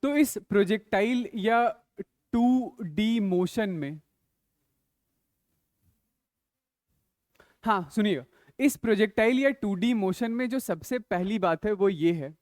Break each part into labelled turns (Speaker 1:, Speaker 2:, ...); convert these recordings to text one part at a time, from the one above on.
Speaker 1: तो इस प्रोजेक्टाइल या 2D मोशन में, हाँ सुनिएगा, इस प्रोजेक्टाइल या 2D मोशन में जो सबसे पहली बात है वो ये है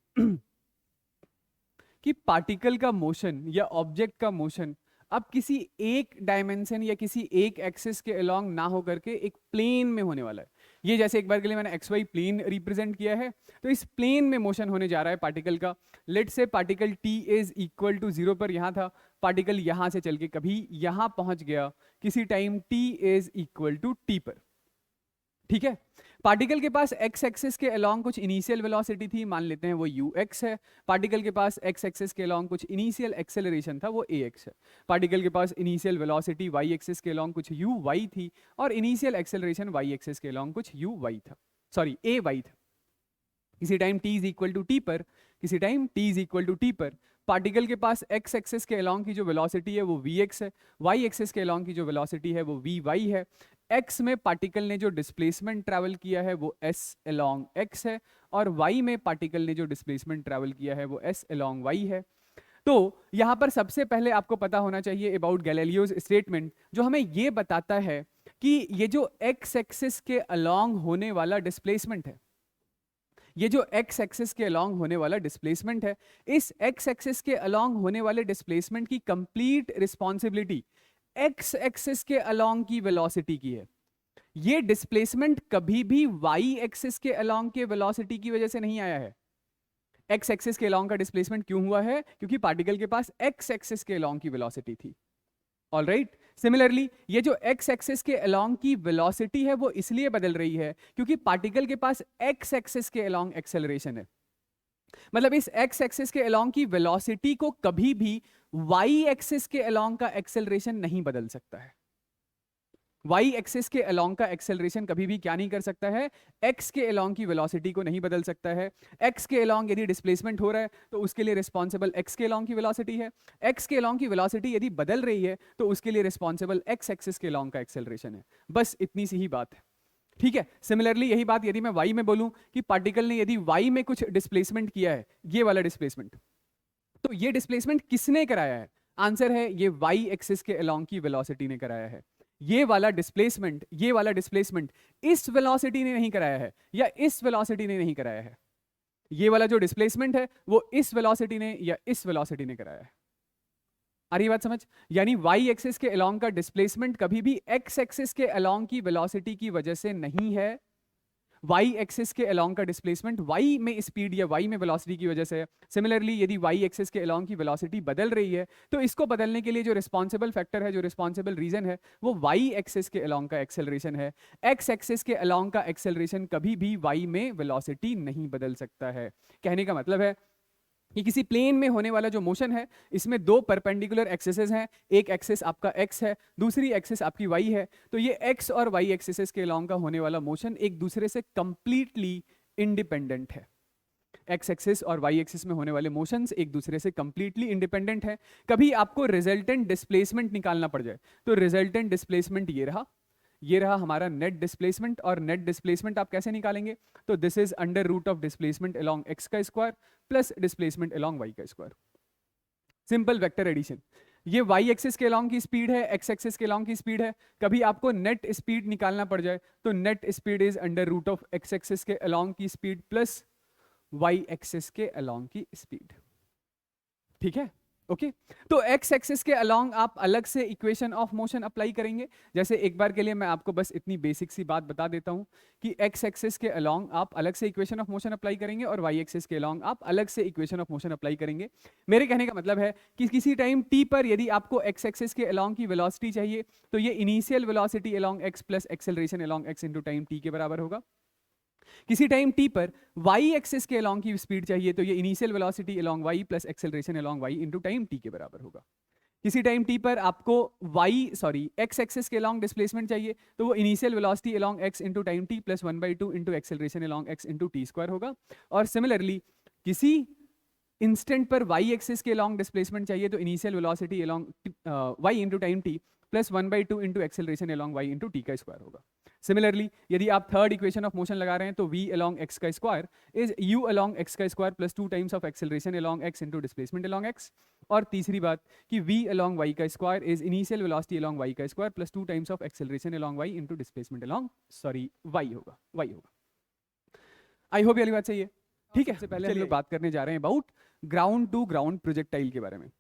Speaker 1: कि पार्टिकल का मोशन या ऑब्जेक्ट का मोशन अब किसी एक डायमेंशन या किसी एक एक्सिस के अलोंग ना हो करके एक प्लेन में होने वाला है। ये जैसे एक बार के लिए मैंने एक्स वाई प्लेन रिप्रेजेंट किया है, तो इस प्लेन में मोशन होने जा रहा है पार्टिकल का। Let say particle t is equal to 0 पर यहाँ था, पार्टिकल यहाँ से चल के कभी यहाँ पहुंच गया किसी time t is equal to t पर। ठीक है, पार्टिकल के पास x एक्सिस के अलोंग कुछ इनिशियल वेलोसिटी थी, मान लेते हैं वो ux है। पार्टिकल के पास x एक्सिस के अलोंग कुछ इनिशियल एक्सेलरेशन था, वो ax है। पार्टिकल के पास इनिशियल वेलोसिटी y एक्सिस के अलोंग कुछ uy थी और इनिशियल एक्सेलरेशन y एक्सिस के अलोंग कुछ uy था, सॉरी ay था। किसी time t is equal to t पर, किसी time t is equal to t पर पार्टिकल के पास x एक्सिस के अलोंग की जो वेलोसिटी है वो vx है, y एक्सिस के अलोंग की जो वेलोसिटी है वो vy है। x में पार्टिकल ने जो डिस्प्लेसमेंट ट्रैवल किया है वो s अलोंग x है, और y में पार्टिकल ने जो डिस्प्लेसमेंट ट्रैवल किया है वो s अलोंग y है। तो यहां पर सबसे पहले आपको पता होना चाहिए अबाउट गैलीलियोज स्टेटमेंट, जो हमें ये बताता है कि ये जो x एक्सिस के अलोंग होने वाला डिस्प्लेसमेंट है, ये जो x एक्सिस के अलोंग होने वाला डिस्प्लेसमेंट है, इस x एक्सिस के अलोंग होने वाले डिस्प्लेसमेंट की कंप्लीट रिस्पॉन्सिबिलिटी x एक्सिस के अलोंग की वेलोसिटी की है। ये डिस्प्लेसमेंट कभी भी y एक्सिस के अलोंग के वेलोसिटी की वजह से नहीं आया है। x एक्सिस के अलोंग का डिस्प्लेसमेंट क्यों हुआ है? क्योंकि पार्टिकल के पास x एक्सिस के अलोंग की वेलोसिटी थी। ऑलराइट, सिमिलरली ये जो x एक्सिस के अलोंग की वेलोसिटी है वो इसलिए बदल रही है क्योंकि पार्टिकल के पास x एक्सिस के अलोंग एक्सेलरेशन है। मतलब इस x एक्सिस के अलोंग की वेलोसिटी को कभी भी y एक्सिस के अलोंग का एक्सेलरेशन नहीं बदल सकता है। y एक्सिस के अलोंग का एक्सेलरेशन कभी भी क्या नहीं कर सकता है? x के अलोंग की वेलोसिटी को नहीं बदल सकता है। x के अलोंग यदि डिस्प्लेसमेंट हो रहा है तो उसके लिए रिस्पॉन्सिबल x के अलोंग की वेलोसिटी है। x के अलोंग की वेलोसिटी यदि बदल रही है तो उसके लिए रिस्पॉन्सिबल x एक्सिस के अलोंग का एक्सेलरेशन है। बस इतनी सी ही बात है। ठीक है, सिमिलरली यही बात यदि मैं y में बोलूं कि पार्टिकल ने यदि y में कुछ डिस्प्लेसमेंट किया है, ये वाला डिस्प्लेसमेंट, तो ये डिस्प्लेसमेंट किसने कराया है? आंसर है ये y एक्सिस के अलोंग की वेलोसिटी ने कराया है। ये वाला डिस्प्लेसमेंट इस वेलोसिटी ने नहीं कराया है या इस वेलोसिटी ने नहीं कराया है। ये वाला जो डिस्प्लेसमेंट है वो इस वेलोसिटी ने या इस वेलोसिटी ने कराया है। आ रही बात समझ? यानी y एक्सिस के अलोंग का डिस्प्लेसमेंट कभी भी x एक्सिस के अलोंग की वेलोसिटी की वजह से नहीं है। y एक्सिस के अलोंग का डिस्प्लेसमेंट y में स्पीड या y में वेलोसिटी की वजह से है। सिमिलरली यदि y एक्सिस के अलोंग की वेलोसिटी बदल रही है तो इसको बदलने के लिए जो रिस्पॉन्सिबल फैक्टर है, जो रिस्पॉन्सिबल रीजन है, वो y एक्सिस के अलोंग का एक्सेलरेशन है। x एक्सिस के अलोंग का एक्सेलरेशन कभी भी y में वेलोसिटी नहीं बदल सकता है। कहने का मतलब है कि किसी प्लेन में होने वाला जो मोशन है, इसमें दो परपेंडिकुलर एक्सिसेस हैं, एक एक्सिस आपका x है, दूसरी एक्सिस आपकी y है। तो ये x और y एक्सिसेस के अलोंग का होने वाला मोशन एक दूसरे से कंप्लीटली इंडिपेंडेंट है। x एक्सिस और y एक्सिस में होने वाले मोशंस एक दूसरे से कंप्लीटली इंडिपेंडेंट है। कभी आपको रिजल्टेंट डिस्प्लेसमेंट निकालना पड़ जाए तो रिजल्टेंट डिस्प्लेसमेंट ये रहा हमारा नेट डिस्प्लेसमेंट। और नेट डिस्प्लेसमेंट आप कैसे निकालेंगे? तो this is under root of displacement along x का square plus displacement along y का स्क्वायर। Simple vector addition. ये y एक्सिस के अलोंग की स्पीड है, x एक्सिस के अलोंग की स्पीड है। कभी आपको नेट स्पीड निकालना पड़ जाए तो net speed is under root of x axis के अलोंग की स्पीड प्लस y एक्सिस के अलोंग की स्पीड। ठीक है, ओके। तो x एक्सिस के अलोंग आप अलग से इक्वेशन ऑफ मोशन अप्लाई करेंगे। जैसे एक बार के लिए मैं आपको बस इतनी बेसिक सी बात बता देता हूं कि x एक्सिस के अलोंग आप अलग से इक्वेशन ऑफ मोशन अप्लाई करेंगे और y एक्सिस के अलोंग आप अलग से इक्वेशन ऑफ मोशन अप्लाई करेंगे। मेरे कहने का मतलब है कि किसी टाइम t पर यदि आपको x एक्सिस के अलोंग की वेलोसिटी चाहिए तो ये initial velocity along x plus acceleration along x into time t के बराबर होगा। किसी टाइम t पर y एक्सिस के अलोंग की स्पीड चाहिए तो ये initial velocity along y plus acceleration along y into time t के बराबर होगा। किसी टाइम t पर आपको x एक्सिस के अलोंग डिस्प्लेसमेंट चाहिए तो वो initial velocity along x into time t plus 1/2 into acceleration along x into t square होगा। और सिमिलरली किसी इंस्टेंट पर y एक्सिस के अलोंग डिस्प्लेसमेंट चाहिए तो initial velocity along y into time t plus 1/2 into acceleration along y into t का square होगा। Similarly यदि आप थर्ड इक्वेशन ऑफ मोशन लगा रहे हैं तो v along x का square is u along x का square plus 2 times of acceleration along x into displacement along x। और तीसरी बात कि v along y का square is initial velocity along y का square plus 2 times of acceleration along y into displacement along y होगा। I hope ये वाली बात सही है। ठीक है, सबसे पहले हम लोग बात करने जा रहे हैं about ground to ground projectile के बारे में।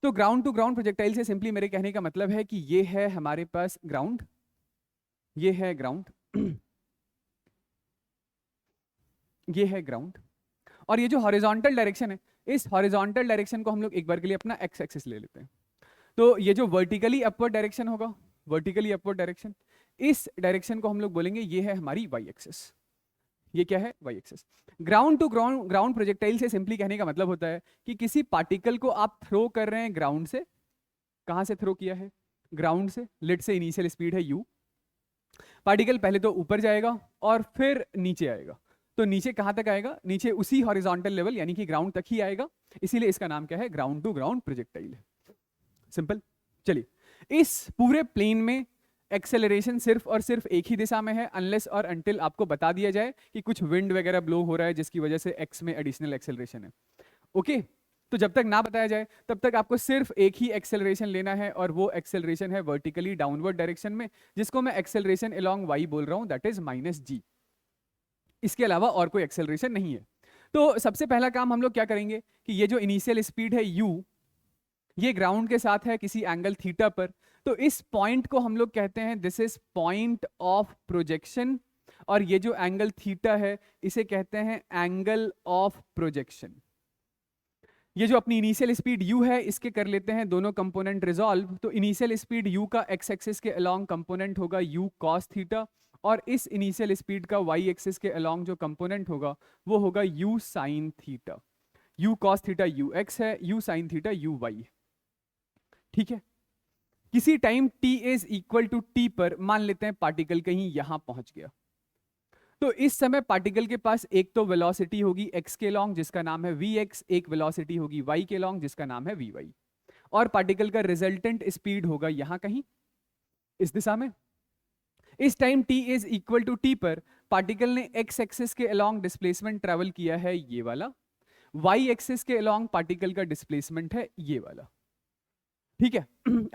Speaker 1: तो ग्राउंड टू ग्राउंड प्रोजेक्टाइल से सिंपली मेरे कहने का मतलब है कि ये है हमारे पास ग्राउंड, ये है ग्राउंड, ये है ग्राउंड, और ये जो हॉरिजॉन्टल डायरेक्शन है, इस हॉरिजॉन्टल डायरेक्शन को हम लोग एक बार के लिए अपना एक्स एक्सिस ले लेते हैं। तो ये जो वर्टिकली अपवर्ड डायरेक्शन होगा, वर्टिकली अपवर्ड डायरेक्शन, इस डायरेक्शन को हम लोग बोलेंगे ये है हमारी वाई एक्सिस। ये क्या है? Y axis. Ground to ground projectile से सिंपली कहने का मतलब होता है कि किसी पार्टिकल को आप थ्रो कर रहे हैं ग्राउंड से। कहां से थ्रो किया है? ग्राउंड से। लेट से इनिशियल स्पीड है u, पार्टिकल पहले तो ऊपर जाएगा और फिर नीचे आएगा। तो नीचे कहां तक आएगा? नीचे उसी हॉरिजॉन्टल लेवल यानी कि ग्राउंड तक ही आएगा, इसीलिए इसका नाम क्या है? ग्राउंड टू ग्राउंड प्रोजेक्टाइल है। सिंपल। चलिए, इस पूरे प्लेन में एक्सेलरेशन सिर्फ और सिर्फ एक ही दिशा में है, अनलेस और अनटिल आपको बता दिया जाए कि कुछ विंड वगैरह ब्लो हो रहा है जिसकी वजह से एक्स में एडिशनल एक्सेलरेशन है। ओके, तो जब तक ना बताया जाए तब तक आपको सिर्फ एक ही एक्सेलरेशन लेना है, और वो एक्सेलरेशन है वर्टिकली डाउनवर्ड डायरेक्शन में, जिसको मैं एक्सेलरेशन अलोंग y बोल रहा हूं, दैट इज -g। इसके अलावा और कोई एक्सेलरेशन नहीं है। तो सबसे पहला काम हम लोग क्या करेंगे कि ये जो इनिशियल स्पीड है u, ये ग्राउंड के साथ है किसी एंगल थीटा पर, तो इस पॉइंट को हम लोग कहते हैं this is point of projection, और ये जो एंगल थीटा है इसे कहते हैं एंगल ऑफ प्रोजेक्शन। ये जो अपनी इनिशियल स्पीड u है, इसके कर लेते हैं दोनों कंपोनेंट रिजॉल्व। तो इनिशियल स्पीड u का x एक्सिस के अलोंग कंपोनेंट होगा u cos थीटा, और इस इनिशियल स्पीड का y एक्सिस के अलोंग जो कंपोनेंट होगा वो होगा u sin theta. u cos theta ux है, u sin थीटा uy। ठीक है, किसी time t is equal to t पर मान लेते हैं पार्टिकल कहीं यहां पहुंच गया, तो इस समय पार्टिकल के पास एक तो वेलोसिटी होगी x के लॉन्ग जिसका नाम है vx, एक वेलोसिटी होगी y के लॉन्ग जिसका नाम है vy, और पार्टिकल का रिजल्टेंट स्पीड होगा यहां कहीं इस दिशा में। इस time t is equal to t पर पार्टिकल ने x एक्सिस के अलोंग डिस्प्लेसमेंट ट्रेवल किया है ये वाला, y एक्सिस के अलोंग पार्टिकल का डिस्प्लेसमेंट है ये वाला। ठीक है,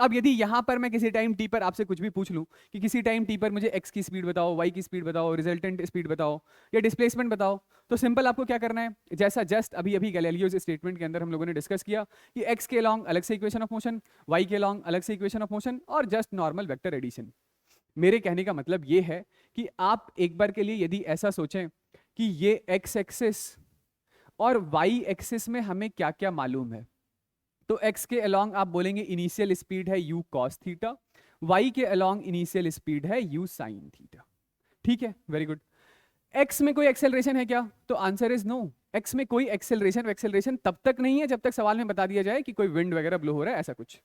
Speaker 1: अब यदि यहां पर मैं किसी टाइम t पर आपसे कुछ भी पूछ लूं कि किसी टाइम t पर मुझे x की स्पीड बताओ, y की स्पीड बताओ, रिजल्टेंट स्पीड बताओ या डिस्प्लेसमेंट बताओ, तो सिंपल आपको क्या करना है, जैसा जस्ट अभी अभी गैलीलियोस स्टेटमेंट के अंदर हम लोगों ने डिस्कस किया कि x के अलोंग अलग से इक्वेशन ऑफ मोशन, y के अलोंग अलग से इक्वेशन ऑफ मोशन, और जस्ट नॉर्मल वेक्टर एडिशन। मेरे कहने का मतलब ये है कि आप एक बार के लिए यदि ऐसा सोचें कि ये x एक्सिस और y एक्सिस में हमें क्या क्या मालूम है, तो x के अलोंग आप बोलेंगे इनिशियल स्पीड है u cos थीटा, y के अलोंग इनिशियल स्पीड है u sin थीटा। ठीक है, वेरी गुड। x में कोई एक्सेलरेशन है क्या? तो आंसर इज नो। x में कोई एक्सेलरेशन तब तक नहीं है जब तक सवाल में बता दिया जाए कि कोई विंड वगैरह ब्लो हो रहा है, ऐसा कुछ।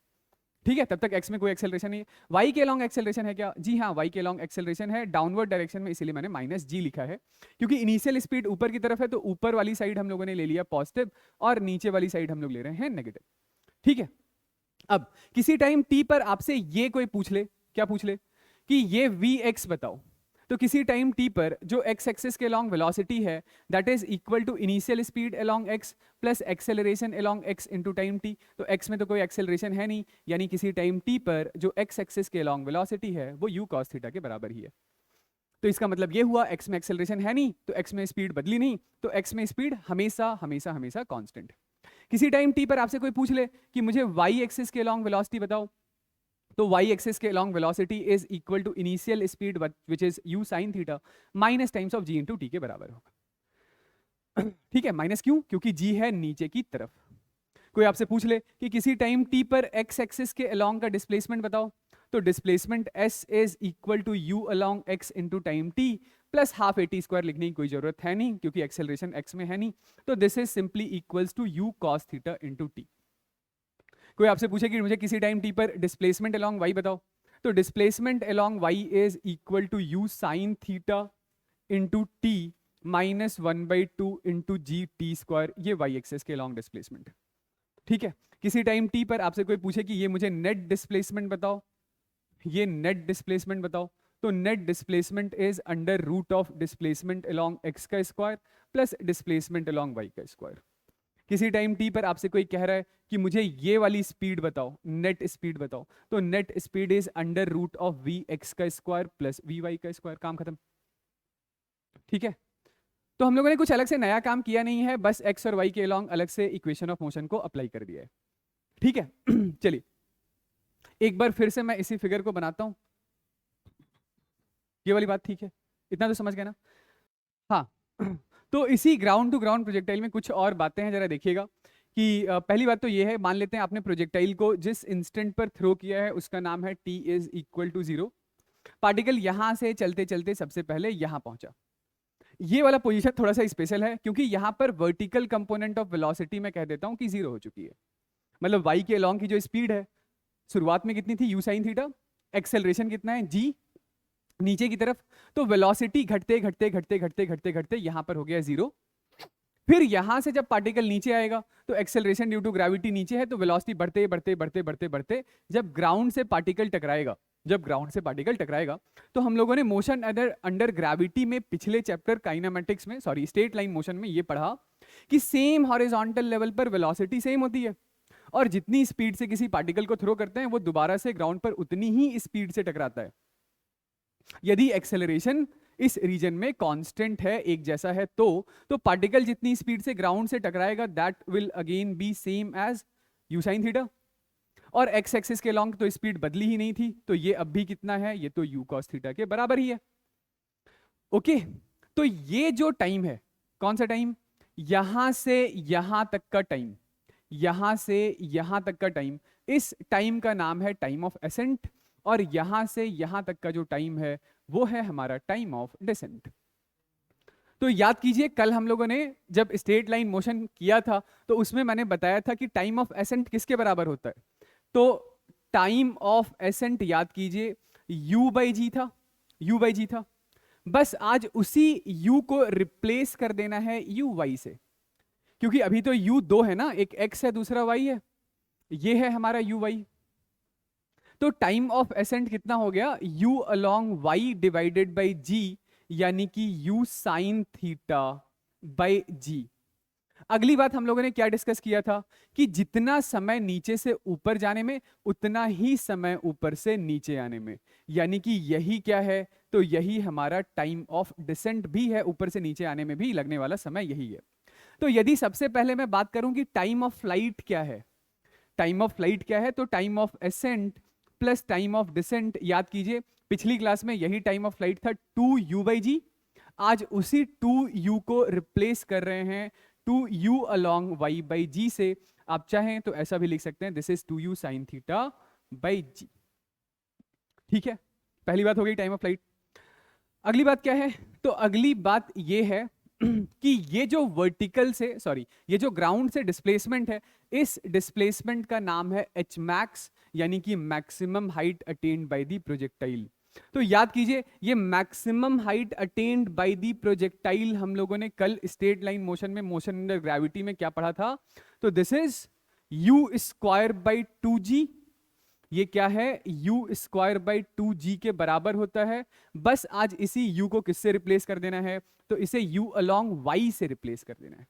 Speaker 1: ठीक है, तब तक x में कोई एक्सेलरेशन नहीं है। y के अलोंग एक्सेलरेशन है क्या? जी हाँ, y के अलोंग एक्सेलरेशन है डाउनवर्ड डायरेक्शन में, इसीलिए मैंने -g लिखा है, क्योंकि इनिशियल स्पीड ऊपर की तरफ है तो ऊपर वाली साइड हम लोगों ने ले लिया पॉजिटिव और नीचे वाली साइड हम लोग ले रहे हैं नेगेटिव। ठीक है, अब किसी टाइम t पर आपसे ये कोई पूछ ले, क्या पूछ ले कि ये vx बताओ, तो किसी टाइम t पर जो x एक्सिस के अलोंग वेलोसिटी है that is equal to initial speed along x plus acceleration along x into time t। तो x में तो कोई एक्सेलरेशन है नहीं, यानी किसी टाइम t पर जो x एक्सिस के अलोंग वेलोसिटी है वो u cos थीटा के बराबर ही है। तो इसका मतलब ये हुआ x में एक्सेलरेशन है नहीं तो x में स्पीड बदली नहीं, तो x में स्पीड हमेशा हमेशा हमेशा कांस्टेंट है। किसी टाइम t पर आपसे कोई पूछ ले कि मुझे y एक्सिस के अलोंग वेलोसिटी बताओ, तो y एक्सिस के along velocity is equal to initial speed which is u sin theta minus times of g into t के बराबर होगा। ठीक है, माइनस क्यों? क्योंकि g है नीचे की तरफ। कोई आपसे पूछ ले कि किसी टाइम t पर x एक्सिस के अलोंग का डिस्प्लेसमेंट बताओ, तो displacement s is equal to u along x into time t plus half at square लिखने की कोई जरूरत है नहीं क्योंकि एक्सेलरेशन x में है नहीं, तो this is simply equals to u cos theta into t। कोई आपसे पूछे कि मुझे किसी टाइम t पर डिस्प्लेसमेंट अलोंग y बताओ, तो डिस्प्लेसमेंट along y is equal to u sin theta into t minus 1/2 into g t square, ये y एक्सिस के अलोंग डिस्प्लेसमेंट। ठीक है, किसी टाइम t पर आपसे कोई पूछे कि ये मुझे नेट डिस्प्लेसमेंट बताओ, ये नेट डिस्प्लेसमेंट बताओ, तो net displacement is under root of displacement along x का square plus displacement along y का स्क्वायर। किसी टाइम टी पर आपसे कोई कह रहा है कि मुझे ये वाली स्पीड बताओ, नेट स्पीड बताओ, तो net speed is under root of we x का स्क्वायर प्लस वी वाई का स्क्वायर। काम खत्म। ठीक है, तो हम लोगों ने कुछ अलग से नया काम किया नहीं है, बस एक्स और वाई के अलोंग अलग से इक्वेशन ऑफ मोशन को अप्लाई कर दिया है। ठीक है चलिए एक बार फिर से मैं इसी फिगर को बनाता हूं। ये वाली बात ठीक है, इतना तो समझ गए ना? हाँ तो इसी ग्राउंड टू ग्राउंड प्रोजेक्टाइल में कुछ और बातें हैं, जरा देखिएगा कि पहली बात तो ये है, मान लेते हैं आपने प्रोजेक्टाइल को जिस इंस्टेंट पर थ्रो किया है उसका नाम है t is equal to 0। Particle यहां से चलते चलते सबसे पहले यहां पहुंचा। ये वाला पोजीशन थोड़ा सा स्पेशल है क्योंकि यहां पर वर्टिकल कंपोनेंट ऑफ वेलोसिटी मैं कह देता हूं कि 0 हो चुकी है। मतलब y के अलोंग की जो स्पीड है शुरुआत में कितनी थी, यू साइन थीटा, एक्सेलरेशन कितना है g नीचे की तरफ, तो वेलोसिटी घटते घटते घटते घटते घटते घटते यहां पर हो गया 0। फिर यहां से जब पार्टिकल नीचे आएगा तो एक्सेलरेशन ड्यू टू ग्रेविटी नीचे है, तो वेलोसिटी बढ़ते बढ़ते बढ़ते बढ़ते बढ़ते जब ग्राउंड से पार्टिकल टकराएगा, जब ग्राउंड से पार्टिकल टकराएगा तो हम लोगों ने मोशन अंडर ग्रेविटी में पिछले चैप्टर काइनेमेटिक्स में, सॉरी स्ट्रेट लाइन मोशन में ये पढ़ा कि सेम हॉरिजॉन्टल लेवल पर वेलोसिटी सेम होती है और जितनी स्पीड से किसी पार्टिकल को थ्रो करते हैं वो दोबारा से ग्राउंड पर उतनी ही स्पीड से टकराता है। यदि एक्सेलरेशन इस रीजन में कांस्टेंट है, एक जैसा है, तो पार्टिकल जितनी स्पीड से ग्राउंड से टकराएगा that will again be same as u sine theta. और एक्स एक्सिस के लॉन्ग तो स्पीड बदली ही नहीं थी, तो ये अब भी कितना है, ये तो यू कॉस थीटा के बराबर ही है। ओके, तो ये जो टाइम है, कौन सा टाइम, यहां से यहां तक का टाइम, यहां से यहां तक का टाइम, इस टाइम का नाम है टाइम ऑफ एसेंट, और यहां से यहां तक का जो टाइम है वो है हमारा टाइम ऑफ डिसेंट। तो याद कीजिए कल हम लोगों ने जब स्ट्रेट लाइन मोशन किया था तो उसमें मैंने बताया था कि टाइम ऑफ एसेंट किसके बराबर होता है, तो टाइम ऑफ एसेंट याद कीजिए u बाई जी था, u बाई जी था। बस आज उसी u को रिप्लेस कर देना है u y से, क्योंकि अभी तो u दो है ना, एक x है दूसरा y है, ये है हमारा u y। तो टाइम ऑफ एसेंट कितना हो गया, u along y divided by g, यानी कि u sine theta by g। अगली बात हम लोगों ने क्या डिस्कस किया था कि जितना समय नीचे से ऊपर जाने में उतना ही समय ऊपर से नीचे आने में, यानी कि यही क्या है, तो यही हमारा टाइम ऑफ डिसेंट भी है, ऊपर से नीचे आने में भी लगने वाला समय यही है। तो यदि सबसे पहले मैं बात करूं कि टाइम ऑफ फ्लाइट क्या है, टाइम ऑफ फ्लाइट क्या है, तो time of ascent plus time of descent, याद कीजिए पिछली क्लास में यही टाइम ऑफ फ्लाइट था 2u बाई जी। आज उसी 2u को रिप्लेस कर रहे हैं 2u अलोंग y बाई जी से। आप चाहें तो ऐसा भी लिख सकते हैं, this is 2u sine theta by g. ठीक है, पहली बात हो गई टाइम ऑफ फ्लाइट। अगली बात क्या है, तो अगली बात ये है कि ये जो वर्टिकल से, सॉरी ये जो ग्राउंड से डिस्प्लेसमेंट है, इस डिस्प्लेसमेंट का नाम है एच मैक्स, यानी कि maximum height attend by the projectile. तो याद कीजिए ये maximum height attend by the projectile हम लोगों ने कल स्ट्रेट लाइन मोशन में, मोशन अंडर ग्रेविटी में क्या पढ़ा था, तो this is u square by 2g। ये क्या है, u स्क्वायर बाई 2g के बराबर होता है। बस आज इसी u को किससे रिप्लेस कर देना है, तो इसे u अलोंग y से रिप्लेस कर देना है,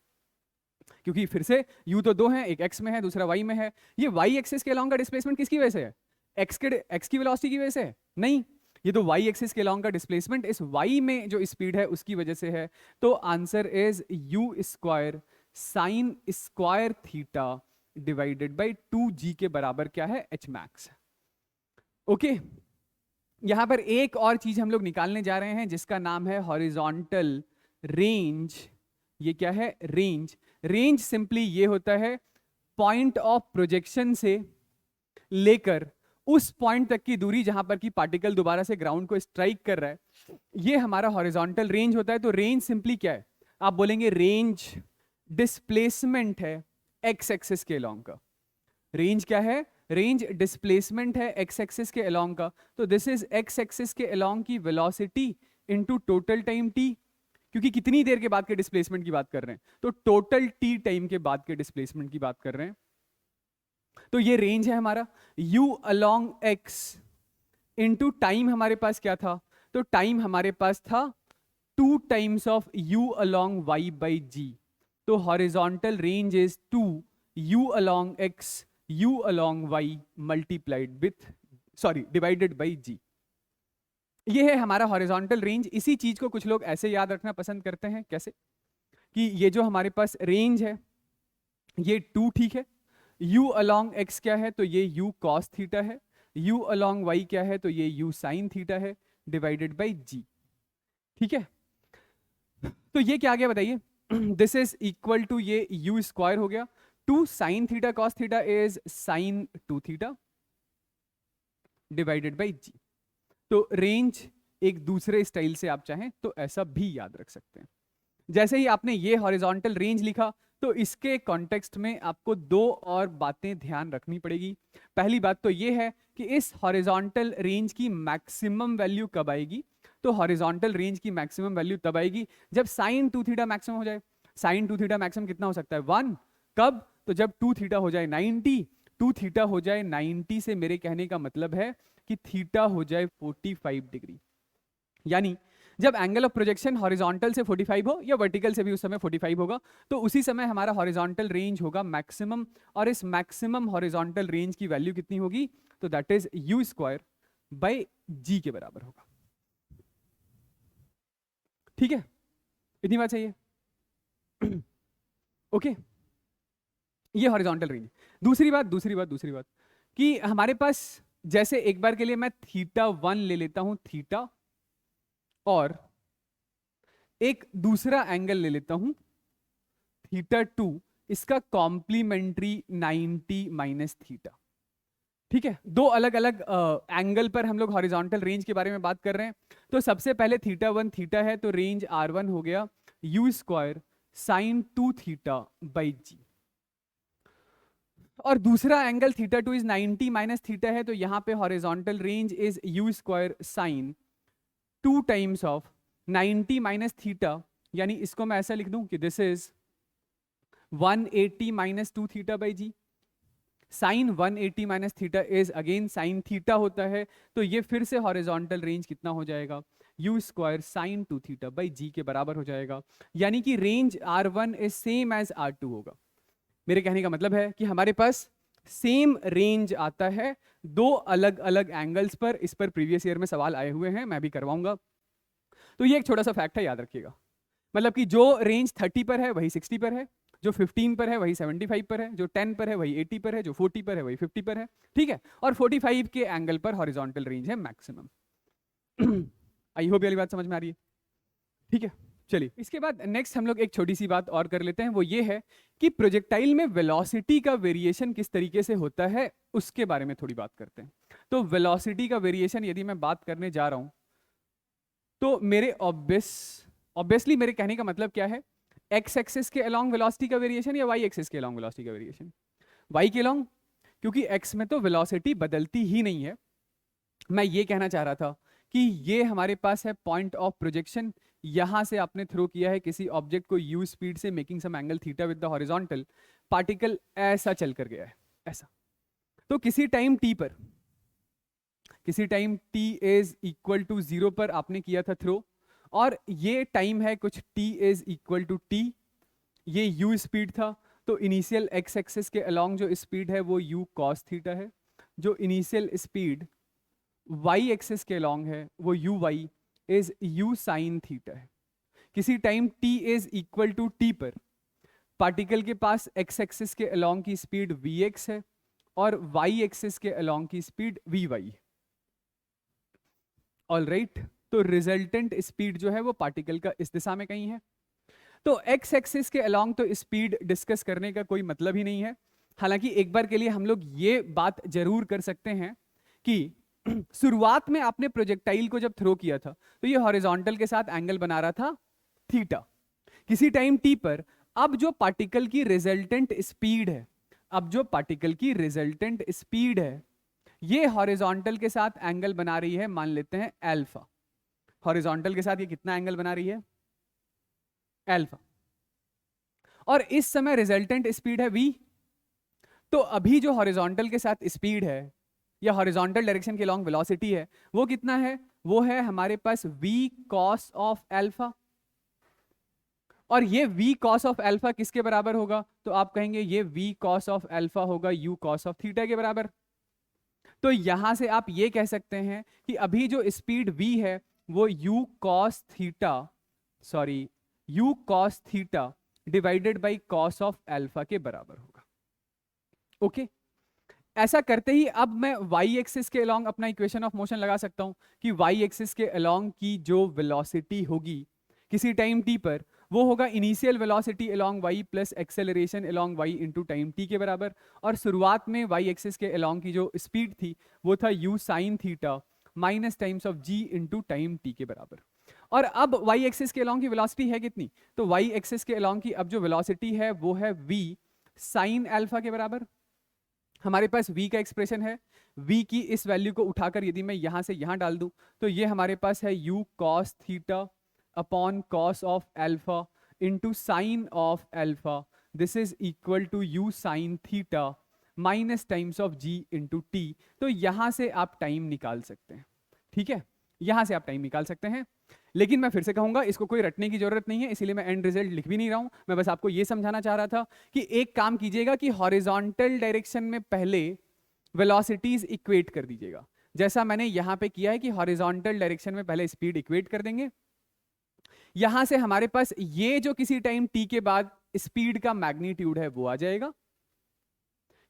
Speaker 1: क्योंकि फिर से u तो दो हैं, एक x में है दूसरा y में है। ये y एक्सिस के अलोंग का डिस्प्लेसमेंट किसकी वजह से है, x की वेलोसिटी की वजह से है, नहीं, ये तो y एक्सिस के अलोंग का डिस्प्लेसमेंट इस y में जो स्पीड है उसकी वजह से है। तो answer is u square sine square theta divided by 2g के बराबर क्या है, h मैक्स। ओके, यहां पर एक और चीज हम लोग निकालने जा रहे हैं जिसका नाम है हॉरिजॉन्टल रेंज। ये क्या है, रेंज। रेंज सिंपली ये होता है पॉइंट ऑफ प्रोजेक्शन से लेकर उस पॉइंट तक की दूरी जहां पर कि पार्टिकल दोबारा से ग्राउंड को स्ट्राइक कर रहा है, ये हमारा हॉरिजॉन्टल रेंज होता है। तो रेंज सिंपली क्या है, आप बोलेंगे रेंज डिस्प्लेसमेंट है एक्स एक्सिस के अलोंग का। रेंज क्या है, रेंज डिस्प्लेसमेंट है एक्स एक्सिस के अलोंग का। तो दिस इज एक्स एक्सिस के अलोंग की velocity into total time t, क्योंकि कितनी देर के बाद के डिस्प्लेसमेंट की बात कर रहे हैं, तो टोटल t टाइम के बाद के डिस्प्लेसमेंट की बात कर रहे हैं। तो ये रेंज है हमारा u along x into time, हमारे पास क्या था, तो टाइम हमारे पास था 2 times of u along y by g। तो horizontal range is 2 u along x u along y multiplied with divided by g। ये है हमारा हॉरिजॉन्टल रेंज। इसी चीज को कुछ लोग ऐसे याद रखना पसंद करते हैं, कैसे कि ये जो हमारे पास रेंज है ये 2 ठीक है, u along x क्या है, तो ये u cos थीटा है, u along y क्या है, तो ये u sin थीटा है, डिवाइडेड बाई g। ठीक है, तो ये क्या आ गया बताइए, दिस इज इक्वल टू ये u स्क्वायर हो गया, 2 sin theta cos theta is sin 2 theta divided by g। तो रेंज एक दूसरे स्टाइल से आप चाहें तो ऐसा भी याद रख सकते हैं। जैसे ही आपने ये हॉरिजॉन्टल रेंज लिखा तो इसके कॉन्टेक्स्ट में आपको 2 और बातें ध्यान रखनी पड़ेगी। पहली बात तो ये है कि इस हॉरिजॉन्टल रेंज की मैक्सिमम वैल्यू कब आएगी, तो हॉरिजॉन्टल रेंज की मैक्सिमम वैल्यू तब आएगी जब sin 2 थीटा मैक्सिमम हो जाए। sin 2 थीटा मैक्सिमम कितना हो सकता है 1, कब, तो जब 2 थीटा हो जाए 90। 2 थीटा हो जाए 90 से मेरे कहने का मतलब है कि थीटा हो जाए 45 डिग्री, यानी जब एंगल ऑफ प्रोजेक्शन हॉरिजॉन्टल से 45 हो या वर्टिकल से भी उस समय 45 होगा, तो उसी समय हमारा हॉरिजॉन्टल रेंज होगा मैक्सिमम, और इस मैक्सिमम हॉरिजॉन्टल रेंज की वैल्यू कितनी होगी, तो that is u square by g के बराबर होगा। ठीक है, इतनी बात चाहिए। ओके, ये हॉरिजॉन्टल रेंज। दूसरी बात कि हमारे पास जैसे एक बार के लिए मैं θ1 ले लेता हूं थीटा, और एक दूसरा एंगल ले लेता हूं θ2, इसका कॉम्प्लीमेंट्री 90 माइनस थीटा। ठीक है, 2 अलग अलग एंगल पर हम लोग हॉरिजॉन्टल रेंज के बारे में बात कर रहे हैं। तो सबसे पहले θ1 थीटा है, तो रेंज R1 हो गया u square sin 2 theta by g, और दूसरा एंगल θ2 इज 90 माइनस थीटा है, तो यहां पे horizontal range is u square sin 2 times of 90 minus theta, यानी इसको मैं ऐसा लिख दूं कि this is 180 minus 2 theta by G. Sine 180 minus theta is again sine theta होता है, तो ये फिर से हॉरिजॉन्टल रेंज कितना हो जाएगा, u square sine 2 theta by g के बराबर हो जाएगा। यानी कि range R1 is same as R2 होगा। मेरे कहने का मतलब है कि हमारे पास सेम रेंज आता है 2 अलग अलग एंगल्स पर। इस पर प्रीवियस ईयर में सवाल आए हुए हैं, मैं भी करवाऊंगा। तो ये एक छोटा सा फैक्ट है, याद रखिएगा। मतलब कि जो रेंज 30 पर है वही 60 पर है, जो 15 पर है वही 75 पर है, जो 10 पर है वही 80 पर है, जो 40 पर है वही 50 पर है। ठीक है, और 45 के एंगल पर हॉरिजॉन्टल रेंज है मैक्सिमम। आई होप ये वाली बात समझ में आ रही है। ठीक है, चलिए इसके बाद नेक्स्ट हम लोग एक छोटी सी बात और कर लेते हैं, वो ये है कि प्रोजेक्टाइल में वेलोसिटी का वेरिएशन किस तरीके से होता है उसके बारे में थोड़ी बात करते हैं। तो वेलोसिटी का वेरिएशन यदि मैं बात करने जा रहा हूं, तो मेरे ऑब्वियसली मेरे कहने का मतलब क्या है, एक्स एक्सिस के अलोंग वेलोसिटी का वेरिएशन या वाई एक्सिस के अलोंग वेलोसिटी का वेरिएशन। वाई के अलोंग, क्योंकि एक्स में तो वेलोसिटी बदलती ही नहीं है। मैं ये कहना चाह रहा था कि ये हमारे पास है पॉइंट ऑफ प्रोजेक्शन, यहां से आपने थ्रो किया है किसी ऑब्जेक्ट को u स्पीड से, making some angle theta with the horizontal, particle ऐसा चल कर गया है ऐसा। तो किसी time t is equal to 0 पर आपने किया था थ्रो, और ये टाइम है कुछ t is equal to t, ये u स्पीड था। तो इनिशियल x एक्सिस के अलोंग जो स्पीड है वो u cos थीटा है, जो इनिशियल स्पीड y एक्सिस के अलोंग है वो uy is u sin theta है। किसी time t is equal to t पर पार्टिकल के पास x एक्सिस के अलोंग की स्पीड vx है और y एक्सिस के अलोंग की स्पीड vy है। ऑलराइट, तो रिजल्टेंट स्पीड जो है वो पार्टिकल का इस दिशा में कहीं है। तो x एक्सिस के अलोंग तो स्पीड डिस्कस करने का कोई मतलब ही नहीं है। हालांकि एक बार के लिए हम लोग ये बात जरूर कर सकते हैं कि शुरुआत में आपने प्रोजेक्टाइल को जब थ्रो किया था तो ये हॉरिजॉन्टल के साथ एंगल बना रहा था थीटा। किसी टाइम t पर अब जो पार्टिकल की रिजल्टेंट स्पीड है ये हॉरिजॉन्टल के साथ एंगल बना रही है, मान लेते हैं अल्फा। हॉरिजॉन्टल के साथ ये कितना एंगल बना रही है, अल्फा, और इस समय रिजल्टेंट स्पीड है v। तो अभी जो हॉरिजॉन्टल के साथ स्पीड है या हॉरिजॉन्टल डायरेक्शन के लॉन्ग वेलोसिटी है वो कितना है, वो है हमारे पास v cos ऑफ अल्फा, और ये v cos ऑफ अल्फा किसके बराबर होगा? तो आप कहेंगे ये v cos ऑफ अल्फा होगा u cos ऑफ थीटा के बराबर। तो यहां से आप ये कह सकते हैं कि अभी जो स्पीड v है वो u cos theta, sorry u cos theta divided by cos of alpha के बराबर होगा। ओके, ऐसा करते ही अब मैं y एक्सिस के अलोंग अपना इक्वेशन ऑफ मोशन लगा सकता हूं कि y एक्सिस के अलोंग की जो वेलोसिटी होगी किसी टाइम t पर, वो होगा initial velocity along y plus acceleration along y into time t के बराबर। और शुरुआत में y एक्सिस के अलोंग की जो स्पीड थी वो था u sine theta minus times of g into time t के बराबर। और अब y एक्सिस के अलोंग की वेलोसिटी है कितनी? तो y एक्सिस के अलोंग की अब जो वेलोसिटी है वो है v साइन अल्फा के बराबर। हमारे पास v का एक्सप्रेशन है, v की इस वैल्यू को उठाकर यदि मैं यहां से यहां डाल दूं तो ये हमारे पास है u cos theta upon cos of alpha into sine of alpha, this is equal to u sine theta minus times of g into T. तो यहां से आप टाइम निकाल सकते हैं, ठीक है, यहां से आप टाइम निकाल सकते हैं। लेकिन मैं फिर से कहूंगा इसको कोई रटने की जरूरत नहीं है, इसीलिए मैं एंड रिजल्ट लिख भी नहीं रहा हूं। मैं बस आपको यह समझाना चाह रहा था कि एक काम कीजिएगा कि हॉरिजॉन्टल डायरेक्शन में पहले वेलोसिटीज इक्वेट कर दीजिएगा, जैसा मैंने यहां पे किया है कि हॉरिजॉन्टल डायरेक्शन में पहले स्पीड इक्वेट कर देंगे। यहां से हमारे पास ये जो किसी टाइम t के बाद स्पीड का मैग्नीट्यूड है वो आ जाएगा।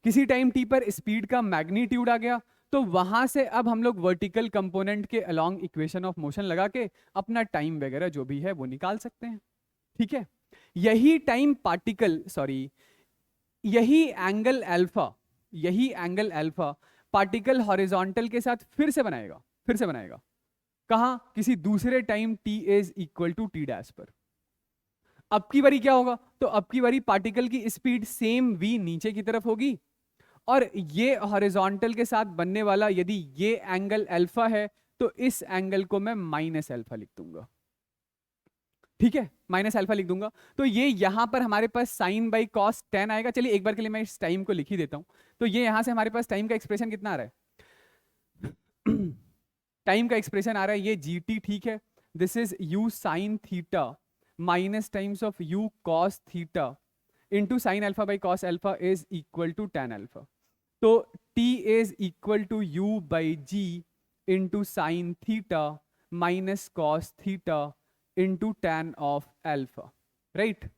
Speaker 1: किसी टाइम t पर स्पीड का मैग्नीट्यूड आ गया तो वहां से अब हम लोग वर्टिकल कंपोनेंट के अलोंग इक्वेशन ऑफ मोशन लगा के अपना टाइम वगैरह जो भी है वो निकाल सकते हैं, ठीक है। यही टाइम पार्टिकल, सॉरी यही एंगल अल्फा, यही एंगल अल्फा पार्टिकल हॉरिजॉन्टल के साथ फिर से बनाएगा कहां? किसी दूसरे time t is equal to t dash पर। अब की बारी क्या होगा? तो अब की बारी पार्टिकल की स्पीड सेम v नीचे की तरफ होगी, और ये हॉरिजॉन्टल के साथ बनने वाला यदि ये एंगल अल्फा है तो इस एंगल को मैं माइनस अल्फा लिख दूंगा, ठीक है, माइनस अल्फा लिख दूंगा। तो ये यहां पर हमारे पास साइन बाई कॉस टेन आएगा। चलिए एक बार के लिए मैं इस टाइम को लिख ही देता हूं। तो ये यहां से हमारे पास टाइम का एक्सप्रेशन कितना आ रहा है? टाइम का एक्सप्रेशन आ रहा है ये gt, ठीक है, this is u sine theta minus times of u cos theta into sine alpha by cos alpha is equal to tan alpha. तो t is equal to u by G into sine theta minus cos theta into tan of alpha, right.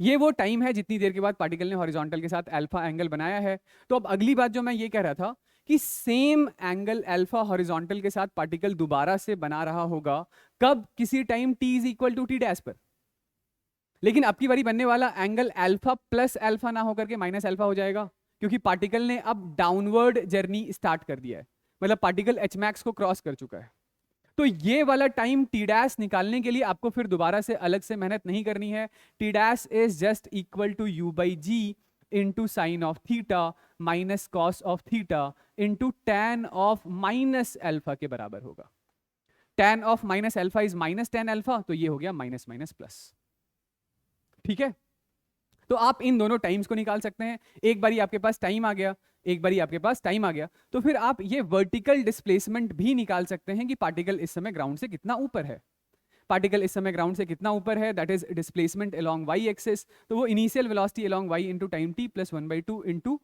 Speaker 1: ये वो time है जितनी देर के बाद particle ने horizontal के साथ अल्फा एंगल बनाया है। तो अब अगली बात जो मैं ये कह रहा था कि सेम एंगल अल्फा हॉरिजॉन्टल के साथ पार्टिकल दोबारा से बना रहा होगा कब? किसी time t is equal to T dash पर। लेकिन अब की बारी बनने वाला एंगल अल्फा प्लस अल्फा ना होकर के माइनस अल्फा हो जाएगा, क्योंकि पार्टिकल ने अब डाउनवर्ड जर्नी स्टार्ट कर दिया है, मतलब पार्टिकल एच मैक्स को क्रॉस कर चुका है। तो ये वाला टाइम टी डैश निकालने के लिए आपको फिर दोबारा से अलग से मेहनत नहीं करनी है। T dash is just equal to U by G into sine of theta minus cos of theta into tan of minus alpha के बराबर होगा। Tan of minus alpha is minus tan alpha, तो ये हो गया माइनस माइनस प्लस, ठीक है। तो आप इन दोनों टाइम्स को निकाल सकते हैं। एक बारी आपके पास टाइम आ गया, एक बारी आपके पास टाइम आ गया, तो फिर आप ये वर्टिकल डिस्प्लेसमेंट भी निकाल सकते हैं कि पार्टिकल इस समय ग्राउंड से कितना ऊपर है। पार्टिकल इस समय ग्राउंड से कितना ऊपर है, that is displacement along Y axis. तो वो initial velocity along Y into time T plus 1/2 into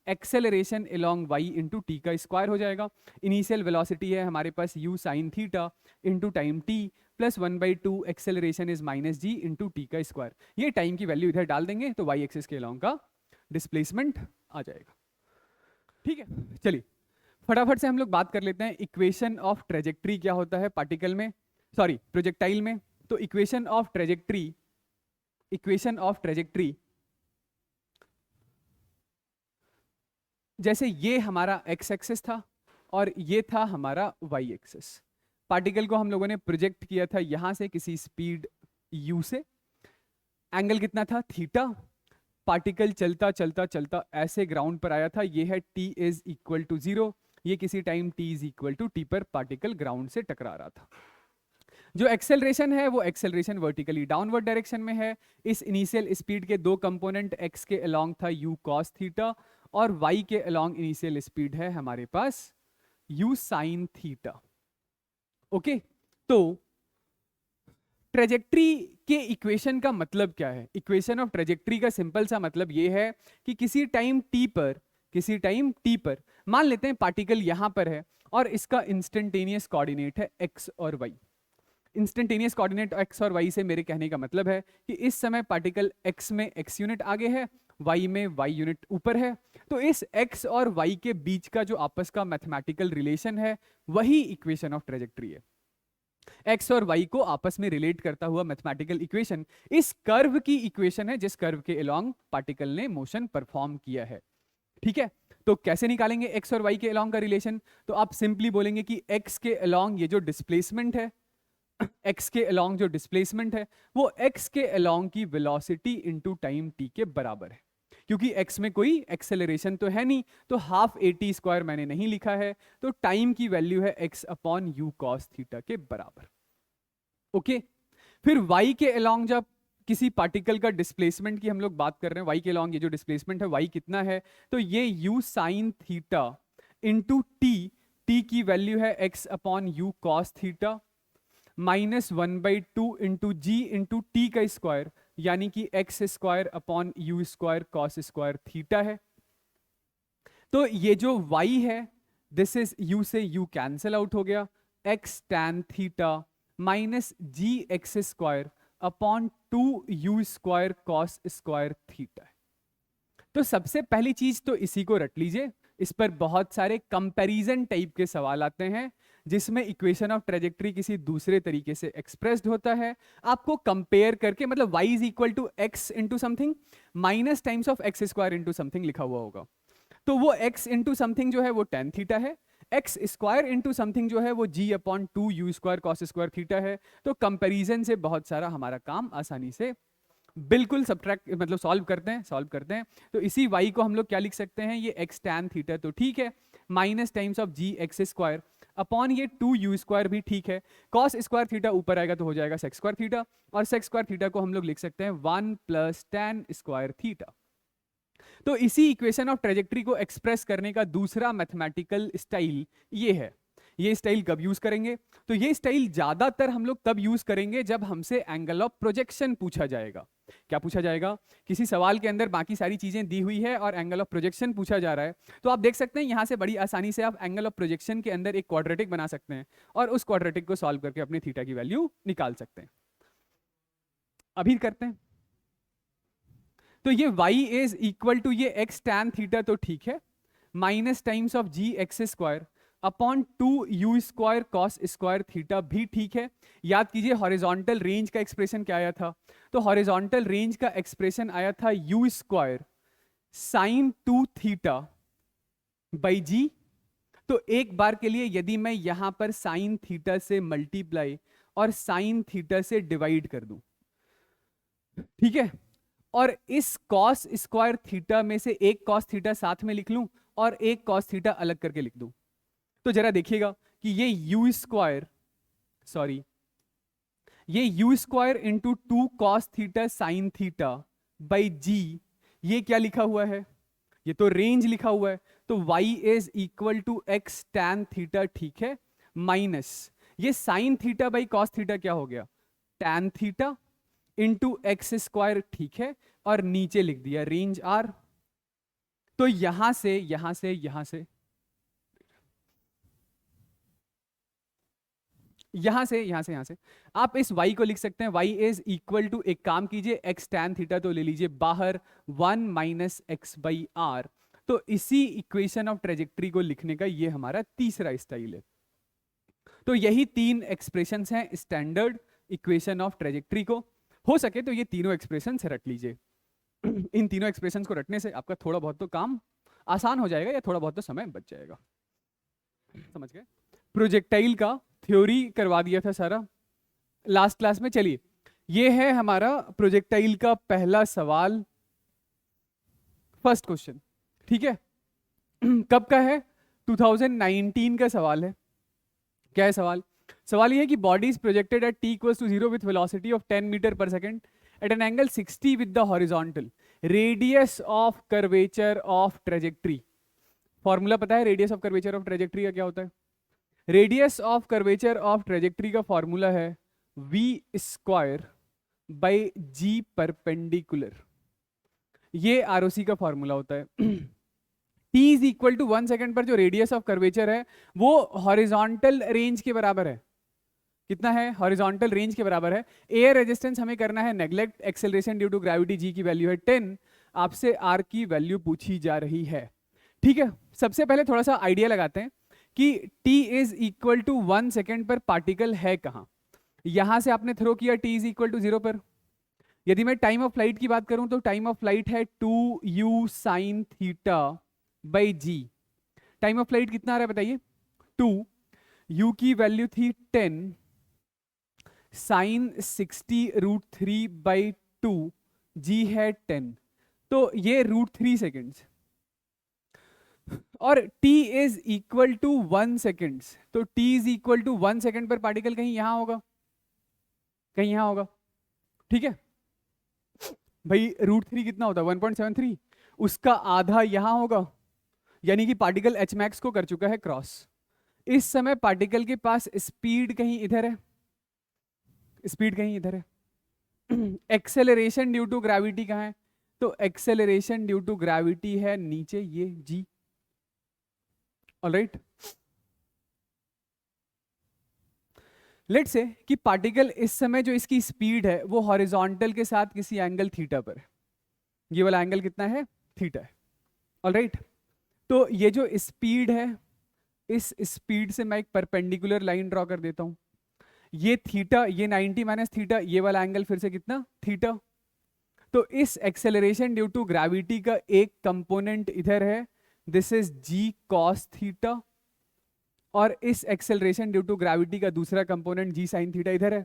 Speaker 1: acceleration along Y into T का स्क्वायर हो जाएगा। इनिशियल वेलोसिटी है हमारे पास u sine theta into time T plus 1/2 acceleration is minus ji into T का square. ये time की value इधर डाल देंगे तो वाई एक्सिस के अलोंग का डिस्प्लेसमेंट आ जाएगा, ठीक है। चलिए फटाफट से हम लोग बात कर लेते हैं इक्वेशन ऑफ ट्रेजेक्ट्री क्या होता है पार्टिकल में, सॉरी प्रोजेक्टाइल में। तो equation of trajectory, equation of trajectory जैसे ये हमारा एक्स एक्सिस था और ये था हमारा वाई एक्सिस। पार्टिकल को हम लोगों ने प्रोजेक्ट किया था यहां से किसी स्पीड u से, एंगल कितना था? थीटा। पार्टिकल चलता चलता चलता ऐसे ग्राउंड पर आया था, ये है t इज इक्वल टू 0, ये किसी time t is equal to t पर पार्टिकल ग्राउंड से टकरा रहा था। जो एक्सेलरेशन है वो एक्सेलरेशन वर्टिकली डाउनवर्ड डायरेक्शन में है। इस इनिशियल स्पीड के दो कंपोनेंट x के अलोंग था u cos थीटा और y के अलोंग इनिशियल स्पीड है हमारे पास u sin थीटा। ओके, तो ट्रेजेक्ट्री के इक्वेशन का मतलब क्या है? इक्वेशन ऑफ ट्रेजेक्ट्री का सिंपल सा मतलब ये है कि किसी टाइम टी पर मान लेते हैं पार्टिकल यहां पर है और इसका इंस्टेंटेनियस कोऑर्डिनेट है एक्स और वाई। इंस्टेंटेनियस कोऑर्डिनेट एक्स और वाई से मेरे कहने का मतलब है कि इस समय पार्टिकल एक्स में एक्स यूनिट आगे है, वाई में वाई यूनिट ऊपर है। तो इस एक्स और वाई के बीच का जो आपस का मैथमेटिकल रिलेशन है वही इक्वेशन ऑफ ट्रेजेक्ट्री है। एक्स और वाई को आपस में रिलेट करता हुआ मैथमेटिकल इक्वेशन इस कर्व की इक्वेशन है जिस कर्व के अलोंग पार्टिकल ने मोशन परफॉर्म किया है। ठीक है, तो कैसे निकालेंगे एक्स और वाई के अलोंग का रिलेशन? तो आप सिंपली बोलेंगे कि एक्स के अलोंग ये जो डिस्प्लेसमेंट है, एक्स के अलोंग जो डिस्प्लेसमेंट है वो एक्स के अलोंग की वेलोसिटी इनटू टाइम टी के बराबर है। क्योंकि एक्स में कोई एक्सेलरेशन तो है नहीं, तो हाफ ए टी स्क्वायर मैंने नहीं लिखा है, तो टाइम की वैल्यू है x upon u cos theta के बराबर। ओके, फिर वाई के अलोंग जब किसी पार्टिकल का डिस्प्लेसमेंट की हम लोग बात कर रहे हैं, वाई के अलोंग ये जो डिस्प्लेसमेंट है वाई कितना है, तो ये u sine theta into t, t की वैल्यू है x upon u cos theta -1/2 into g into T का स्क्वायर, यानी कि x square upon u square cos square theta है। तो ये जो y है दिस इज u से u कैंसिल आउट हो गया, x tan थीटा माइनस जी x square upon 2u square cos square theta है। तो सबसे पहली चीज तो इसी को रट लीजिए, इस पर बहुत सारे कंपैरिजन टाइप के सवाल आते हैं जिसमें इक्वेशन ऑफ ट्रेजेक्ट्री किसी दूसरे तरीके से एक्सप्रेस्ड होता है। आपको कंपेयर करके, मतलब y is equal to X into something minus times of X square into something लिखा हुआ होगा, तो वो x इंटू समथिंग जो है वो tan थीटा है, एक्स स्क्वायर इंटू समथिंग जो है वो g upon 2u square cos square theta है। तो कंपैरिजन से बहुत सारा हमारा काम आसानी से बिल्कुल सब्ट्रैक्ट मतलब सॉल्व करते हैं। तो इसी y को हम लोग क्या लिख सकते हैं, ये x tan थीटा तो ठीक है, minus times of G x square upon ये 2u स्क्वायर भी ठीक है, कॉस स्क्वायर थीटा ऊपर आएगा तो हो जाएगा सेक स्क्वायर थीटा, और सेक स्क्वायर थीटा को हम लोग लिख सकते हैं 1 प्लस tan स्क्वायर थीटा। तो इसी इक्वेशन ऑफ ट्रेजेक्ट्री को एक्सप्रेस करने का दूसरा मैथमेटिकल स्टाइल ये है। ये स्टाइल कब यूज करेंगे? तो ये स्टाइल ज्यादातर हम लोग तब यूज करेंगे जब हमसे एंगल ऑफ प्रोजेक्शन पूछा जाएगा। क्या पूछा जाएगा? किसी सवाल के अंदर बाकी सारी चीजें दी हुई है और एंगल ऑफ प्रोजेक्शन पूछा जा रहा है, तो आप देख सकते हैं यहां से बड़ी आसानी से आप एंगल ऑफ प्रोजेक्शन के अंदर एक क्वाड्रेटिक बना सकते हैं और उस क्वाड्रेटिक को सॉल्व करके अपनी थीटा की वैल्यू निकाल सकते हैं। अभी करते हैं। तो ये y इज इक्वल टू ये x tan थीटा तो ठीक है, minus times of G x square upon 2u square cos square theta भी ठीक है। याद कीजिए हॉरिजॉन्टल रेंज का एक्सप्रेशन क्या आया था, तो हॉरिजॉन्टल रेंज का एक्सप्रेशन आया था u square sine 2 theta by g. तो एक बार के लिए यदि मैं यहां पर साइन थीटा से मल्टीप्लाई और साइन थीटा से डिवाइड कर दूं, ठीक है, और इस कॉस स्क्वायर थीटा में से एक कॉस थीटा साथ में लिख लूं और एक कॉस थीटा अलग करके लिख दूं, तो जरा देखिएगा कि ये u square into 2 cos theta sine theta by g, ये क्या लिखा हुआ है? ये तो रेंज लिखा हुआ है, तो y is equal to x tan theta ठीक है, माइनस ये sine theta by cos theta क्या हो गया, tan theta into X square ठीक है, और नीचे लिख दिया रेंज आर। तो यहां से आप इस y को लिख सकते हैं, y इज इक्वल टू, एक काम कीजिए x tan थीटा तो ले लीजिए बाहर, 1 माइनस एक्स बाई आर। तो इसी इक्वेशन ऑफ ट्रेजेक्ट्री को लिखने का ये हमारा तीसरा स्टाइल है। तो यही तीन एक्सप्रेशंस हैं स्टैंडर्ड इक्वेशन ऑफ ट्रेजेक्ट्री को। हो सके तो ये तीनों एक्सप्रेशन रट लीजिए। इन तीनों एक्सप्रेशंस को रटने से आपका थोड़ा बहुत तो काम आसान हो जाएगा या थोड़ा बहुत तो समय बच जाएगा। समझ गए? प्रोजेक्टाइल का थ्योरी करवा दिया था सारा लास्ट क्लास में। चलिए ये है हमारा प्रोजेक्टाइल का पहला सवाल, फर्स्ट क्वेश्चन, ठीक है। कब का है? 2019 का सवाल है। क्या है सवाल? सवाल ये है कि body is projected at t equals to 0 with velocity of 10 metre पर second at an angle 60 with the horizontal, radius of curvature of trajectory. Formula पता है radius of curvature of trajectory का क्या होता है? Radius of curvature of trajectory का formula है v square by ji perpendicular, ये आरओसी का फॉर्मूला होता है। t is equal to 1 second पर जो रेडियस ऑफ कर्वेचर है वो हॉरिजॉन्टल रेंज के बराबर है। कितना है? हॉरिजॉन्टल रेंज के बराबर है। एयर रेजिस्टेंस हमें करना है neglect, acceleration due to gravity g की वैल्यू है 10, आपसे आर की वैल्यू पूछी जा रही है। ठीक है, सबसे पहले थोड़ा सा आइडिया लगाते हैं कि t is equal to 1 second पर पार्टिकल है कहां। यहां से आपने थ्रो किया t इज इक्वल टू 0 पर। यदि मैं टाइम ऑफ फ्लाइट की बात करूं तो टाइम ऑफ फ्लाइट है 2u sine theta by G. Time of flight कितना आ रहा है बताइए? 2, u की वैल्यू थी 10, साइन 60√3/2, जी है 10, तो ये √3 सेकेंड्स। और t is equal to 1 seconds, तो t is equal to 1 second पर पार्टिकल कहीं यहां होगा, कहीं यहां होगा। ठीक है भाई, √3 कितना होता है? 1.73, उसका आधा यहां होगा, यानी कि पार्टिकल एच मैक्स को कर चुका है क्रॉस। इस समय पार्टिकल के पास स्पीड कहीं इधर है, स्पीड कहीं इधर है। एक्सेलरेशन ड्यू टू ग्रेविटी कहाँ है? तो एक्सेलरेशन ड्यू टू ग्रेविटी है नीचे, ये जी। ऑलराइट, लेट से कि पार्टिकल इस समय जो इसकी स्पीड है वो हॉरिजॉन्टल के साथ किसी एंगल थीटा पर है। ये वाला एंगल कितना है? थीटा है। ऑलराइट, तो ये जो स्पीड है, इस स्पीड से मैं एक परपेंडिकुलर लाइन ड्रॉ कर देता हूं। ये थीटा, ये 90 माइनस थीटा, ये वाला एंगल फिर से कितना? थीटा। तो इस एक्सेलरेशन ड्यू टू ग्रेविटी का एक कंपोनेंट इधर है, this is ji cos theta, और इस एक्सेलरेशन ड्यू टू ग्रेविटी का दूसरा कंपोनेंट जी साइन थीटा इधर है।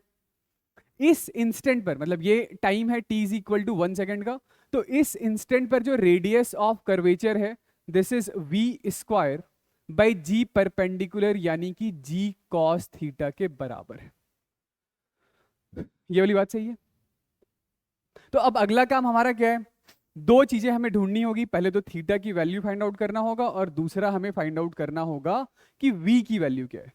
Speaker 1: इस इंस्टेंट पर, मतलब ये टाइम है t is equal to 1 second का, तो इस इंस्टेंट पर जो रेडियस ऑफ कर्वेचर है this is v square by ji perpendicular, यानी कि जी कॉस थीटा के बराबर है। ये वाली बात सही है? तो अब अगला काम हमारा क्या है? दो चीजें हमें ढूंढनी होगी, पहले तो थीटा की वैल्यू फाइंड आउट करना होगा, और दूसरा हमें फाइंड आउट करना होगा कि v की वैल्यू क्या है।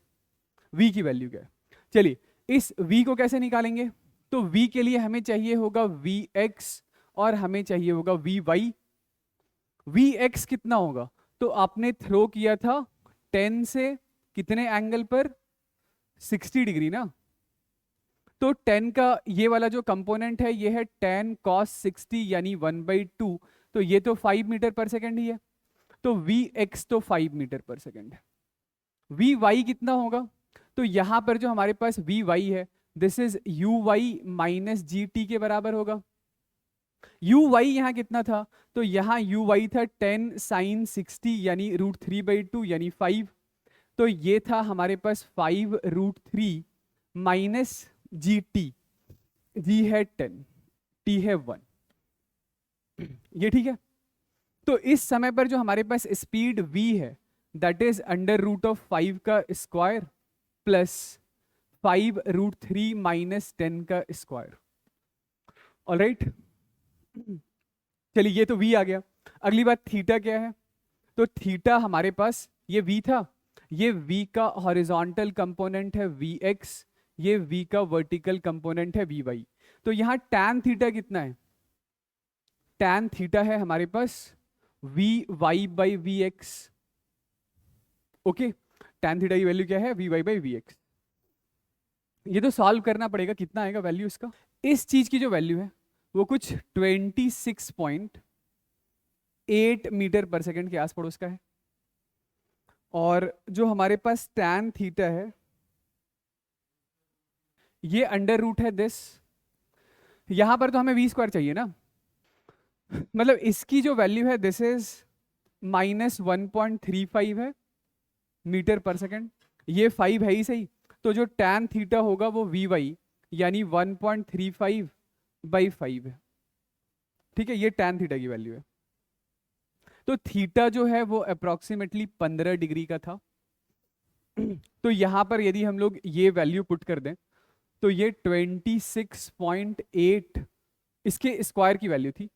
Speaker 1: v की वैल्यू क्या है? चलिए, इस v को कैसे निकालेंगे? तो v के लिए हमें चाहिए होगा vx और हमें चाहिए होगा vy। vx कितना होगा? तो आपने थ्रो किया था 10 से कितने एंगल पर? 60 डिग्री ना। तो 10 का ये वाला जो कंपोनेंट है ये है tan cos 60 यानी 1/2, तो ये तो 5 मीटर पर सेकेंड ही है, तो vx तो 5 मीटर पर सेकेंड है। vy कितना होगा? तो यहां पर जो हमारे पास vy है this is uy minus gt के बराबर होगा। uy यहां कितना था? तो यहां uy था 10 साइन 60 यानी √3/2 यानी 5, तो ये था हमारे पास 5√3 माइनस gt, g है 10, t है 1। ये ठीक है? तो इस समय पर जो हमारे पास स्पीड v है दैट इज √5 का स्क्वायर प्लस 5√3 माइनस 10 का स्क्वायर। ऑलराइट, चलिए ये तो v आ गया। अगली बात थीटा क्या है? तो थीटा हमारे पास ये v था, ये v का हॉरिजॉन्टल कंपोनेंट है vx, ये v का वर्टिकल कंपोनेंट है vy। तो यहां tan थीटा कितना है? tan थीटा है हमारे पास vy/vx। ओके, tan थीटा की वैल्यू क्या है? vy/vx। ये तो सॉल्व करना पड़ेगा, कितना आएगा वैल्यू इसका? इस चीज की जो वैल्यू है वो कुछ 26.8 मीटर पर सेकेंड के आस पड़ोस का है, और जो हमारे पास tan थीटा है ये अंडर रूट है दिस। यहां पर तो हमें v स्क्वायर चाहिए ना, मतलब इसकी जो वैल्यू है दिस इज -1.35 है मीटर पर सेकेंड, ये 5 है ही सही, तो जो tan थीटा होगा वो vy यानी 1.35/5 है। ठीक है, ये tan थीटा की वैल्यू है। तो थीटा जो है वो अप्रोक्सीमेटली 15 डिग्री का था। तो यहां पर यदि हम लोग ये वैल्यू पुट कर दें तो ये 26.8 इसके स्क्वायर की वैल्यू थी,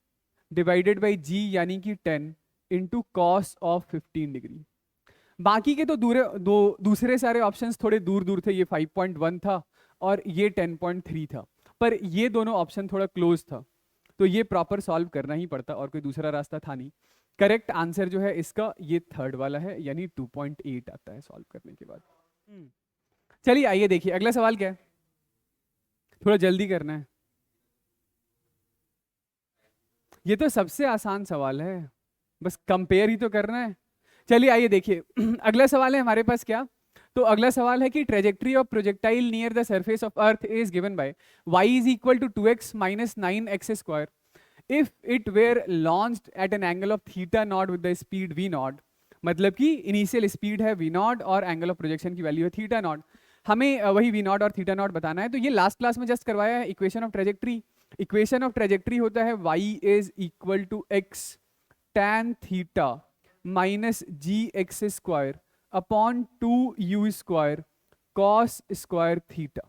Speaker 1: डिवाइडेड बाई जी यानी कि 10 इंटू कॉस ऑफ 15 डिग्री। बाकी के तो दूसरे सारे ऑप्शंस थोड़े दूर दूर थे, ये 5.1 था और ये 10.3 था, पर ये दोनों ऑप्शन थोड़ा क्लोज था, तो ये प्रॉपर सॉल्व करना ही पड़ता और कोई दूसरा रास्ता था नहीं। करेक्ट आंसर जो है इसका ये थर्ड वाला है, यानी 2.8 आता है सॉल्व करने के बाद। चलिए आइए देखिए अगला सवाल क्या है, थोड़ा जल्दी करना है, ये तो सबसे आसान सवाल है, बस कंपेयर ही तो करना है। चलिए आइए देखिए अगला सवाल है हमारे पास क्या, तो अगला सवाल है कि trajectory of projectile near the surface of earth is given by y is equal to 2x minus 9x square if it were launched at an angle of theta nought with the speed v nought. मतलब कि initial speed है v nought और angle of projection की value है theta nought, हमें वही v nought और theta nought बताना है। तो ये लास्ट क्लास में जस्ट करवाया है equation of trajectory. Equation of trajectory होता है y is equal to x tan theta minus ji x square upon 2u square cos square theta.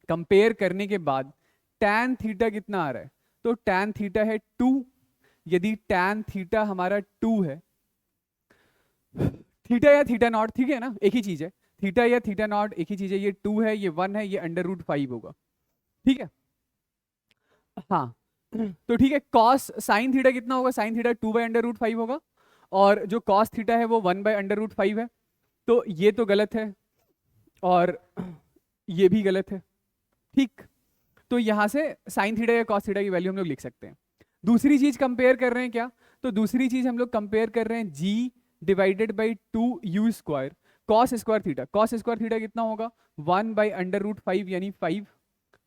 Speaker 1: Compare करने के बाद tan थीटा कितना आ रहा है, तो tan थीटा है 2, यदि tan थीटा हमारा 2 है, थीटा या थीटा नॉट ठीक है ना, एक ही चीज है, थीटा या थीटा नॉट एक ही चीज है, ये 2 है ये 1 है, ये √5 होगा, ठीक है। हाँ तो ठीक है, कॉस साइन थीटा कितना होगा, साइन थीटा 2/√5 होगा, और जो कॉस थीटा है वो 1/√5 है, तो ये तो गलत है और ये भी गलत है, ठीक। तो यहां से साइन थीटा या कॉस थीटा की वैल्यू हम लोग लिख सकते हैं। दूसरी चीज कंपेयर कर रहे हैं क्या, तो दूसरी चीज हम लोग कंपेयर कर रहे हैं g divided by 2u square cos square theta. Cos square theta कितना होगा 1/√5 यानी 5,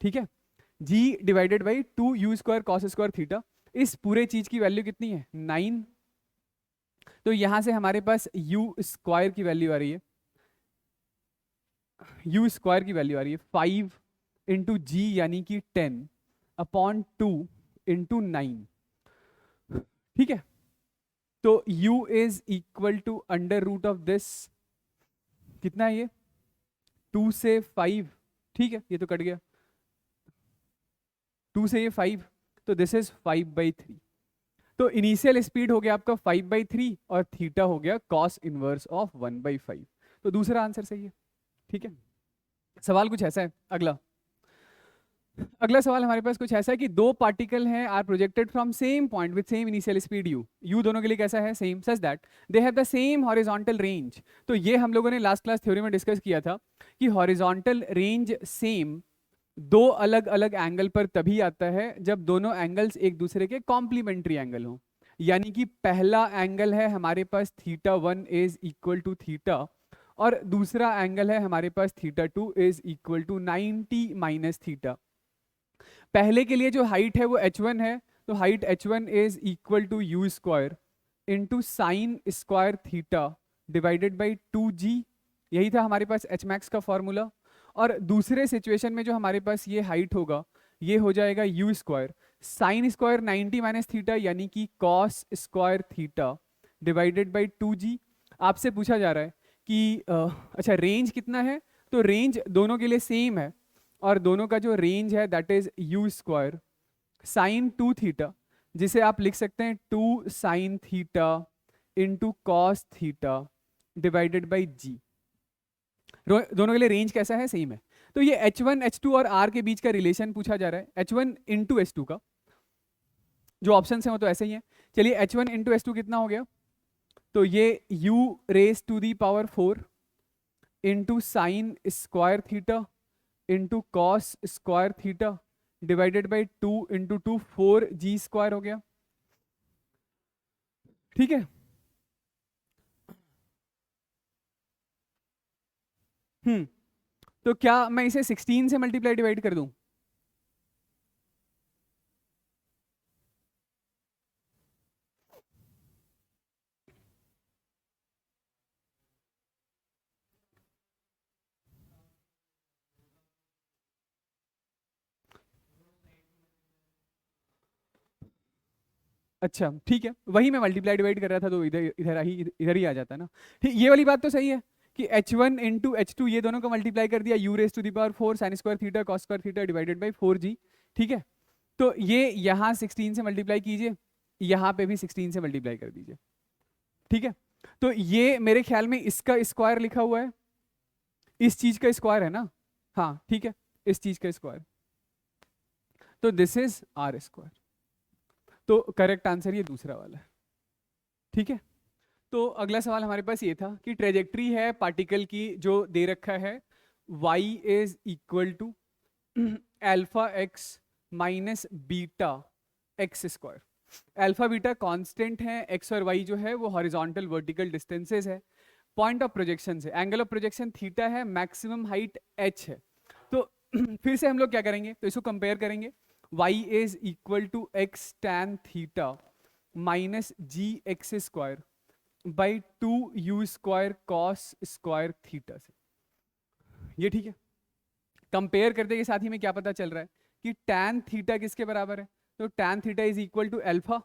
Speaker 1: ठीक है। g divided by 2u square cos square theta, इस पूरे चीज की वैल्यू कितनी है 9, तो यहां से हमारे पास u स्क्वायर की वैल्यू आ रही है, u स्क्वायर की वैल्यू आ रही है 5 इंटू जी यानी कि 10 अपॉन 2 इंटू 9, ठीक है। तो u is equal to under root of this, कितना है ये 2 से 5, ठीक है, ये तो कट गया, 2 से ये 5, तो दिस इज 5/3। तो इनिशियल स्पीड हो गया आपका 5/3 और थीटा हो गया कॉस इनवर्स ऑफ 1/5, तो दूसरा आंसर सही है, ठीक है। सवाल कुछ ऐसा है अगला, अगला सवाल हमारे पास कुछ ऐसा है कि दो पार्टिकल हैं are projected from same point with same initial speed u दोनों के लिए कैसा है same, such that they have the same horizontal range. तो ये हम लोगों ने लास्ट क्लास थ्योरी में डिस्कस किया था कि हॉरिजॉन्टल रेंज सेम दो अलग अलग एंगल पर तभी आता है जब दोनों एंगल्स एक दूसरे के कॉम्प्लीमेंट्री एंगल हो, यानी कि पहला एंगल है हमारे पास θ1 इज इक्वल टू थीटा और दूसरा एंगल है हमारे पास θ2 is equal to 90 minus theta. पहले के लिए जो हाइट है वो h1 है, तो height h1 is equal to u square into sine square theta divided by 2g, यही था हमारे पास h मैक्स का फॉर्मूला। और दूसरे सिचुएशन में जो हमारे पास ये हाइट होगा ये हो जाएगा u square sine square 90 minus theta यानी कि cos square theta divided by 2g। आपसे पूछा जा रहा है कि अच्छा रेंज कितना है, तो रेंज दोनों के लिए सेम है और दोनों का जो रेंज है that is u square sine 2 theta, जिसे आप लिख सकते हैं 2 sine theta into cos theta divided by g। दोनों के लिए रेंज कैसा है सेम है, तो ये h1 h2 और r के बीच का रिलेशन पूछा जा रहा है, h1 इंटू h2 का, जो ऑप्शन है वो तो ऐसे ही है। चलिए h1 इंटू h2 कितना हो गया, तो ये u raise to the power 4 into sine square theta into cos square theta divided by 2 into 2 4g square हो गया, ठीक है। तो क्या मैं इसे 16 से मल्टीप्लाई डिवाइड कर दूं, अच्छा ठीक है, वही मैं मल्टीप्लाई डिवाइड कर रहा था तो इधर ही आ जाता है ना, ठीक। ये वाली बात तो सही है कि h1 इंटू h2 ये दोनों को मल्टीप्लाई कर दिया, u raise to the power 4 sine square theta cos square theta divided by 4g, ठीक है। तो ये यहाँ 16 से मल्टीप्लाई कीजिए, यहाँ पे भी 16 से मल्टीप्लाई कर दीजिए, ठीक है। तो ये मेरे ख्याल में इसका स्क्वायर लिखा हुआ है, इस चीज का स्क्वायर है ना, हाँ ठीक है, इस चीज का स्क्वायर, तो दिस इज आर स्क्वायर। तो करेक्ट आंसर ये दूसरा वाला है, ठीक है। तो अगला सवाल हमारे पास ये था कि ट्रेजेक्ट्री है पार्टिकल की जो दे रखा है, y is equal to alpha x minus beta x square. Alpha beta constant है, एक्स और वाई जो है वो हॉरिजॉन्टल वर्टिकल डिस्टेंसेस है, पॉइंट ऑफ प्रोजेक्शन है, एंगल ऑफ प्रोजेक्शन थीटा है, मैक्सिमम हाइट h है। तो फिर से हम लोग क्या करेंगे, तो इसको कंपेयर करेंगे, y is equal to x tan theta minus ji x square by 2u square cos square theta से। ये ठीक है। कंपेयर करते के साथ ही में क्या पता चल रहा है कि tan थीटा किसके बराबर है, तो tan theta is equal to alpha.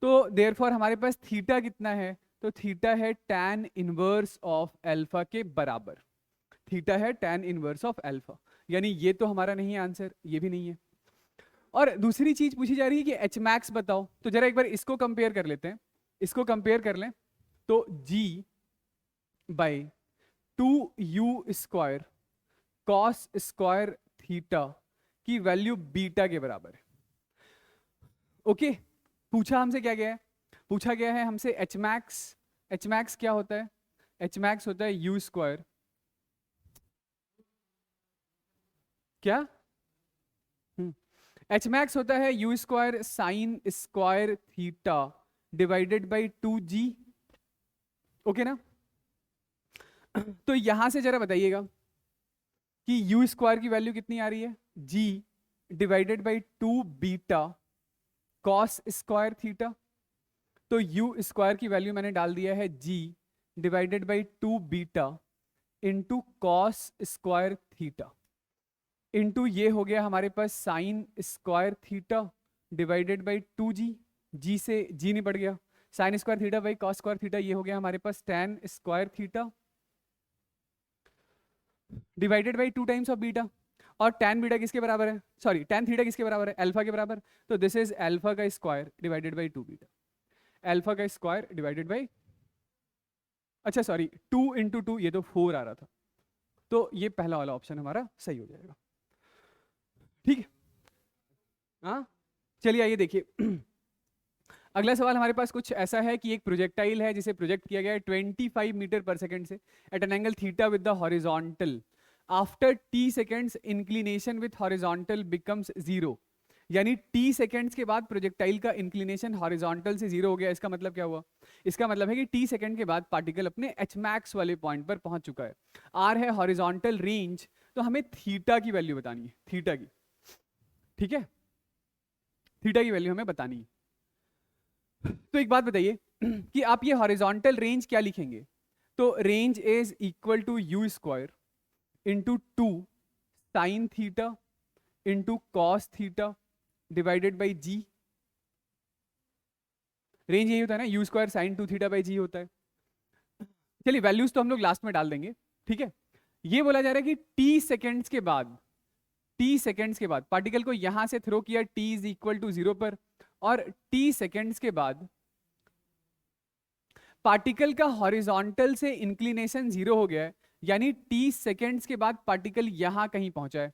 Speaker 1: तो देयरफॉर हमारे पास थीटा कितना है, तो थीटा है tan इनवर्स ऑफ अल्फा के बराबर, थीटा है tan इनवर्स ऑफ अल्फा। यानी ये तो हमारा नहीं है आंसर, ये भी नहीं है। और दूसरी चीज पूछी जा रही है कि एच मैक्स बताओ, तो जरा एक बार इसको कंपेयर कर लेते हैं, इसको कंपेयर कर लें, तो g by 2u square cos square theta की वैल्यू बीटा के बराबर है। ओके, पूछा हमसे क्या गया है, पूछा गया है हमसे एच मैक्स। एच मैक्स क्या होता है, एच मैक्स होता है यू स्क्वायर, क्या एच मैक्स होता है u square sine square theta divided by 2g। Okay ना। तो यहां से जरा बताइएगा कि यू स्क्वायर की वैल्यू कितनी आ रही है, g divided by 2 beta cos square theta. तो यू स्क्वायर की वैल्यू मैंने डाल दिया है g divided by 2 beta into cos square theta, into ये हो गया हमारे पास sine square theta divided by 2g, g से g निपट गया, sine square theta by cos square theta, ये हो गया हमारे पास tan square theta divided by 2 times of beta. और tan बीटा किसके बराबर है, सॉरी tan थीटा किसके बराबर है, अल्फा के बराबर। तो दिस इज अल्फा का square divided by 2 beta, alpha का स्क्वायर डिवाइडेड बाई, अच्छा सॉरी 2 इंटू 2, ये तो 4 आ रहा था, तो ये पहला वाला ऑप्शन हमारा सही हो जाएगा, ठीक है। हाँ चलिए आइए देखिए अगला सवाल हमारे पास कुछ ऐसा है कि एक प्रोजेक्टाइल है जिसे प्रोजेक्ट किया गया है 25 मीटर पर सेकंड से at an angle theta with the horizontal, after t seconds inclination with horizontal becomes zero. यानी t सेकेंड्स के बाद प्रोजेक्टाइल का इंक्लिनेशन हॉरिजॉन्टल से जीरो हो गया। इसका मतलब क्या हुआ, इसका मतलब है कि t सेकेंड के बाद पार्टिकल अपने h मैक्स वाले पॉइंट पर पहुंच चुका है। r है हॉरिजॉन्टल रेंज, तो हमें थीटा की वैल्यू बतानी है, थीटा की, ठीक है, थीटा की वैल्यू हमें बतानी है। तो एक बात बताइए कि आप ये हॉरिजॉन्टल रेंज क्या लिखेंगे, तो range is equal to u square into 2 sine theta into cos theta divided by g. Range यही होता है ना, u square sine 2 theta by g होता है। चलिए वैल्यूज तो हम लोग लास्ट में डाल देंगे, ठीक है। ये बोला जा रहा है कि टी सेकेंड्स के बाद, टी सेकेंड्स के बाद पार्टिकल को यहां से थ्रो किया टी इज इक्वल टू 0 पर, और टी सेकेंड्स के बाद पार्टिकल का हॉरिजॉन्टल से इंक्लिनेशन 0 हो गया है, यानी टी सेकेंड्स के बाद पार्टिकल यहां कहीं पहुंचा है,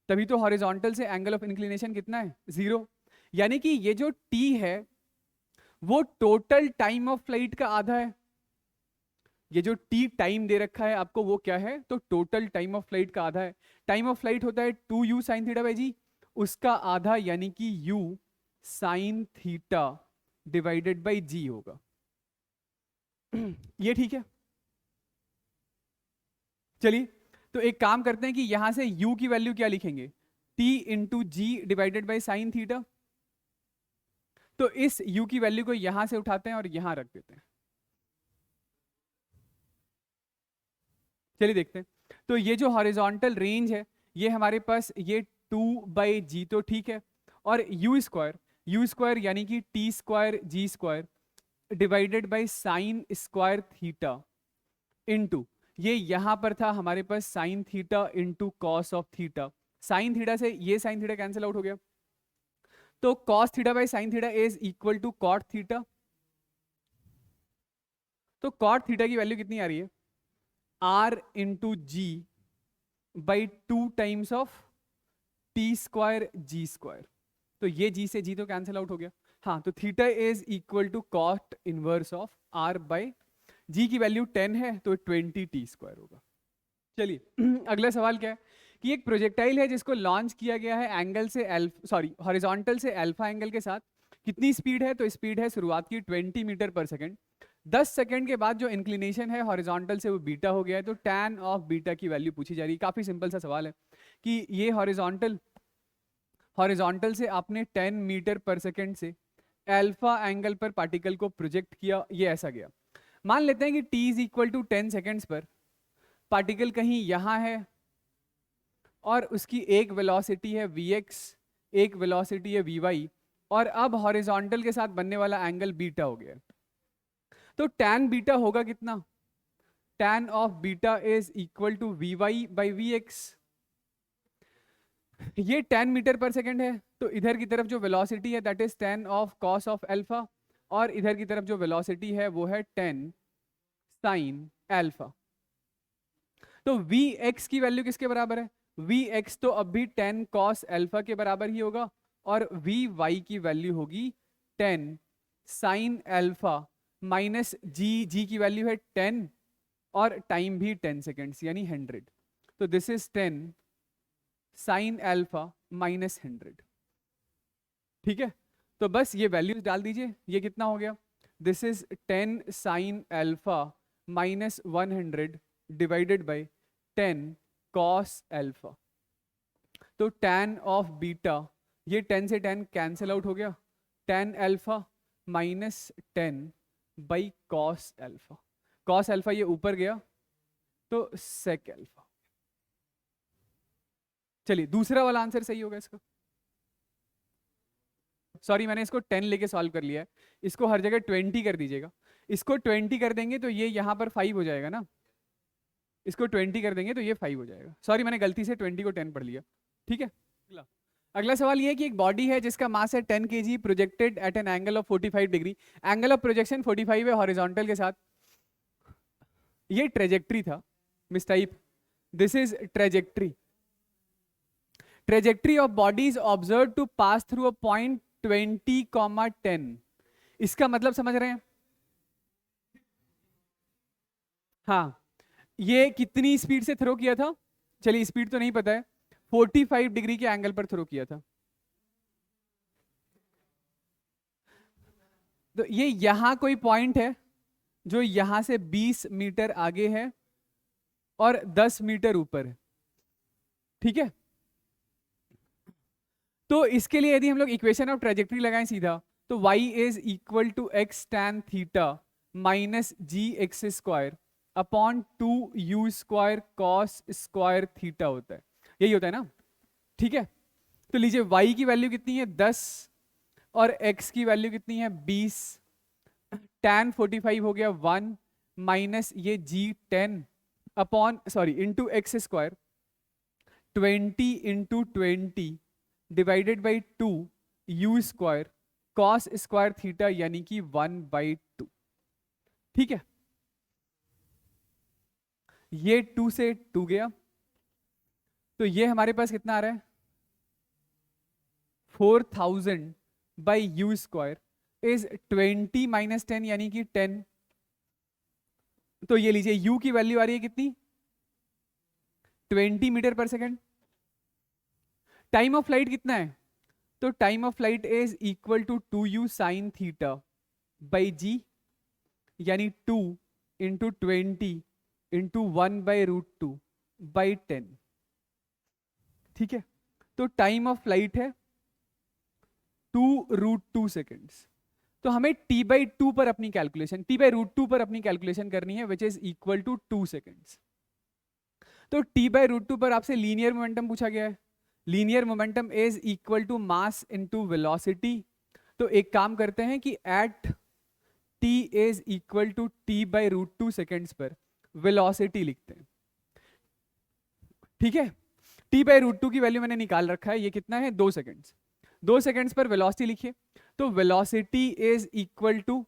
Speaker 1: तभी तो हॉरिजॉन्टल से एंगल ऑफ इंक्लिनेशन कितना है, 0। यानी कि ये जो t है वो टोटल टाइम ऑफ फ्लाइट का आधा है। ये जो t टाइम दे रखा है आपको वो क्या है, तो टोटल टाइम ऑफ फ्लाइट का आधा है। टाइम ऑफ फ्लाइट होता है 2u साइन थीटा बाई जी, उसका आधा यानी कि u sine theta divided by g होगा। ये ठीक है। चलिए तो एक काम करते हैं कि यहां से u की वैल्यू क्या लिखेंगे, t into g divided by sine theta. तो इस u की वैल्यू को यहां से उठाते हैं और यहां रख देते हैं। चलिए देखते हैं। तो ये जो हॉरिजॉन्टल रेंज है ये हमारे पास ये 2 बाई जी, तो ठीक है। और यू स्क्वायर यानी कि t square g square divided by sine square theta into, ये यहां पर था हमारे पास sine theta into cos of theta. Sine theta से ये साइन थीटा कैंसिल आउट हो गया, तो cos theta by sine theta is equal to cot theta. तो कॉट थीटा की वैल्यू कितनी आ रही है, r into g by 2 times of t square g square. तो ये जी से जी तो कैंसिल आउट हो गया। हाँ, तो theta is equal to cot inverse of r by g की वैल्यू 10 है तो 20 टी स्क्वायर होगा। चलिए अगला सवाल क्या है कि एक प्रोजेक्टाइल है जिसको लॉन्च किया गया है एंगल से हॉरिजॉन्टल से अल्फा एंगल के साथ। कितनी स्पीड है, तो स्पीड है शुरुआत की 20 मीटर पर सेकंड। 10 सेकंड के बाद जो इंक्लिनेशन है हॉरिजॉन्टल से वो बीटा हो गया है, तो टैन ऑफ बीटा की वैल्यू पूछी जा रही है। काफी सिंपल सा सवाल है कि ये हॉरिजॉन्टल से आपने 10 मीटर पर सेकंड से अल्फा एंगल पर पार्टिकल को प्रोजेक्ट किया, ये ऐसा गया। मान लेते हैं कि t is equal to 10 seconds पर पार्टिकल कहीं यहां है और उसकी एक वेलोसिटी है vx, एक वेलोसिटी है vy, और अब हॉरिजॉन्टल के साथ बनने वाला एंगल बीटा हो गया। तो tan बीटा होगा कितना, tan of beta is equal to vy by vx। ये 10 मीटर पर सेकेंड है, तो इधर की तरफ जो वेलोसिटी है that is 10 of cos of alpha, और इधर की तरफ जो वेलोसिटी है वो है 10 साइन अल्फा। तो Vx की वैल्यू किसके बराबर है, Vx तो अब भी 10 cos अल्फा के बराबर ही होगा, और Vy की वैल्यू होगी 10 साइन अल्फा माइनस जी की वैल्यू है 10 और टाइम भी 10 सेकेंड्स यानी 100। तो this is 10 sine alpha minus 100। ठीक है, तो बस ये वैल्यूज डाल दीजिए। ये कितना हो गया, this is 10 sine alpha minus 100 divided by 10 cos alpha. तो tan ऑफ बीटा, ये 10 से 10 कैंसिल आउट हो गया, tan alpha minus 10 by cos alpha. cos alpha ये ऊपर गया तो sec अल्फा। चलिए दूसरा वाला आंसर सही होगा इसका। सॉरी, मैंने इसको 10 लेके सॉल्व कर लिया है, इसको हर जगह 20 कर दीजिएगा। इसको 20 कर देंगे तो ये यहां पर 5 हो जाएगा ना, इसको 20 कर देंगे तो ये 5 हो जाएगा। सॉरी, मैंने गलती से 20 को 10 पढ़ लिया। ठीक है, अगला सवाल ये है कि एक बॉडी है जिसका मास है 10 kg projected at an angle of 45 degree. Angle of projection 45 है हॉरिजॉन्टल के साथ। ये ट्रेजेक्ट्री था mistype, this is trajectory. Trajectory of body is observe to pass through a point 20, 10। इसका मतलब समझ रहे हैं, हाँ, ये कितनी स्पीड से थ्रो किया था, चलिए स्पीड तो नहीं पता है, 45 डिग्री के एंगल पर थ्रो किया था। तो ये यहां कोई पॉइंट है जो यहां से 20 मीटर आगे है और 10 मीटर ऊपर है। ठीक है, तो इसके लिए यदि हम लोग इक्वेशन ऑफ ट्रेजेक्ट्री लगाएं सीधा, तो y is equal to x tan theta minus ji x square upon 2u square cos square theta होता है, यही होता है ना। ठीक है, तो लीजिए y की वैल्यू कितनी है 10 और x की वैल्यू कितनी है 20। tan 45 हो गया 1 माइनस ये g 10 upon into X square 20 into 20 divided by 2 u square cos square theta यानी कि 1/2। ठीक है, ये 2 से 2 गया, तो ये हमारे पास कितना आ रहा है 4000 by you square is 20 minus 10 यानी कि 10। तो ये लीजिए u की वैल्यू आ रही है कितनी 20 मीटर पर सेकेंड। टाइम ऑफ फ्लाइट कितना है, तो time of flight is equal to 2u sine theta by g यानी 2 इंटू 20 इंटू 1/√2 बाई 10। ठीक है, तो टाइम ऑफ फ्लाइट है 2√2 सेकेंड्स। तो हमें t/2 पर अपनी कैलकुलेशन, t/√2 पर अपनी कैलकुलेशन करनी है which is equal to 2 seconds. तो t/√2 पर आपसे लीनियर मोमेंटम पूछा गया है। Linear momentum is equal to mass into velocity. तो एक काम करते हैं कि at t is equal to t/√2 seconds पर वेलोसिटी लिखते हैं। ठीक है, t/√2 की वैल्यू मैंने निकाल रखा है, ये कितना है 2 सेकेंड्स। 2 सेकेंड्स पर वेलोसिटी लिखिए, तो velocity is equal to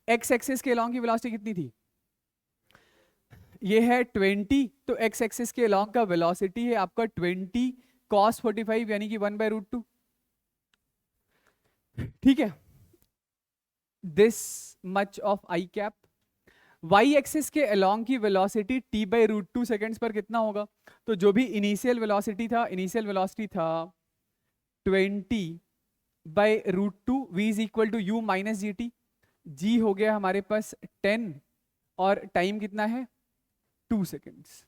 Speaker 1: x axis के अलॉन्ग की वेलोसिटी कितनी थी? ये है 20, तो एक्स एक्सिस के अलॉन्ग का वेलोसिटी है आपका 20 cos 45 यानी कि 1/√2। ठीक है, this much of i cap. Y axis के अलॉन्ग की वेलोसिटी t/√2 सेकेंड्स पर कितना होगा? तो जो भी इनिशियल वेलोसिटी था 20/√2 v is equal to u minus g t. G हो गया हमारे पास 10 और टाइम कितना है 2 सेकेंड्स।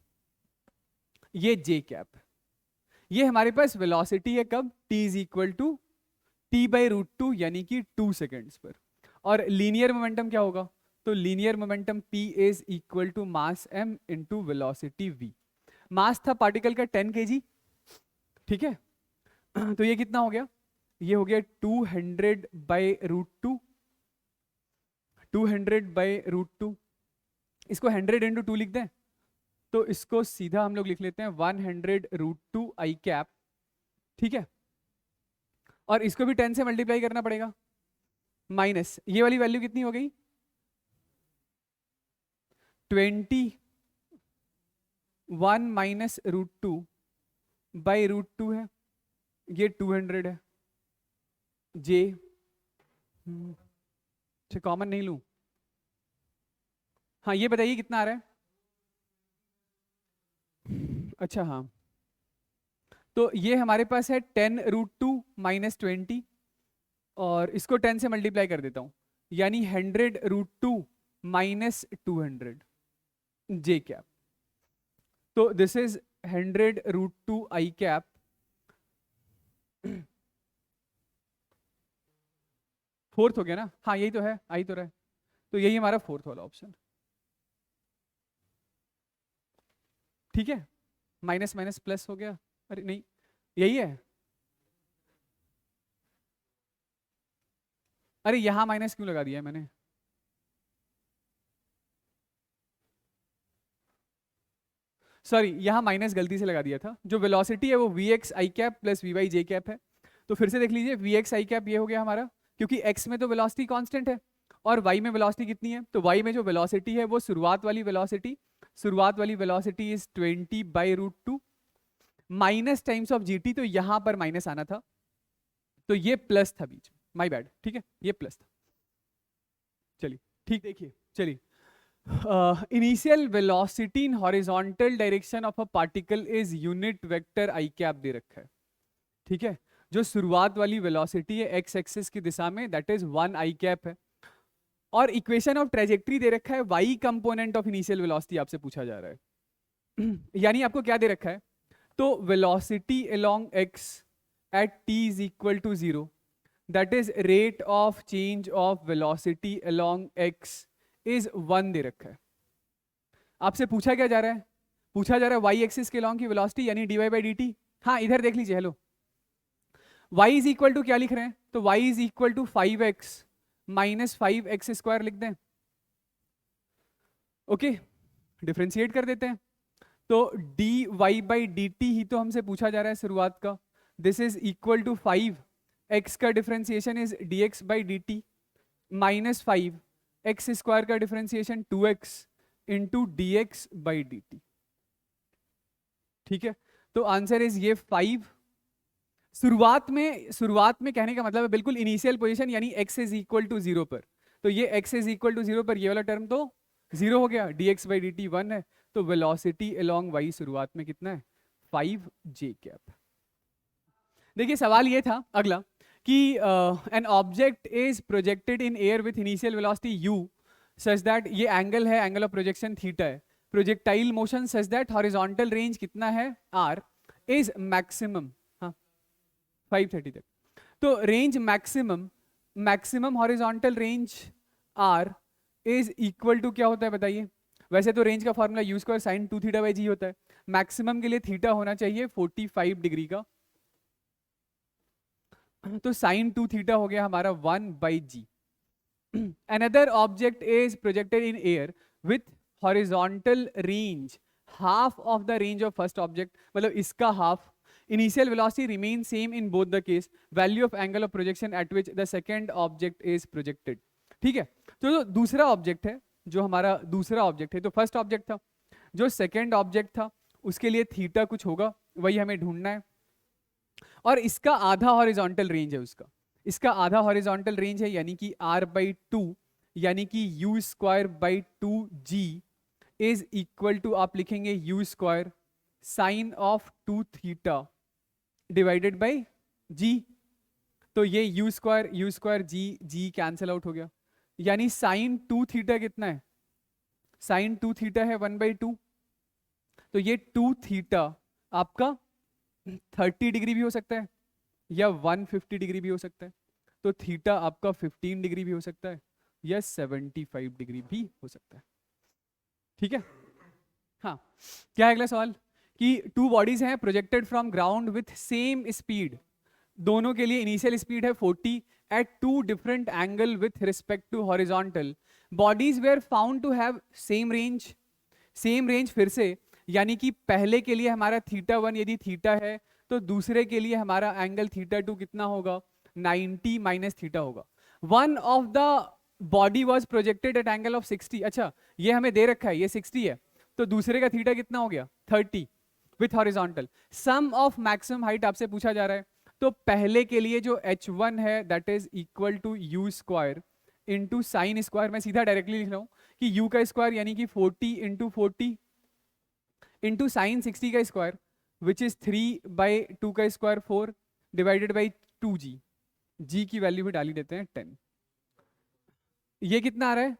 Speaker 1: ये जे कैप, ये हमारे पास वेलोसिटी है कब? t is equal to t/√2 यानी कि 2 सेकेंड्स पर। और लीनियर मोमेंटम क्या होगा? तो linear momentum p is equal to mass m into velocity v। Mass था पार्टिकल का 10 kg, ठीक है। तो ये कितना हो गया? ये हो गया 200/√2, 200/√2। इसको 100 इंटू 2 लिख दें, तो इसको सीधा हम लोग लिख लेते हैं 100√2 आई कैप, ठीक है। और इसको भी 10 से मल्टीप्लाई करना पड़ेगा, माइनस ये वाली वैल्यू कितनी हो गई? 21 माइनस √2/√2 है, ये 200 है। जे कॉमन नहीं लूं? हाँ ये बताइए कितना आ रहा है? अच्छा हाँ, तो ये हमारे पास है 10√2 माइनस 20, और इसको 10 से मल्टीप्लाई कर देता हूं, यानी 100√2 माइनस 200 जे कैप। तो this is 100√2 I cap. Fourth हो गया ना? हाँ यही तो है, आई तो रहा है, तो यही हमारा फोर्थ वाला ऑप्शन, ठीक है। माइनस माइनस प्लस हो गया, अरे नहीं यही है, अरे यहां माइनस क्यों लगा दिया है मैंने? सॉरी, यहां माइनस गलती से लगा दिया था। जो वेलोसिटी है वो v x i cap plus we y j cap है। तो फिर से देख लीजिए, वी एक्स आई कैप ये हो गया हमारा, क्योंकि एक्स में तो वेलोसिटी कांस्टेंट है और वाई में वेलोसिटी कितनी है? तो वाई में जो वेलोसिटी है वो शुरुआत वाली velocity is 20/√2 minus times of GT, तो यहां पर माइनस आना था, तो ये प्लस था बीच में, माय बैड, ठीक है, ये प्लस था। चलिए ठीक, देखिए चलिए, initial velocity in horizontal direction of a particle is unit vector i cap दे रखा है, ठीक है। जो शुरुआत वाली वेलोसिटी है एक्स एक्सिस की दिशा में, दैट इज 1 आई कैप है, और इक्वेशन ऑफ ट्रेजेक्ट्री दे रखा है y component of initial velocity आपसे पूछा जा रहा है। यानी आपको क्या दे रखा है? तो velocity along x at t is equal to 0, that is rate of change of velocity along x is 1 दे रखा है। आपसे पूछा क्या जा रहा है? पूछा जा रहा है वाई एक्सिस के अलोंग की वेलोसिटी यानी dy/dt। हाँ इधर देख लीजिए, hello, y is equal to क्या लिख रहे हैं? तो y is equal to 5x minus 5x² लिख दें, ओके, डिफ्रेंशिएट कर देते हैं। तो dy/dt ही तो हमसे पूछा जा रहा है शुरुआत का, this is equal to 5, x का differentiation is dx/dt minus 5, x² का डिफ्रेंसिएशन 2x इंटू dx/dt, ठीक है। तो आंसर इज ये 5। शुरुआत में कहने का मतलब है बिल्कुल इनिशियल पोजीशन, यानी x इज इक्वल टू 0 पर, तो ये x इज इक्वल टू 0 पर ये वाला टर्म तो 0 हो गया, dx/dt 1 है, तो वेलोसिटी अलोंग y शुरुआत में कितना है? 5 j कैप। देखिए सवाल ये था अगला कि an object is projected in air with initial velocity u such that, ये एंगल है, एंगल ऑफ प्रोजेक्शन थीटा है, projectile motion such that horizontal range कितना है? r इज मैक्सिमम, हाँ 530 तक, तो range maximum horizontal range r is equal to क्या होता है बताइए? वैसे तो रेंज का फॉर्मूला u² sin 2θ/g होता है, मैक्सिमम के लिए थीटा होना चाहिए 45 डिग्री का, तो sin 2θ हो गया हमारा 1/g। Another object is projected in air with horizontal range half of the range of first object, मतलब इसका half, initial velocity remains same in both the case, value of angle of projection at which the second object is projected, ठीक है। तो जो दूसरा object है, जो हमारा दूसरा ऑब्जेक्ट है, तो फर्स्ट ऑब्जेक्ट था, जो सेकेंड ऑब्जेक्ट था उसके लिए थीटा कुछ होगा, वही हमें ढूंढना है। और इसका आधा हॉरिजॉन्टल रेंज है उसका, इसका आधा हॉरिजॉन्टल रेंज है, यानी कि r/2, यानी कि u square by 2g is equal to, आप लिखेंगे u square sine of 2 theta divided by g। तो ये u square g cancel out हो गया, यानी साइन 2 थीटा कितना है, साइन 2 थीटा है 1/2। तो ये 2 थीटा आपका 30 डिग्री भी हो सकता है या 150 डिग्री भी हो सकता है। तो थीटा आपका 15 डिग्री भी हो सकता है या 75 डिग्री भी हो सकता है। ठीक है। हाँ, क्या है अगला सवाल कि टू बॉडीज हैं projected from ground with same speed, दोनों के लिए इनिशियल स्पीड है 40 at two different angle with respect to horizontal, bodies were found to have same range. Same range फिर से, यानी कि पहले के लिए हमारा θ1 यदि थीटा है, तो दूसरे के लिए हमारा एंगल θ2 कितना होगा, 90 माइनस थीटा होगा। One of the body was projected at angle of 60। अच्छा, ये हमें दे रखा है, ये 60 है, तो दूसरे का थीटा कितना हो गया 30 with horizontal. Sum of maximum height आपसे पूछा जा रहा है, तो पहले के लिए जो h1 है that is equal to u square into sine square, मैं सीधा डायरेक्टली लिख रहा हूँ कि u का स्क्वायर यानी कि 40 इंटू 40 इंटू साइन 60 का स्क्वायर विच इज 3/2 का square 4 divided by 2g, g की वैल्यू भी डाली देते हैं 10। ये कितना आ रहा है,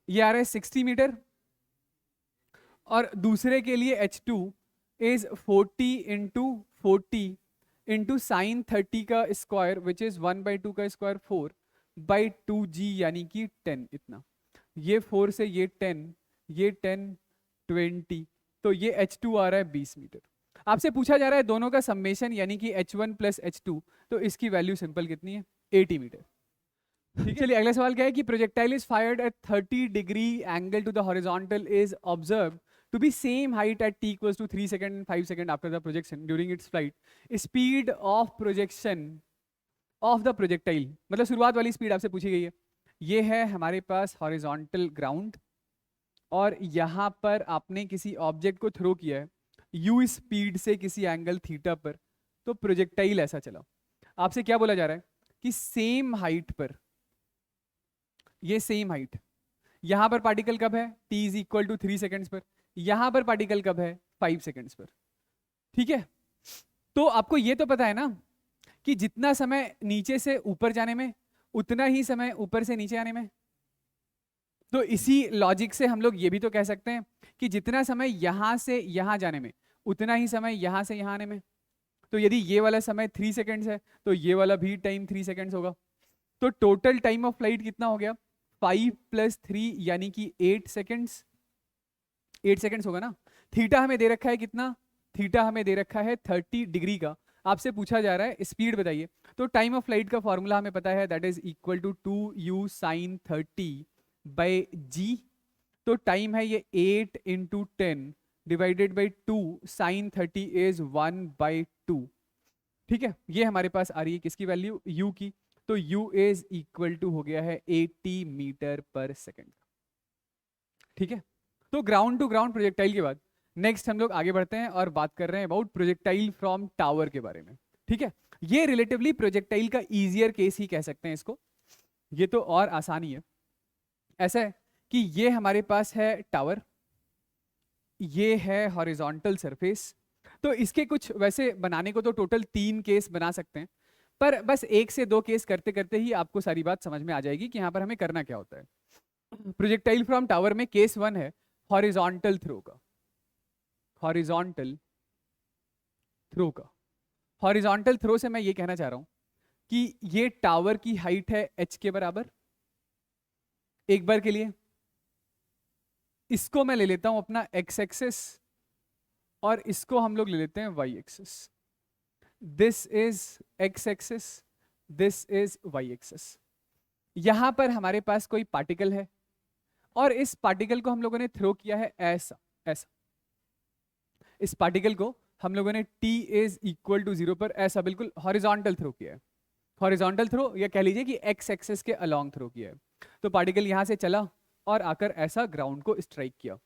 Speaker 1: ये आ रहा है 60 मीटर। और दूसरे के लिए h2 is 40 into 40 into sine 30 का स्क्वायर विच इज 1/2 का स्क्वायर 4/2g यानी कि 10। इतना, ये 4 से ये 10, ये 10 20, तो ये h2 आ रहा है 20 मीटर। आपसे पूछा जा रहा है दोनों का सम्मेशन यानी कि h1 प्लस h2, तो इसकी वैल्यू सिंपल कितनी है 80 मीटर। ठीक है, चलिए अगला सवाल क्या है कि projectile is fired at 30 degree angle to the horizontal is observe to be same height at t equals to 3 second and 5 second after the projection during its flight. Speed of projection of the projectile, मतलब शुरुआत वाली speed आपसे पूछी गई है। ये है हमारे पास हॉरिजॉन्टल ग्राउंड और यहाँ पर आपने किसी ऑब्जेक्ट को थ्रो किया है u स्पीड से किसी एंगल थीटा पर, तो प्रोजेक्टाइल ऐसा चला। आपसे क्या बोला जा रहा है कि सेम हाइट पर, ये सेम हाइट, यहां पर पार्टिकल कब है t is equal to 3 seconds पर, यहां पर पार्टिकल कब है 5 सेकेंड्स पर। ठीक है, तो आपको ये तो पता है ना कि जितना समय नीचे से ऊपर जाने में उतना ही समय ऊपर से नीचे आने में। तो इसी लॉजिक से हम लोग ये भी तो कह सकते हैं कि जितना समय यहां से यहां जाने में उतना ही समय यहां से यहां आने में। तो यदि ये वाला समय 3 सेकेंड्स है तो ये वाला भी टाइम 3 सेकेंड्स होगा। तो टोटल टाइम ऑफ फ्लाइट कितना हो गया 5 + 3 यानी कि 8 सेकेंड्स, 8 सेकेंड्स होगा ना। थीटा हमें दे रखा है कितना, थीटा हमें दे रखा है 30 डिग्री का। आपसे पूछा जा रहा है स्पीड बताइए, तो टाइम ऑफ फ्लाइट का फॉर्मूला हमें पता है that is equal to 2u sin 30/g। तो टाइम है ये 8 × 10 डिवाइडेड बाई 2 sin 30 इज 1/2। ठीक है, ये हमारे पास आ रही है किसकी वैल्यू u की, तो u इज इक्वल टू हो गया है 80 मीटर पर सेकेंड। ठीक है, तो ग्राउंड टू ग्राउंड प्रोजेक्टाइल के बाद नेक्स्ट हम लोग आगे बढ़ते हैं और बात कर रहे हैं अबाउट प्रोजेक्टाइल फ्रॉम टावर के बारे में। ठीक है, ये रिलेटिवली प्रोजेक्टाइल का इजियर केस ही कह सकते हैं इसको, ये तो और आसानी है। ऐसा है कि ये हमारे पास है टावर, ये है हॉरिजॉन्टल सरफेस। तो इसके कुछ वैसे बनाने को तो टोटल 3 केस बना सकते हैं, पर बस 1 से 2 केस करते करते ही आपको सारी बात समझ में आ जाएगी कि यहाँ पर हमें करना क्या होता है। प्रोजेक्टाइल फ्रॉम टावर में केस 1 है हॉरिजॉन्टल थ्रो का, हॉरिजॉन्टल थ्रो का। हॉरिजॉन्टल थ्रो से मैं ये कहना चाह रहा हूं कि ये टावर की हाइट है h के बराबर एक बार के लिए। इसको मैं ले लेता हूं अपना x एक्सिस और इसको हम लोग ले लेते हैं y axis. This is x axis, this is y axis. यहां पर हमारे पास कोई पार्टिकल है और इस पार्टिकल को हम लोगों ने थ्रो किया है ऐसा ऐसा। इस पार्टिकल को हम लोगों ने t इज इक्वल टू 0 पर ऐसा बिल्कुल हॉरिजॉन्टल थ्रो किया है, हॉरिजॉन्टल थ्रो या कह लीजिए कि एक्स एक्सिस के अलोंग थ्रो किया है। तो पार्टिकल यहां से चला और आकर ऐसा ग्राउंड को स्ट्राइक किया।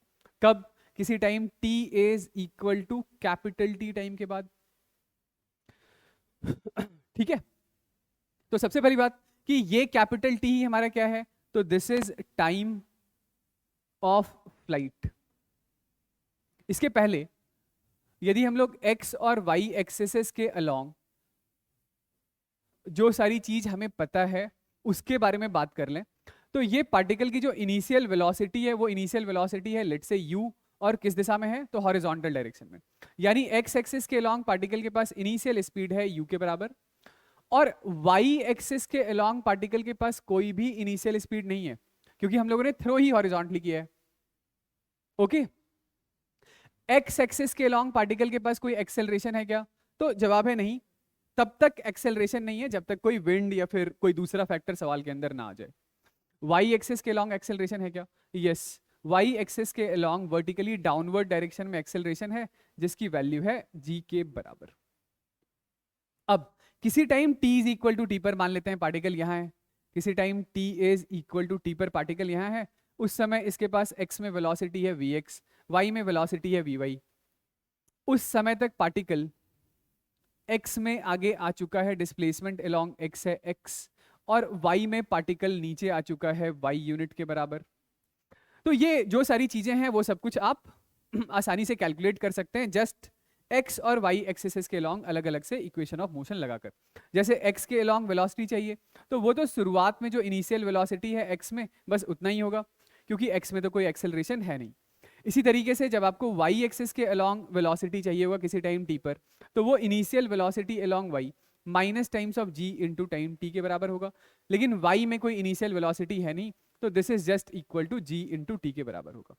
Speaker 1: कब? किसी time t is equal to capital T time के बाद। ठीक है, तो सबसे पहली बात कि ये कैपिटल T ही हमारा क्या है, तो this is time of flight. इसके पहले यदि हम लोग x और y एक्सेस के अलोंग जो सारी चीज हमें पता है उसके बारे में बात कर लें, तो ये पार्टिकल की जो इनिशियल वेलोसिटी है वो इनिशियल वेलोसिटी है लेट्स से u, और किस दिशा में है, तो हॉरिजॉन्टल डायरेक्शन में। यानी x एक्सिस के अलोंग पार्टिकल के पास इनिशियल स्पीड है u के बराबर, और y एक्सिस के अलोंग पार्टिकल के पास कोई भी इनिशियल स्पीड नहीं है, क्योंकि हम लोगों ने थ्रो ही हॉरिजॉन्टली किया है। ओके, x एक्सिस के अलोंग पार्टिकल के पास कोई एक्सेलरेशन है क्या, तो जवाब है नहीं। तब तक एक्सेलरेशन नहीं है जब तक कोई विंड या फिर कोई दूसरा फैक्टर सवाल के अंदर ना आ जाए। y एक्सिस के अलोंग एक्सेलरेशन है क्या, यस, y एक्सिस के अलोंग वर्टिकली डाउनवर्ड डायरेक्शन में एक्सेलरेशन है जिसकी वैल्यू है g के बराबर। अब किसी time t is equal to t पर मान लेते हैं पार्टिकल यहां है, किसी time t is equal to t पर पार्टिकल यहां है, उस समय इसके पास x में वेलोसिटी है vx, y में वेलोसिटी है vy। उस समय तक पार्टिकल x में आगे आ चुका है, डिस्प्लेसमेंट अलोंग x है x, और y में पार्टिकल नीचे आ चुका है y यूनिट के बराबर। तो ये जो सारी चीजें हैं वो सब कुछ आप आसानी से कैलकुलेट कर सकते हैं जस्ट x और y एक्सिस के अलोंग अलग अलग से इक्वेशन ऑफ मोशन लगाकर। जैसे x के अलोंग वेलोसिटी चाहिए, तो वो तो शुरुआत में जो इनिशियल वेलोसिटी है x में बस उतना ही होगा, क्योंकि x में तो कोई एक्सेलरेशन है नहीं। इसी तरीके से जब आपको y एक्सिस के अलोंग वेलोसिटी चाहिए होगा किसी टाइम t पर, तो वो initial velocity along y minus times of g into time t के बराबर होगा। लेकिन y में कोई इनिशियल वेलोसिटी है नहीं, तो this is just equal to g into t के बराबर होगा।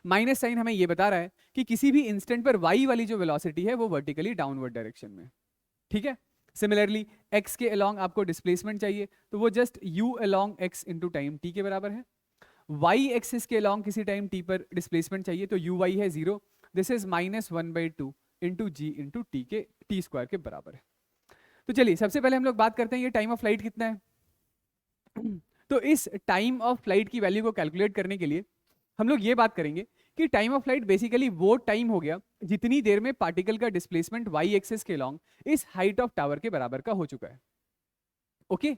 Speaker 1: माइनस साइन हमें ये बता रहा है कि किसी भी इंस्टेंट पर y वाली जो वेलोसिटी है वो वर्टिकली डाउनवर्ड डायरेक्शन में। ठीक है, सिमिलरली x के अलोंग आपको डिस्प्लेसमेंट चाहिए, तो वो just u along x into time t के बराबर है। y एक्सिस के अलोंग किसी टाइम t पर डिस्प्लेसमेंट चाहिए, तो uy है 0, this is -1/2 into g into t के टी स्क्वायर के बराबर है। तो चलिए सबसे पहले हम लोग बात करते हैं ये टाइम ऑफ फ्लाइट कितना है। तो इस टाइम ऑफ फ्लाइट की वैल्यू को कैलकुलेट करने के लिए हम लोग ये बात करेंगे कि टाइम ऑफ फ्लाइट बेसिकली वो टाइम हो गया जितनी देर में पार्टिकल का डिस्प्लेसमेंट y एक्सिस के अलोंग इस हाइट ऑफ टावर के बराबर का हो चुका है। ओके,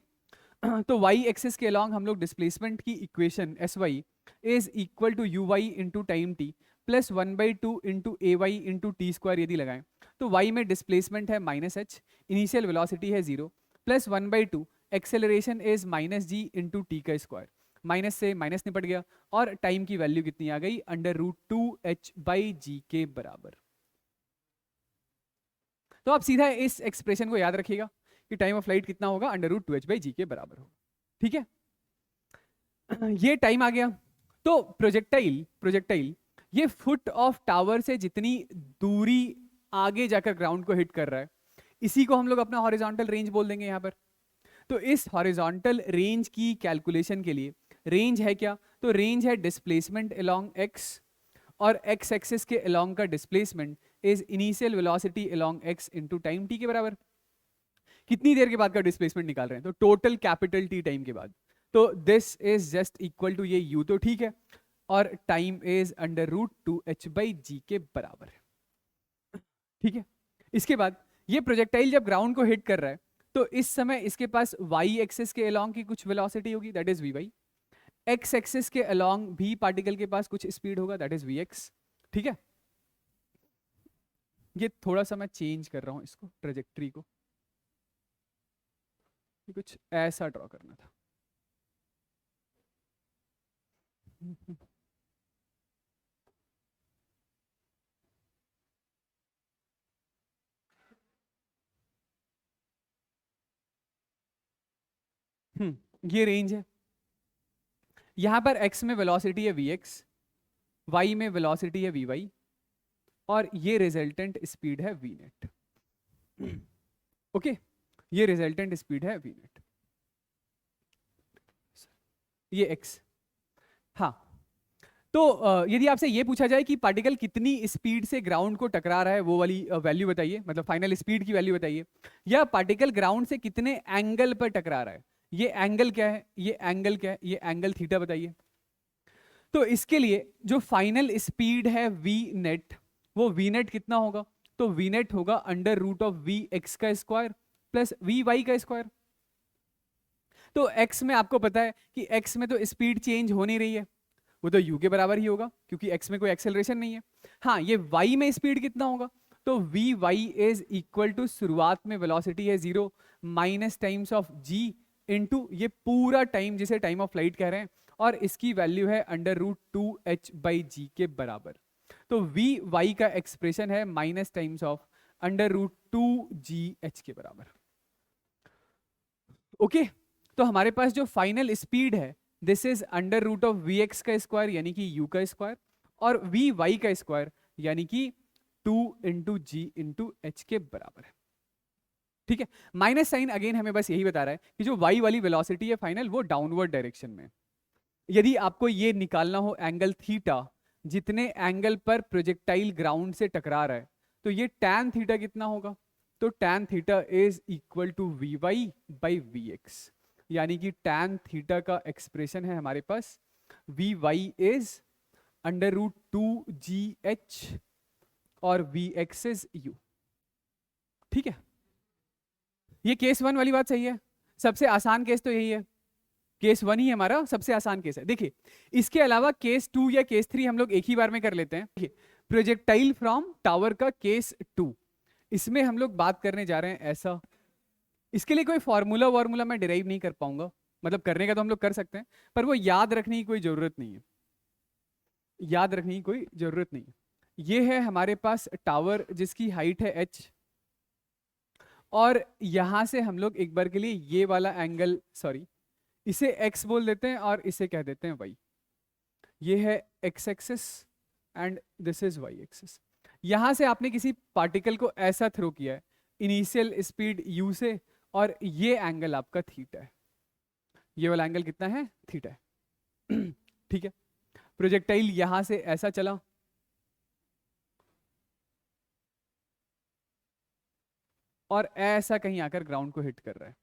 Speaker 1: तो y एक्सिस के अलोंग हम लोग डिस्प्लेसमेंट की equation sy is equal to uy into time t plus 1/2 into ay into t square यदि लगाएं, तो y में डिस्प्लेसमेंट है -h, इनिशियल वेलोसिटी है 0, plus 1/2 acceleration is -g into T का स्क्वायर, माइनस से माइनस निपट गया, और टाइम की वैल्यू कितनी आ गई, √2h/g के बराबर। तो आप सीधा इस एक्सप्रेशन को याद रखिएगा कि टाइम ऑफ फ्लाइट कितना होगा, √2h/g के बराबर होगा। ठीक है, ये टाइम आ गया। तो प्रोजेक्टाइल ये फुट ऑफ टावर से जितनी दूरी आगे जाकर ग्राउंड को हिट कर रहा है, इसी को हम लोग अपना हॉरिजॉन्टल रेंज बोल देंगे यहां पर। तो इस हॉरिजॉन्टल रेंज की कैलकुलेशन के लिए रेंज है क्या, तो रेंज है डिस्प्लेसमेंट अलोंग x, और x एक्सिस के अलोंग का displacement is initial velocity along x into time t के बराबर। कितनी देर के बाद का डिस्प्लेसमेंट निकाल रहे हैं, तो टोटल कैपिटल T टाइम के बाद। तो this is just equal to, ये u तो ठीक है, और टाइम इज √2h/g के बराबर है। ठीक है, इसके बाद ये प्रोजेक्टाइल जब ग्राउंड को हिट कर रहा है, तो इस समय इसके पास y एक्सिस के अलोंग की कुछ वेलोसिटी होगी, that is vy। x axis के अलोंग भी पार्टिकल के पास कुछ स्पीड होगा, दैट इज vx। ठीक है, ये थोड़ा सा मैं चेंज कर रहा हूं इसको, ट्रेजेक्ट्री को, ये कुछ ऐसा ड्रॉ करना था। ये रेंज है, यहां पर x में वेलोसिटी है vx, y में वेलोसिटी है vy, और ये रिजल्टेंट स्पीड है v नेट। ओके, ये रिजल्टेंट स्पीड है v नेट, ये x। हाँ, तो यदि आपसे ये पूछा जाए कि पार्टिकल कितनी स्पीड से ग्राउंड को टकरा रहा है, वो वाली वैल्यू बताइए, मतलब फाइनल स्पीड की वैल्यू बताइए, या पार्टिकल ग्राउंड से कितने एंगल पर टकरा रहा है, ये एंगल क्या है, ये एंगल क्या है, ये एंगल थीटा बताइए। तो इसके लिए जो फाइनल स्पीड है वी नेट, वो वी नेट कितना होगा, तो वी नेट होगा under root of we x का स्क्वायर प्लस वी वाई का स्क्वायर। तो x में आपको पता है कि x में तो स्पीड चेंज हो नहीं रही है, वो तो u के बराबर ही होगा क्योंकि x में कोई एक्सेलरेशन नहीं है। हाँ, ये y में स्पीड कितना होगा, तो we y is equal to, शुरुआत में वेलोसिटी है 0 minus times of g into ये पूरा टाइम जिसे टाइम ऑफ फ्लाइट कह रहे हैं, और इसकी वैल्यू है under root 2h by g के बराबर। तो वी वाई का एक्सप्रेशन है minus times of under root 2gh के बराबर। ओके, तो हमारे पास जो फाइनल स्पीड है this is under root of we x का स्क्वायर यानी कि u का स्क्वायर, और वी वाई का स्क्वायर यानी कि 2 इंटू जी इंटू एच के बराबर है। ठीक है, माइनस साइन अगेन हमें बस यही बता रहा है कि जो y वाली वेलोसिटी है फाइनल, वो डाउनवर्ड डायरेक्शन में। यदि आपको ये निकालना हो एंगल थीटा, जितने एंगल पर प्रोजेक्टाइल ग्राउंड से टकरा रहा है, तो ये टैन थीटा कितना होगा, तो tan theta is equal to v y by v x, यानी कि टैन थीटा का एक्सप्रेशन है हमारे पास v y is under root 2gh और वी एक्स इज यू। ठीक है, ये केस 1 वाली बात सही है, सबसे आसान केस तो यही है, केस 1 ही हमारा सबसे आसान केस है। देखिए, इसके अलावा केस 2 या केस 3 हम लोग एक ही बार में कर लेते हैं। देखिए, प्रोजेक्टाइल फ्रॉम टावर का केस 2, इसमें हम लोग बात करने जा रहे हैं ऐसा, इसके लिए कोई फॉर्मूला मैं डिराइव नहीं कर पाऊंगा, मतलब करने का तो हम लोग कर सकते हैं, पर वो याद रखने की कोई जरूरत नहीं है, याद रखने की कोई जरूरत नहीं है। ये है हमारे पास टावर जिसकी हाइट है h, और यहां से हम लोग एक बार के लिए ये वाला एंगल, सॉरी इसे x बोल देते हैं और इसे कह देते हैं y, ये है x axis and this is y axis. यहां से आपने किसी पार्टिकल को ऐसा थ्रो किया है इनिशियल स्पीड u से, और ये एंगल आपका थीटा है, ये वाला एंगल कितना है, थीटा है। ठीक है, प्रोजेक्टाइल यहां से ऐसा चला, और ऐसा कहीं आकर ग्राउंड को हिट कर रहा है,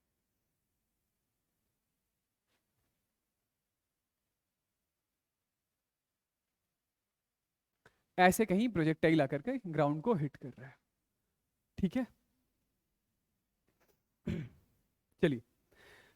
Speaker 1: ऐसे कहीं प्रोजेक्टाइल आकर के ग्राउंड को हिट कर रहा है। ठीक है, चलिए,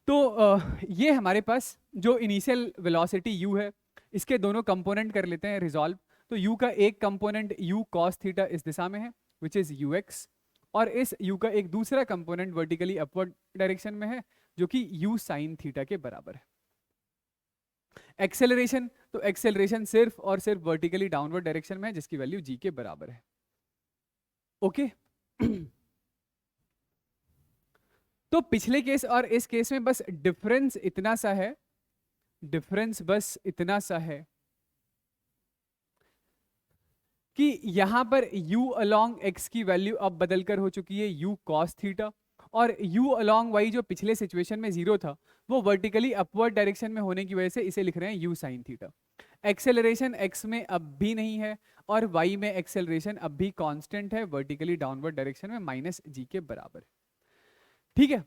Speaker 1: तो ये हमारे पास जो इनिशियल वेलोसिटी u है, इसके दोनों कंपोनेंट कर लेते हैं रिजॉल्व। तो u का एक कंपोनेंट u cos थीटा इस दिशा में है विच इज ux, और इस u का एक दूसरा कंपोनेंट वर्टिकली अपवर्ड डायरेक्शन में है जो कि u sin थीटा के बराबर है। एक्सेलरेशन, तो एक्सेलरेशन सिर्फ और सिर्फ वर्टिकली डाउनवर्ड डायरेक्शन में है जिसकी वैल्यू g के बराबर है। ओके तो पिछले केस और इस केस में बस डिफरेंस इतना सा है, डिफरेंस बस इतना सा है कि यहां पर u अलोंग x की वैल्यू अब बदलकर हो चुकी है u cos थीटा, और u अलोंग y जो पिछले सिचुएशन में 0 था, वो वर्टिकली अपवर्ड डायरेक्शन में होने की वजह से इसे लिख रहे हैं u sin theta. Acceleration x में अब भी नहीं है, और y में एक्सेलरेशन अब भी कांस्टेंट है वर्टिकली डाउनवर्ड डायरेक्शन में माइनस g के बराबर। ठीक है,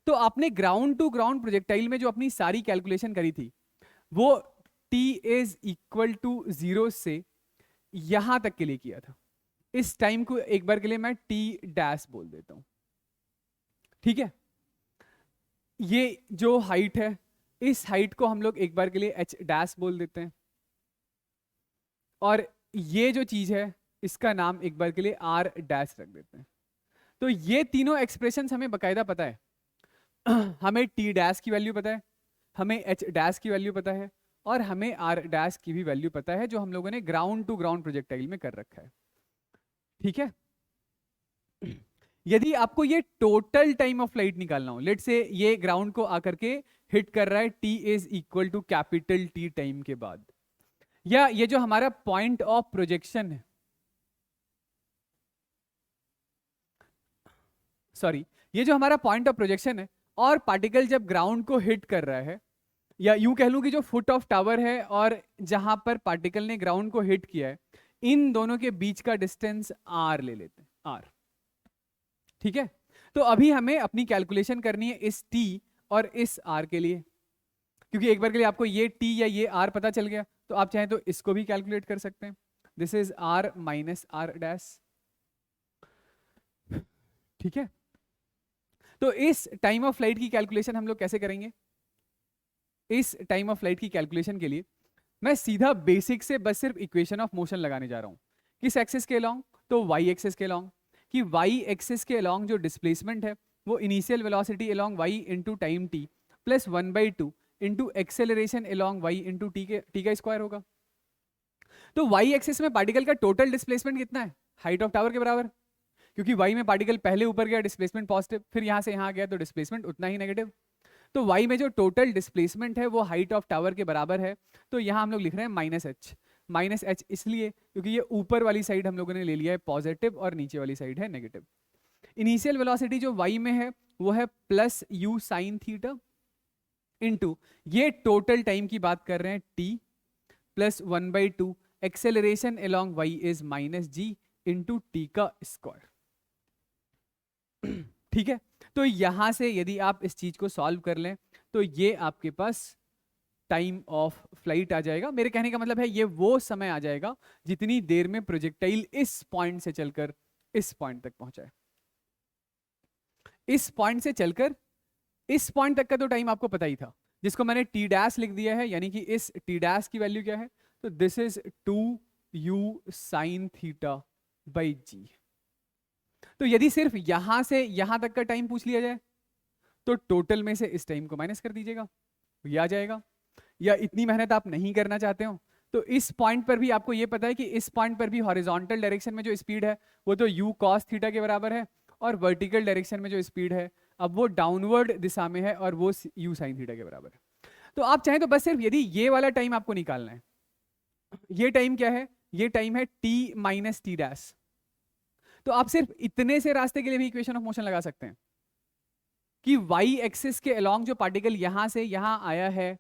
Speaker 1: तो आपने ग्राउंड टू ग्राउंड प्रोजेक्टाइल में जो अपनी सारी कैलकुलेशन करी थी, वो t इज इक्वल टू 0 से यहां तक के लिए किया था। इस टाइम को एक बार के लिए मैं t डैश बोल देता हूं। ठीक है, ये जो हाइट है, इस हाइट को हम लोग एक बार के लिए h डैश बोल देते हैं, और ये जो चीज है इसका नाम एक बार के लिए r डैश रख देते हैं। तो ये तीनों एक्सप्रेशंस हमें बकायदा पता है, हमें t डैश की वैल्यू पता है, हमें h डैश की वैल्यू पता है, और हमें r डैश की भी वैल्यू पता है जो हम लोगों ने ग्राउंड टू ग्राउंड प्रोजेक्टाइल में कर रखा है। ठीक है, यदि आपको ये टोटल टाइम ऑफ फ्लाइट निकालना हो, लेट से ये ग्राउंड को आकर के हिट कर रहा है t is equal to capital T time के बाद, या ये जो हमारा पॉइंट ऑफ प्रोजेक्शन है, सॉरी ये जो हमारा पॉइंट ऑफ प्रोजेक्शन है, और पार्टिकल जब ग्राउंड को हिट कर रहा है या यूं कह लूं कि जो फुट ऑफ टावर है और जहां पर पार्टिकल ने ग्राउंड को हिट किया है, इन दोनों के बीच का डिस्टेंस आर ले लेते हैं, आर। ठीक है, तो अभी हमें अपनी कैलकुलेशन करनी है इस टी और इस आर के लिए, क्योंकि एक बार के लिए आपको ये टी या ये आर पता चल गया, तो आप चाहें तो इसको भी कैलकुलेट कर सकते हैं। This is r minus r dash. ठीक है, तो इस टाइम ऑफ फ्लाइट की कैलकुलेशन हम लोग कैसे करेंगे? इस टाइम ऑफ फ्लाइट की कैलकुलेशन के लिए मैं सीधा बेसिक से बस सिर्फ इक्वेशन ऑफ मोशन लगाने जा रहा हूं। किस एक्सिस के अलोंग? तो वाई एक्सिस के अलोंग। कि वाई एक्सिस के अलोंग जो डिस्प्लेसमेंट है वो initial velocity along Y into time T plus 1/2 into acceleration along Y into T का स्क्वायर होगा। तो वाई एक्सिस में पार्टिकल का टोटल डिस्प्लेसमेंट कितना है? हाइट ऑफ टावर के बराबर, क्योंकि वाई में पार्टिकल पहले ऊपर गया डिस्प्लेसमेंट पॉजिटिव, फिर यहां से यहां गया तो डिस्प्लेसमेंट उतना ही नेगेटिव। तो वाई में जो टोटल डिस्प्लेसमेंट है वो हाइट ऑफ टावर के बराबर है, तो यहां हम लोग लिख रहे हैं माइनस एच। माइनस एच इसलिए क्योंकि ये ऊपर वाली साइड हम लोगों ने ले लिया है पॉजिटिव और नीचे वाली साइड है नेगेटिव। इनिशियल वेलोसिटी जो वाई में है वो है plus u sine theta into ये टोटल टाइम की बात कर रहे हैं t plus 1/2 acceleration along y is minus ji into T का स्क्वायर। ठीक है, तो यहां से यदि आप इस चीज को सॉल्व कर लें तो ये आपके पास टाइम ऑफ फ्लाइट आ जाएगा। मेरे कहने का मतलब है ये वो समय आ जाएगा जितनी देर में प्रोजेक्टाइल इस पॉइंट से चलकर इस पॉइंट तक पहुंचा है। इस पॉइंट से चलकर इस पॉइंट तक का तो टाइम आपको पता ही था, जिसको मैंने टी डैश लिख दिया है, यानी कि इस टी डैश की वैल्यू क्या है? तो this is 2u sine theta by g. तो यदि सिर्फ यहां से यहां तक का टाइम पूछ लिया जाए तो टोटल में से इस टाइम को माइनस कर दीजिएगा, ये आ जाएगा। या इतनी मेहनत आप नहीं करना चाहते हो तो इस पॉइंट पर भी आपको ये पता है कि इस पॉइंट पर भी हॉरिजॉन्टल डायरेक्शन में जो स्पीड है वो तो u cos थीटा के बराबर है, और वर्टिकल डायरेक्शन में जो स्पीड है अब वो डाउनवर्ड दिशा में है और वो u sin थीटा के बराबर है। तो आप चाहें तो बस सिर्फ यदि ये वाला टाइम आपको निकालना है, ये टाइम क्या है? ये टाइम है t माइनस टी डैश। तो आप सिर्फ इतने से रास्ते के लिए भी इक्वेशन ऑफ मोशन लगा सकते हैं कि वाई एक्सिस के अलोंग जो पार्टिकल यहां से यहां आया है,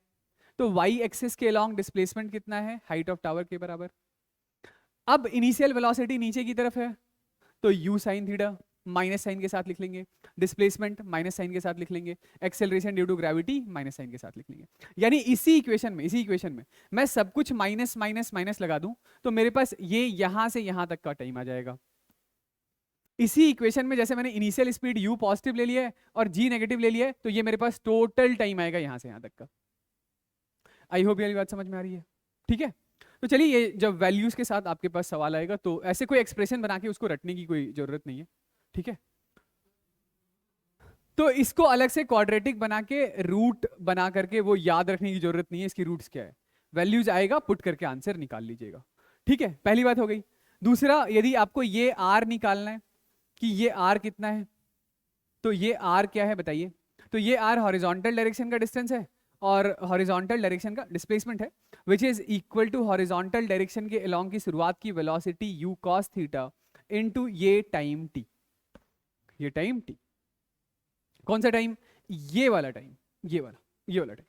Speaker 1: तो वाई एक्सिस के अलोंग डिस्प्लेसमेंट कितना है? हाइट ऑफ टावर के बराबर। अब इनिशियल वेलोसिटी नीचे की तरफ है तो u sine theta minus sine के साथ लिख लेंगे, डिस्प्लेसमेंट माइनस साइन के साथ लिख लेंगे, acceleration due to gravity minus sine के साथ लिख लेंगे। यानी इसी इक्वेशन में मैं सब कुछ माइनस माइनस माइनस लगा दूं तो मेरे पास ये यहां से यहां तक का टाइम आ जाएगा। इसी इक्वेशन में जैसे मैंने इनिशियल स्पीड u पॉजिटिव ले लिया है और g नेगेटिव ले लिया है, तो ये मेरे पास टोटल टाइम आएगा यहां से यहां तक का। आई होप ये बात समझ में आ रही है। ठीक है, तो चलिए ये जब वैल्यूज के साथ आपके पास सवाल आएगा तो ऐसे कोई एक्सप्रेशन बना के उसको रटने की कोई जरूरत नहीं है। ठीक है, तो इसको अलग से क्वाड्रेटिक बना के रूट बना करके वो याद रखने की जरूरत नहीं है इसकी रूट्स क्या है। वैल्यूज आएगा पुट करके आंसर निकाल लीजिएगा। ठीक है, पहली बात हो गई। दूसरा, यदि आपको ये आर निकालना है कि ये आर कितना है, तो ये आर क्या है बताइए? तो ये आर हॉरिजॉन्टल डायरेक्शन का डिस्टेंस है और हॉरिजॉन्टल डायरेक्शन का डिस्प्लेसमेंट है, which is equal to horizontal direction के अलोंग की शुरुआत की velocity u cos theta into ये टाइम t। ये टाइम t कौन सा टाइम? ये वाला टाइम, ये वाला टाइम।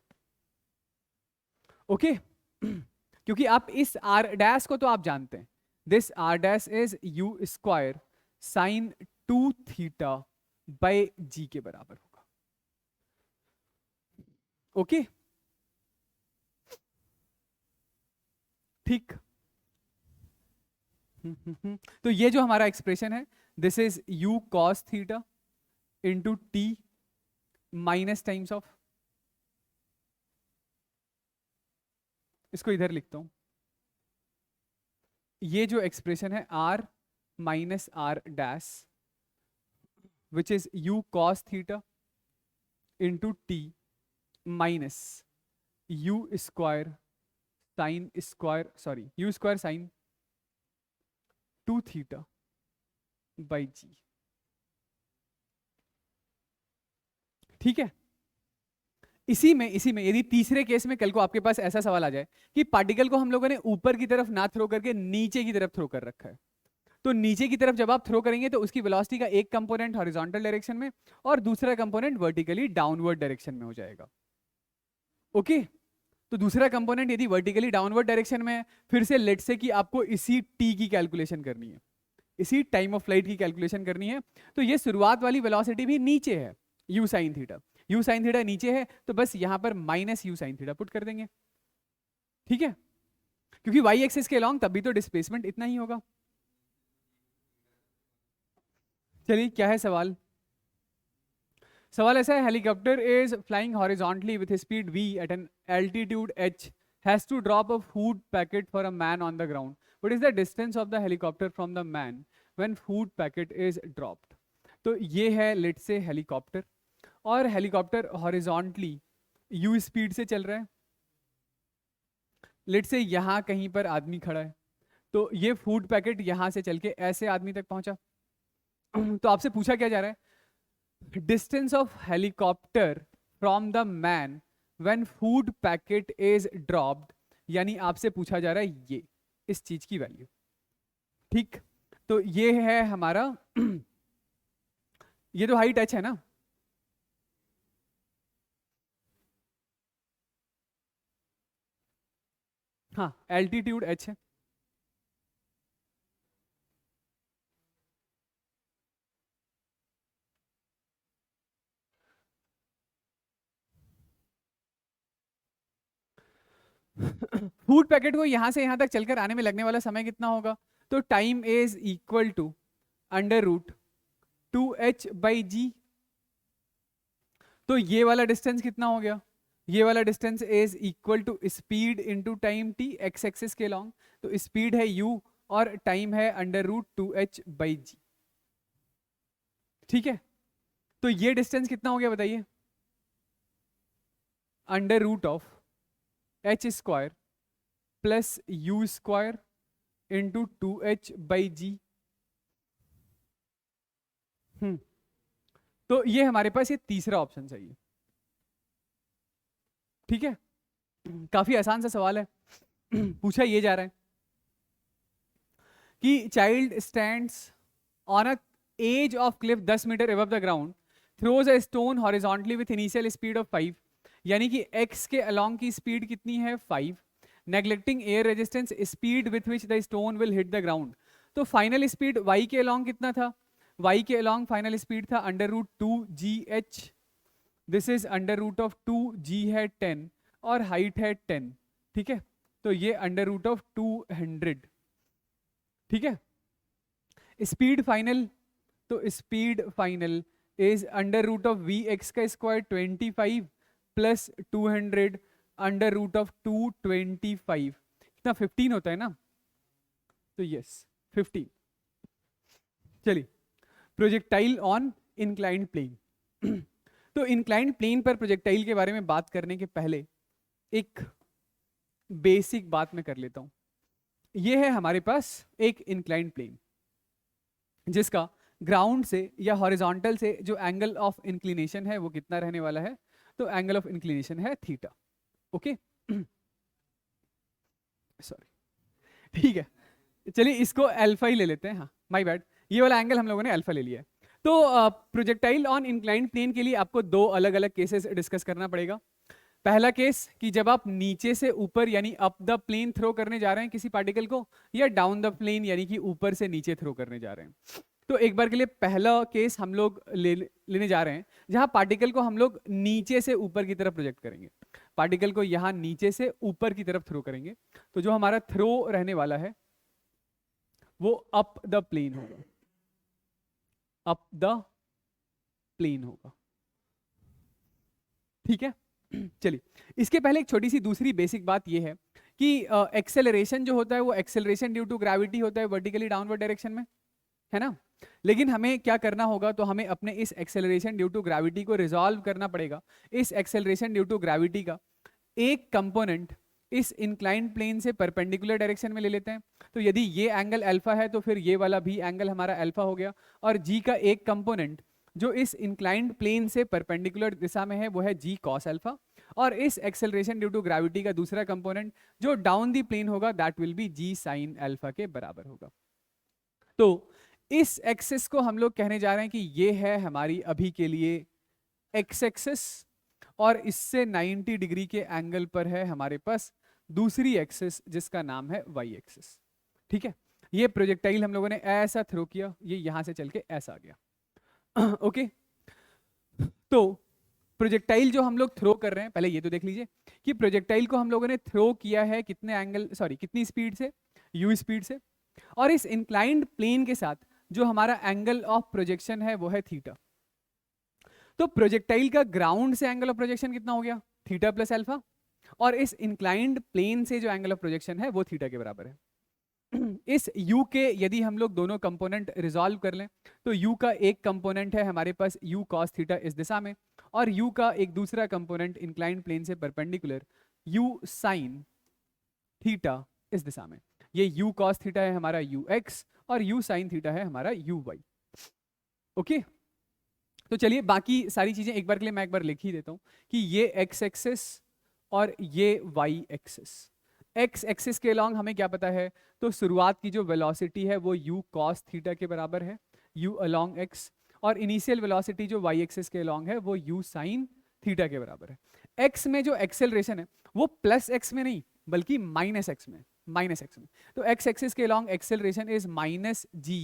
Speaker 1: ओके, क्योंकि आप इस r डैश को तो आप जानते हैं, this r dash is u square sine 2 theta by g के बराबर होगा। ओके, ठीक। तो ये जो हमारा एक्सप्रेशन है this is u cos theta into t minus times of, इसको इधर लिखता हूं, ये जो एक्सप्रेशन है r minus r dash which is u cos theta into t minus u square sine square sorry u square sine 2 theta by g. ठीक है, इसी में यदि तीसरे केस में कल को आपके पास ऐसा सवाल आ जाए कि पार्टिकल को हम लोगों ने ऊपर की तरफ ना थ्रो करके नीचे की तरफ थ्रो कर रखा है, तो नीचे की तरफ जब आप थ्रो करेंगे तो उसकी वेलोसिटी का एक कंपोनेंट हॉरिजॉन्टल डायरेक्शन में और दूसरा कंपोनेंट वर्टिकली डाउनवर्ड डायरेक्शन में हो जाएगा। ओके, तो दूसरा कंपोनेंट यदि वर्टिकली डाउनवर्ड डायरेक्शन में है, फिर से लेट से कि आपको इसी टी की कैलकुलेशन करनी है, इसी टाइम ऑफ फ्लाइट की कैलकुलेशन करनी है, तो ये शुरुआत वाली वेलोसिटी भी नीचे है, you sine theta, you sine theta नीचे है, तो बस यहां पर minus you sine theta put कर देंगे, ठीक है, क्योंकि वाई एक्सिस के अलॉन्ग तभी तो डिस्प्लेसमेंट इतना ही होगा। चलिए क्या है सवाल? सवाल ऐसा है, helicopter is flying horizontally with speed v at an altitude h has to drop a food packet for a man on the ground, what is the distance of the helicopter from the man when food packet is dropped. तो ये है late से helicopter, और helicopter horizontally u speed से चल रहा है, late से यहाँ कहीं पर आदमी खड़ा है, तो ये फूड पैकेट यहाँ से चल के ऐसे आदमी तक पहुंचा। तो आपसे पूछा क्या जा रहा है, distance of helicopter from the man when food packet is dropped, यानी आपसे पूछा जा रहा है ये इस चीज की वैल्यू, ठीक। तो ये है हमारा ये तो हाइट h है ना, हाँ एल्टीट्यूड h है, फूड पैकेट को यहां से यहां तक चलकर आने में लगने वाला समय कितना होगा, तो time is equal to under root 2h/g। तो ये वाला डिस्टेंस कितना हो गया, ये वाला distance is equal to speed into time t, x axis के लॉन्ग, तो स्पीड है u और टाइम है अंडर रूट 2h/g, ठीक है। तो ये डिस्टेंस कितना हो गया बताइए, under root of h square plus u square into 2h/g। तो ये हमारे पास ये तीसरा ऑप्शन चाहिए, ठीक है। काफी आसान सा सवाल है। पूछा ये जा रहा है कि child stands on a edge of cliff 10 metre above the ground, throws a stone horizontally with initial speed of 5, यानी कि x के अलोंग की स्पीड कितनी है 5, neglecting air resistance speed with which the stone will hit the ground. तो final speed y के along कितना था, y के अलोंग फाइनल स्पीड था under root 2gh, this is under root of 2g है 10 और हाइट है 10, ठीक है। तो ये अंडर रूट ऑफ 200, ठीक है। स्पीड फाइनल, तो speed final is under root of we x का square 25 plus 200 under root of 225, कितना 15 होता है ना, तो यस 15। चलिए, प्रोजेक्टाइल ऑन इंक्लाइंड प्लेन। तो इंक्लाइंड प्लेन पर प्रोजेक्टाइल के बारे में बात करने के पहले एक बेसिक बात मैं कर लेता हूं। ये है हमारे पास एक इंक्लाइंड प्लेन जिसका ग्राउंड से या हॉरिजॉन्टल से जो एंगल ऑफ इंक्लिनेशन है वो कितना रहने वाला है, तो एंगल ऑफ इंक्लिनेशन है थीटा, ओके। सॉरी, ठीक है, चलिए इसको अल्फा ही ले लेते हैं, हाँ माय बैड, ये वाला एंगल हम लोगों ने अल्फा ले लिया है। तो प्रोजेक्टाइल ऑन इंक्लाइंड प्लेन के लिए आपको दो अलग अलग केसेस डिस्कस करना पड़ेगा। पहला केस कि जब आप नीचे से ऊपर यानी अप द प्लेन थ्रो करने जा रहे हैं किसी पार्टिकल को, या डाउन द प्लेन यानी कि ऊपर से नीचे थ्रो करने जा रहे हैं। तो एक बार के लिए पहला केस हम लोग लेने जा रहे हैं जहां पार्टिकल को हम लोग नीचे से ऊपर की तरफ प्रोजेक्ट करेंगे, पार्टिकल को यहां नीचे से ऊपर की तरफ थ्रो करेंगे। तो जो हमारा थ्रो रहने वाला है वो अप द प्लेन होगा, अप द प्लेन होगा, ठीक है। चलिए, इसके पहले एक छोटी सी दूसरी बेसिक बात यह है कि एक्सेलरेशन जो होता है वो एक्सेलरेशन ड्यू टू ग्रेविटी होता है वर्टिकली डाउनवर्ड डायरेक्शन में, है ना। लेकिन हमें क्या करना होगा, तो हमें अपने इस एक्सेलरेशन ड्यू टू ग्रेविटी को रिजॉल्व करना पड़ेगा। इस एक्सेलरेशन ड्यू टू ग्रेविटी का एक कंपोनेंट इस इंक्लाइंड प्लेन से परपेंडिकुलर डायरेक्शन में ले लेते हैं। तो यदि ये एंगल अल्फा है तो फिर ये वाला भी एंगल हमारा अल्फा हो गया, और जी का एक कंपोनेंट जो इस इंक्लाइंड प्लेन से परपेंडिकुलर दिशा में है वो है जी कॉस अल्फा, और इस एक्सेलरेशन ड्यू टू ग्रेविटी का दूसरा कंपोनेंट जो डाउन दी प्लेन होगा that will be g sine alpha के बराबर होगा। तो इस एक्सिस को हम लोग कहने जा रहे हैं कि ये है हमारी अभी के लिए एक्स एक्सिस, और इससे 90 डिग्री के एंगल पर है हमारे पास दूसरी एक्सिस जिसका नाम है वाई एक्सिस। ठीक है, ये प्रोजेक्टाइल हम लोगों ने ऐसा थ्रो किया, ये यहां से चल के ऐसा आ गया। ओके, तो प्रोजेक्टाइल जो हम लोग थ्रो कर रहे हैं, पहले ये तो देख लीजिए कि प्रोजेक्टाइल को हम लोगों ने थ्रो किया है कितने एंगल, सॉरी कितनी स्पीड से, यू स्पीड से, और इस इंक्लाइंड प्लेन के साथ जो हमारा एंगल ऑफ प्रोजेक्शन है वो है थीटा। तो प्रोजेक्टाइल का ग्राउंड से एंगल ऑफ प्रोजेक्शन कितना हो गया, थीटा प्लस अल्फा, और इस इंक्लाइंड प्लेन से जो एंगल ऑफ प्रोजेक्शन है वो थीटा के बराबर है। इस u के यदि हम लोग दोनों कंपोनेंट रिजॉल्व कर लें तो u का एक कंपोनेंट है हमारे पास u cos थीटा इस दिशा में, और u का एक दूसरा कंपोनेंट इंक्लाइंड प्लेन से परपेंडिकुलर u sin थीटा इस दिशा में। ये u cos थीटा है हमारा ux और u sin थीटा है हमारा uy। ओके, तो चलिए बाकी सारी चीजें एक बार के लिए मैं एक बार लिख ही देता हूं कि ये x एक्सिस और ये y एक्सिस। x एक्सिस के अलॉन्ग हमें क्या पता है, तो शुरुआत की जो वेलोसिटी है वो u cos थीटा के बराबर है, u अलॉन्ग x, और इनिशियल वेलोसिटी जो y एक्सिस के अलॉन्ग है वो u sin थीटा के बराबर है। x में जो एक्सेलरेशन है वो प्लस x में नहीं बल्कि माइनस x में, माइनस x में। तो x एक्सिस के along acceleration is minus g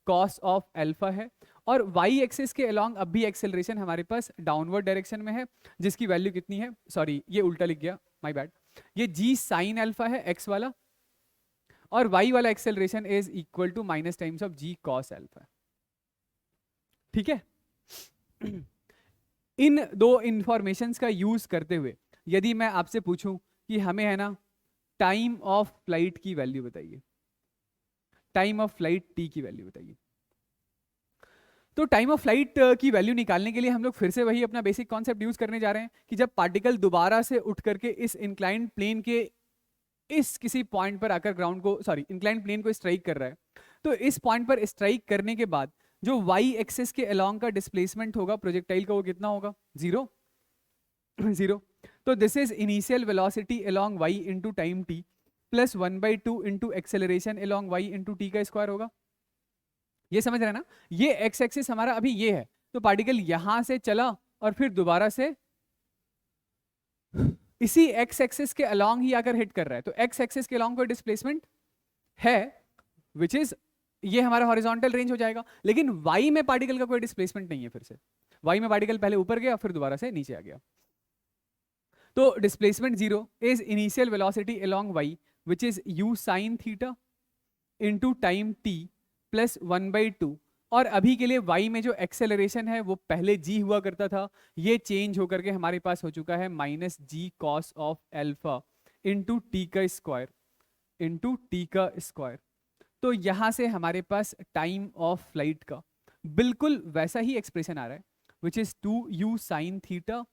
Speaker 1: cos of alpha है, और y एक्सिस के अलॉन्ग अब भी एक्सेलरेशन हमारे पास डाउनवर्ड डायरेक्शन में है जिसकी वैल्यू कितनी है, सॉरी ये उल्टा लिख गया, माय बैड, ये g sin अल्फा है x वाला, और y वाला acceleration is equal to minus times of g cos alpha. ठीक है, इन दो इंफॉर्मेशंस का यूज करते हुए यदि मैं आपसे पूछूं कि हमें है ना टाइम ऑफ फ्लाइट की वैल्यू बताइए, टाइम ऑफ फ्लाइट t की वैल्यू बताइए, तो टाइम ऑफ फ्लाइट की वैल्यू निकालने के लिए हम लोग फिर से वही अपना बेसिक कॉन्सेप्ट यूज करने जा रहे हैं कि जब पार्टिकल दोबारा से उठ करके इस इंक्लाइंड प्लेन के इस किसी पॉइंट पर आकर ग्राउंड को, सॉरी इंक्लाइंड प्लेन को स्ट्राइक कर रहा है, तो इस पॉइंट पर स्ट्राइक करने के बाद जो वाई एक्सिस के अलोंग का डिस्प्लेसमेंट होगा प्रोजेक्टाइल का वो कितना होगा, जीरो, जीरो। तो this is initial velocity along Y into time T plus 1/2 into acceleration along Y into T का स्क्वायर होगा। ये समझ रहे हैं ना, ये एक्स एक्सिस हमारा अभी ये है, तो पार्टिकल यहां से चला और फिर दोबारा से इसी एक्स एक्सिस के अलोंग ही आकर हिट कर रहा है, तो एक्स एक्सिस के अलोंग कोई डिस्प्लेसमेंट है विच इज ये हमारा हॉरिजॉन्टल रेंज हो जाएगा, लेकिन वाई में पार्टिकल का कोई डिस्प्लेसमेंट नहीं है। फिर से वाई में पार्टिकल पहले ऊपर गया फिर दोबारा से नीचे आ गया, तो displacement zero is initial velocity along y which is u sin theta into time t plus 1/2, और अभी के लिए y में जो एक्सेलरेशन है वो पहले g हुआ करता था, ये चेंज होकर के हमारे पास हो चुका है minus g cos of alpha into T का स्क्वायर, इंटू टी का स्क्वायर। तो यहां से हमारे पास टाइम ऑफ फ्लाइट का बिल्कुल वैसा ही एक्सप्रेशन आ रहा है which is 2u sin theta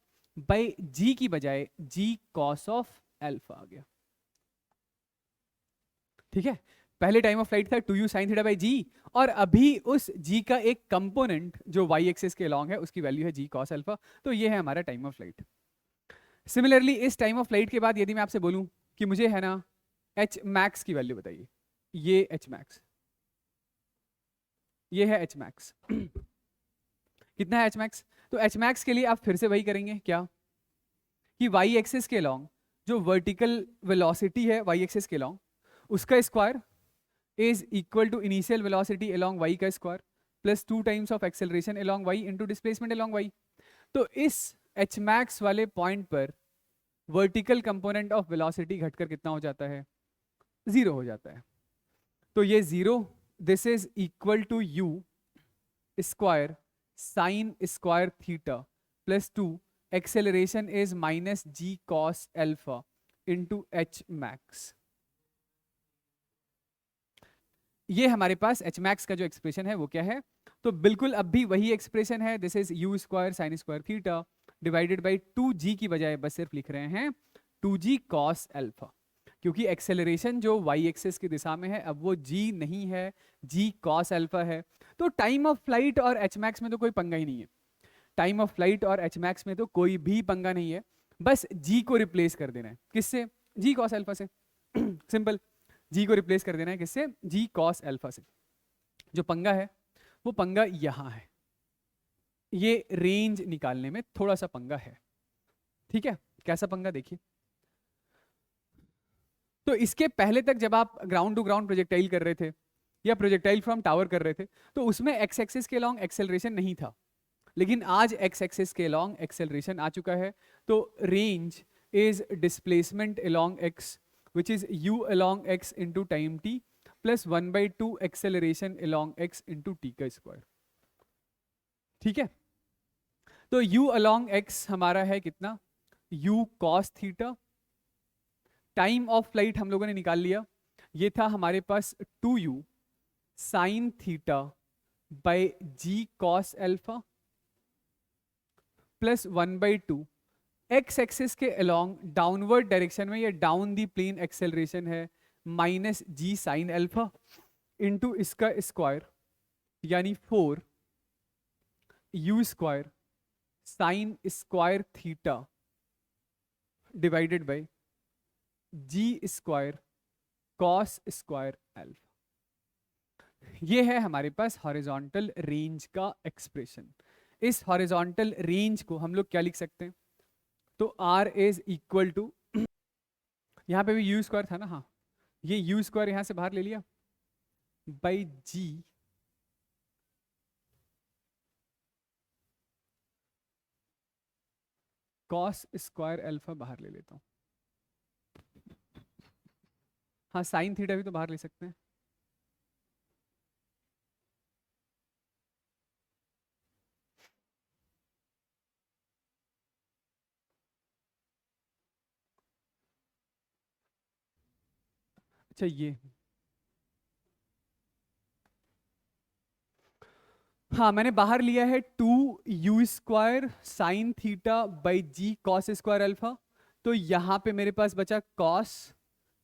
Speaker 1: by g की बजाय g cos ऑफ अल्फा आ गया। ठीक है, पहले टाइम ऑफ फ्लाइट था 2u sin theta by g, और अभी उस g का एक कंपोनेंट जो y एक्सिस के अलोंग है उसकी वैल्यू है g cos अल्फा, तो ये है हमारा टाइम ऑफ फ्लाइट। सिमिलरली इस टाइम ऑफ फ्लाइट के बाद यदि मैं आपसे बोलूं कि मुझे है ना h मैक्स की वैल्यू बताइए, ये h मैक्स, ये है h मैक्स कितना है h मैक्स, तो h मैक्स के लिए आप फिर से वही करेंगे क्या कि y एक्सिस के अलोंग जो वर्टिकल वेलोसिटी है y एक्सिस के अलोंग उसका square is equal to initial velocity along y का square plus 2 times of acceleration along y into displacement along y। तो इस h मैक्स वाले पॉइंट पर वर्टिकल कंपोनेंट ऑफ वेलोसिटी घटकर कितना हो जाता है, जीरो हो जाता है। तो ये zero, this is equal to u square sine square theta plus 2 acceleration is minus g cos alpha into h max. ये हमारे पास h मैक्स का जो एक्सप्रेशन है वो क्या है, तो बिल्कुल अब भी वही एक्सप्रेशन है, this is u square sine square theta divided by 2g की बजाय बस सिर्फ लिख रहे हैं 2g cos अल्फा, क्योंकि एक्सेलरेशन जो y एक्सिस की दिशा में है अब वो g नहीं है, g cos अल्फा है। तो टाइम ऑफ फ्लाइट और h मैक्स में तो कोई पंगा ही नहीं है, टाइम ऑफ फ्लाइट और h मैक्स में तो कोई भी पंगा नहीं है, बस g को रिप्लेस कर देना है, किससे, g cos अल्फा से सिंपल, g को रिप्लेस कर देना है किससे, g cos अल्फा से। जो पंगा है वो पंगा यहां है, ये रेंज निकालने में थोड़ा सा पंगा है। ठीक है, कैसा पंगा देखिए। तो इसके पहले तक जब आप ग्राउंड टू ग्राउंड प्रोजेक्टाइल कर रहे थे या प्रोजेक्टाइल फ्रॉम टावर कर रहे थे, तो उसमें एक्स एक्सिस के लॉन्ग एक्सेलरेशन नहीं था, लेकिन आज एक्स एक्सिस के लॉन्ग एक्सेलरेशन आ चुका है। तो range is displacement along x which is u along x into time t plus 1/2 acceleration along x into t का स्क्वायर। ठीक है, तो u along x हमारा है कितना, u cos theta. Time of flight हम लोगों ने निकाल लिया, ये था हमारे पास 2u sine theta by g cos alpha plus 1/2 x axis के अलोंग डाउनवर्ड डायरेक्शन में, ये डाउन दी प्लेन एक्सेलरेशन है, minus g sine alpha into इसका स्क्वायर, यानी 4 u square sine square theta divided by g square cos square alpha. ये है हमारे पास हॉरिजॉन्टल रेंज का एक्सप्रेशन। इस हॉरिजॉन्टल रेंज को हम लोग क्या लिख सकते हैं, तो R इज इक्वल टू, यहां पे भी यू स्क्वायर था ना, हाँ, ये यू स्क्वायर यहां से बाहर ले लिया by g cos square alpha बाहर ले लेता हूं, हाँ साइन थीटा भी तो बाहर ले सकते हैं। अच्छा ये, हाँ मैंने बाहर लिया है 2u square sine theta by g cos square alpha, तो यहां पे मेरे पास बचा कॉस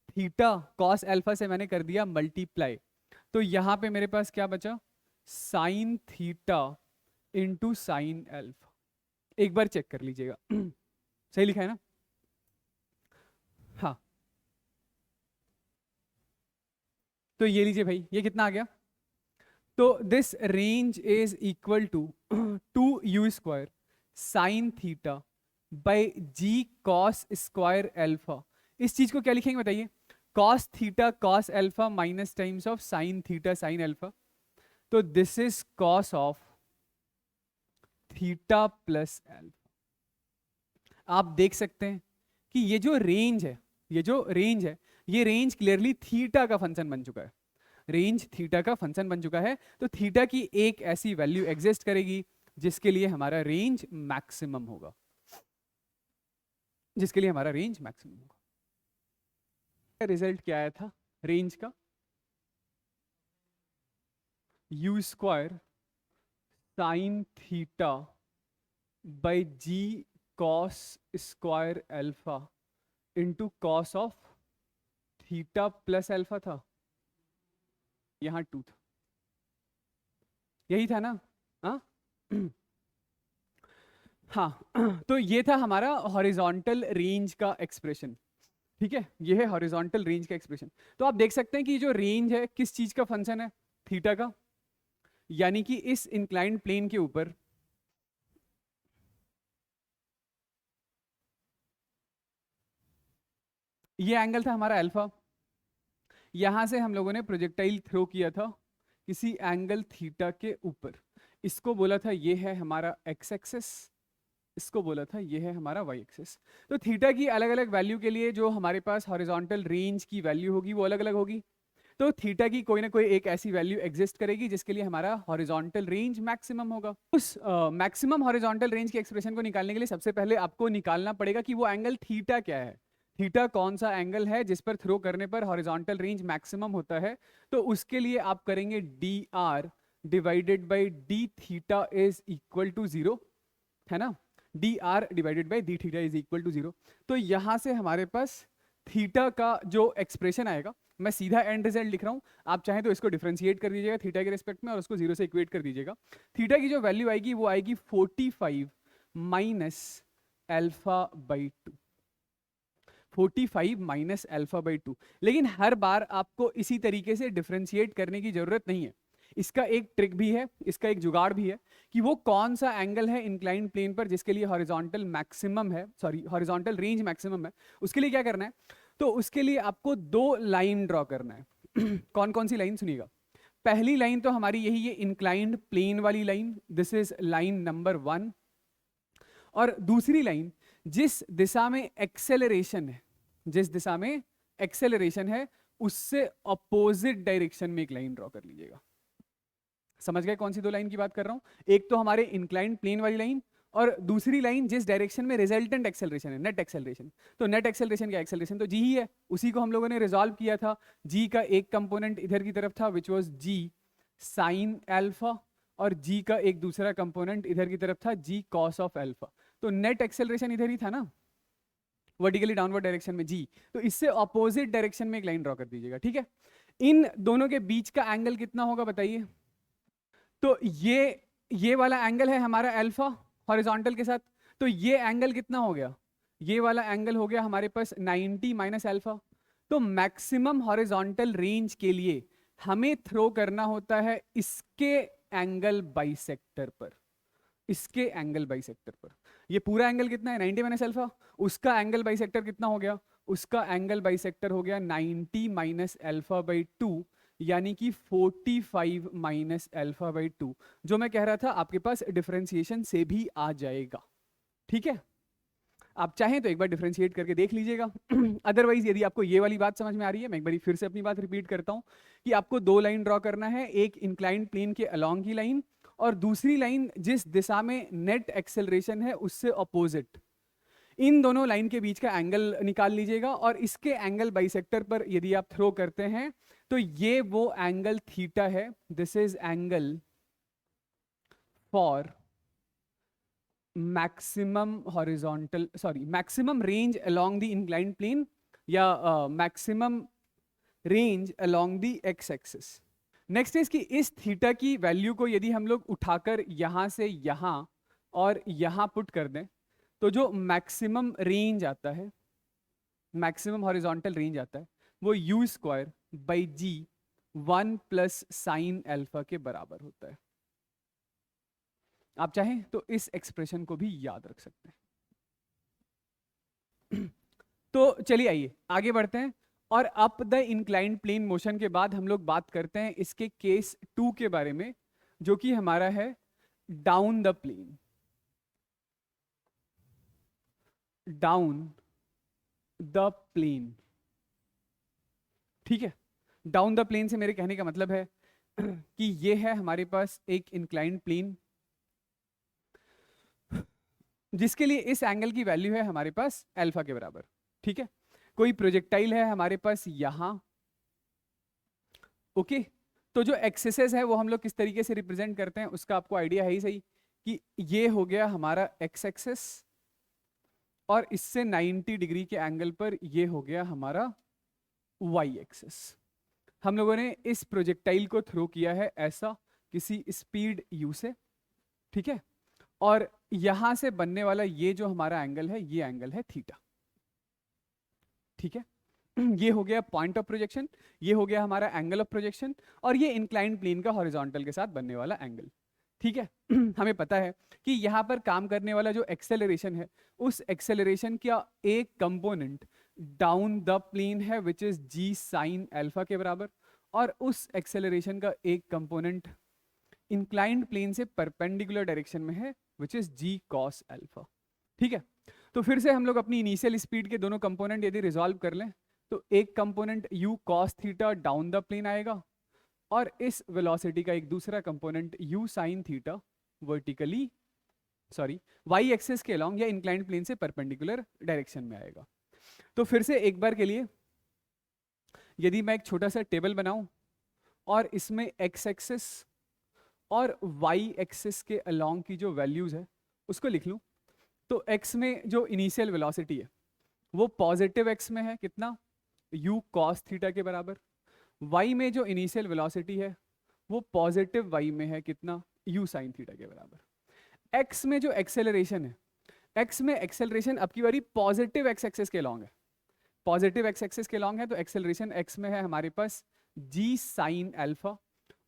Speaker 1: थीटा, कॉस अल्फा से मैंने कर दिया मल्टीप्लाई, तो यहां पे मेरे पास क्या बचा, sine theta into sine alpha. एक बार चेक कर लीजिएगा सही लिखा है ना, हाँ। तो ये लीजिए भाई, ये कितना आ गया, तो this range is equal to 2u square sine theta by g cos square alpha. इस चीज को क्या लिखेंगे बताइए, cos theta cos alpha minus times of sine theta sine alpha, तो this is cos of theta plus alpha. आप देख सकते हैं कि ये जो रेंज है, ये जो रेंज है, ये रेंज क्लियरली थीटा का फंक्शन बन चुका है, रेंज थीटा का फंक्शन बन चुका है। तो थीटा की एक ऐसी वैल्यू एग्जिस्ट करेगी जिसके लिए हमारा रेंज मैक्सिमम होगा, जिसके लिए हमारा रेंज मैक्सिमम होगा। रिजल्ट क्या आया था रेंज का, u square sine theta by g cos square alpha into cos of theta plus alpha था, यहां 2 था, यही था ना, हाँ हाँ तो ये था हमारा हॉरिजॉन्टल रेंज का एक्सप्रेशन। ठीक है, ये है हॉरिजॉन्टल रेंज का एक्सप्रेशन। तो आप देख सकते हैं कि जो रेंज है किस चीज का फंक्शन है, थीटा का, यानी कि इस इंक्लाइंड प्लेन के ऊपर ये एंगल था हमारा अल्फा, यहां से हम लोगों ने प्रोजेक्टाइल थ्रो किया था किसी एंगल थीटा के ऊपर, इसको बोला था ये है हमारा एक्स एक्सिस, इसको बोला था ये है हमारा वाई एक्सिस। तो थीटा की अलग अलग वैल्यू के लिए जो हमारे पास हॉरिजॉन्टल रेंज की वैल्यू होगी वो अलग अलग होगी। तो थीटा की कोई ना कोई एक ऐसी वैल्यू एग्जिस्ट करेगी जिसके लिए हमारा हॉरिजॉन्टल रेंज मैक्सिमम होगा। उस मैक्सिमम हॉरिजॉन्टल रेंज के एक्सप्रेशन को निकालने के लिए सबसे पहले आपको निकालना पड़ेगा कि वो एंगल थीटा क्या है, थीटा कौन सा एंगल है जिस पर थ्रो करने पर हॉरिजॉन्टल रेंज मैक्सिमम होता है। तो उसके लिए आप करेंगे d r divided by d theta is equal to 0, है ना, d r divided by d theta is equal to 0। तो यहां से हमारे पास थीटा का जो एक्सप्रेशन आएगा, मैं सीधा एंड रिजल्ट लिख रहा हूं, आप चाहें तो इसको डिफरेंशिएट कर दीजिएगा थीटा के रिस्पेक्ट में और उसको 0 से इक्वेट कर दीजिएगा। थीटा की जो वैल्यू आएगी वो आएगी 45 minus alpha by 2, 45 minus alpha by 2। लेकिन हर बार आपको इसी तरीके से डिफरेंशिएट करने की जरूरत नहीं है, इसका एक ट्रिक भी है, इसका एक जुगाड़ भी है कि वो कौन सा एंगल है इंक्लाइंड प्लेन पर जिसके लिए हॉरिजॉन्टल मैक्सिमम है, सॉरी हॉरिजॉन्टल रेंज मैक्सिमम है। उसके लिए क्या करना है, तो उसके लिए आपको दो लाइन ड्रॉ करना है। कौन कौन सी लाइन सुनिएगा। पहली लाइन तो हमारी यही ये इंक्लाइंड प्लेन वाली line, this is line number 1। और दूसरी लाइन जिस दिशा में एक्सेलरेशन है, जिस दिशा में एक्सेलरेशन है उससे अपोजिट डायरेक्शन में एक लाइन ड्रॉ कर लीजिएगा। समझ गए कौन सी दो लाइन की बात कर रहा हूं। एक तो हमारे इंक्लाइंड प्लेन वाली लाइन, और दूसरी लाइन जिस डायरेक्शन में रिजल्टेंट एक्सेलरेशन है, नेट एक्सेलरेशन। तो नेट एक्सेलरेशन क्या, एक्सेलरेशन तो जी ही है, उसी को हम लोगों ने रिजॉल्व किया था। जी का एक कंपोनेंट इधर की तरफ था which was G sine alpha, और जी का एक दूसरा कंपोनेंट इधर की तरफ था जी कॉस ऑफ एल्फा। तो नेट एक्सेलरेशन इधर ही था ना, वर्टिकली डाउनवर्ड डायरेक्शन में जी। तो इससे ऑपोजिट डायरेक्शन में एक लाइन ड्रॉ कर दीजिएगा, ठीक है। इन दोनों के बीच का एंगल कितना होगा बताइए। तो ये वाला एंगल है हमारा अल्फा हॉरिजॉन्टल के साथ, तो ये एंगल कितना हो गया, ये वाला एंगल हो गया हमारे पास 90 माइनस अल्फा। तो मैक्सिमम हॉरिजॉन्टल रेंज के लिए हमें थ्रो करना होता है इसके एंगल बाइसेक्टर पर, इसके एंगल बाइसेक्टर पर। ये पूरा एंगल कितना है 90 माइनस अल्फा, उसका एंगल बाइसेक्टर कितना हो गया, उसका एंगल बाइसेक्टर हो गया 90 माइनस अल्फा बाई 2, यानी कि 45 माइनस अल्फा बाई 2। जो मैं कह रहा था आपके पास डिफरेंशिएशन से भी आ जाएगा, ठीक है। आप चाहें तो एक बार डिफरेंशिएट करके देख लीजिएगा। अदरवाइज यदि आपको ये वाली बात समझ में आ रही है, मैं एक बार फिर से अपनी बात रिपीट करता हूं कि आपको दो लाइन ड्रॉ करना है, एक इंक्लाइंड प्लेन के अलोंग की लाइन, और दूसरी लाइन जिस दिशा में नेट एक्सेलरेशन है उससे अपोजिट। इन दोनों लाइन के बीच का एंगल निकाल लीजिएगा, और इसके एंगल बाइसेक्टर पर यदि आप थ्रो करते हैं तो ये वो एंगल थीटा है, this is angle for maximum horizontal, sorry maximum range along the inclined plane, या maximum range along the x axis. Next है कि इस थीटा की वैल्यू को यदि हम लोग उठाकर यहां से यहां और यहां पुट कर दें, तो जो मैक्सिमम रेंज आता है, मैक्सिमम हॉरिजॉन्टल रेंज आता है, वो u square by g 1 plus sine alpha के बराबर होता है। आप चाहें तो इस एक्सप्रेशन को भी याद रख सकते हैं। तो चलिए आइए आगे बढ़ते हैं, और up the inclined plane motion के बाद हम लोग बात करते हैं इसके केस 2 के बारे में, जो कि हमारा है down the plane. Down the plane, ठीक है। डाउन द प्लेन से मेरे कहने का मतलब है कि ये है हमारे पास एक इंक्लाइंड प्लेन जिसके लिए इस एंगल की वैल्यू है हमारे पास अल्फा के बराबर, ठीक है। कोई प्रोजेक्टाइल है हमारे पास यहां, ओके। तो जो एक्सेसेस है वो हम लोग किस तरीके से रिप्रेजेंट करते हैं उसका आपको आइडिया है ही सही, कि ये हो गया हमारा एक्स एक्सेस, और इससे 90 डिग्री के एंगल पर ये हो गया हमारा वाई एक्सेस। हम लोगों ने इस प्रोजेक्टाइल को थ्रो किया है ऐसा किसी स्पीड यू से, ठीक है। और यहां से बनने वाला ये जो हमारा एंगल है, ये एंगल है थीटा, ठीक है। ये हो गया पॉइंट ऑफ प्रोजेक्शन, ये हो गया हमारा एंगल ऑफ प्रोजेक्शन, और ये इंक्लाइंड प्लेन का हॉरिजॉन्टल के साथ बनने वाला एंगल, ठीक है। हमें पता है कि यहां पर काम करने वाला जो एक्सेलरेशन है, उस एक्सेलरेशन का एक कंपोनेंट डाउन द प्लेन है which is g sine alpha के बराबर, और उस एक्सेलरेशन का एक कंपोनेंट इंक्लाइंड प्लेन से परपेंडिकुलर डायरेक्शन में है which is ji cos alpha, ठीक है। तो फिर से हम लोग अपनी इनिशियल स्पीड के दोनों कंपोनेंट यदि रिजॉल्व कर लें, तो एक component u cos theta down the plane आएगा, और इस वेलोसिटी का एक दूसरा component u sin theta vertically, sorry y axis के अलोंग या इंक्लाइंड प्लेन से परपेंडिकुलर डायरेक्शन में आएगा। तो फिर से एक बार के लिए यदि मैं एक छोटा सा टेबल बनाऊं और इसमें x एक्सिस और y एक्सिस के अलोंग की जो वैल्यूज है उसको लिख लूं, तो x में जो इनिशियल वेलोसिटी है वो पॉजिटिव x में है कितना, u cos थीटा के बराबर। y में जो इनिशियल वेलोसिटी है वो पॉजिटिव y में है कितना, u sin थीटा के बराबर। x में जो एक्सेलरेशन है, x में एक्सेलरेशन अब की बारी पॉजिटिव x एक्सिस के लॉन्ग है, पॉजिटिव x एक्सिस के लॉन्ग है, तो एक्सेलरेशन x में है हमारे पास g sin अल्फा,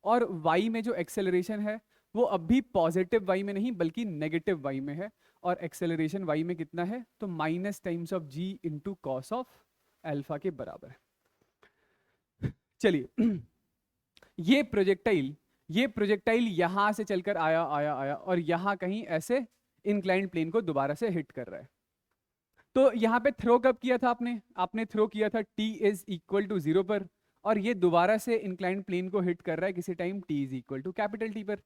Speaker 1: और y में जो एक्सेलरेशन है वो अब भी पॉजिटिव y में नहीं बल्कि नेगेटिव y में है, और एक्सेलरेशन y में कितना है, तो minus times of g into cos of alpha के बराबर है। चलिए ये प्रोजेक्टाइल यहां से चलकर आया आया आया और यहां कहीं ऐसे इंक्लाइंड प्लेन को दोबारा से हिट कर रहा है। तो यहां पे थ्रो कब किया था आपने थ्रो किया था t इज इक्वल टू 0 पर, और ये दोबारा से इंक्लाइंड प्लेन को हिट कर रहा है किसी time t is equal to capital T पर।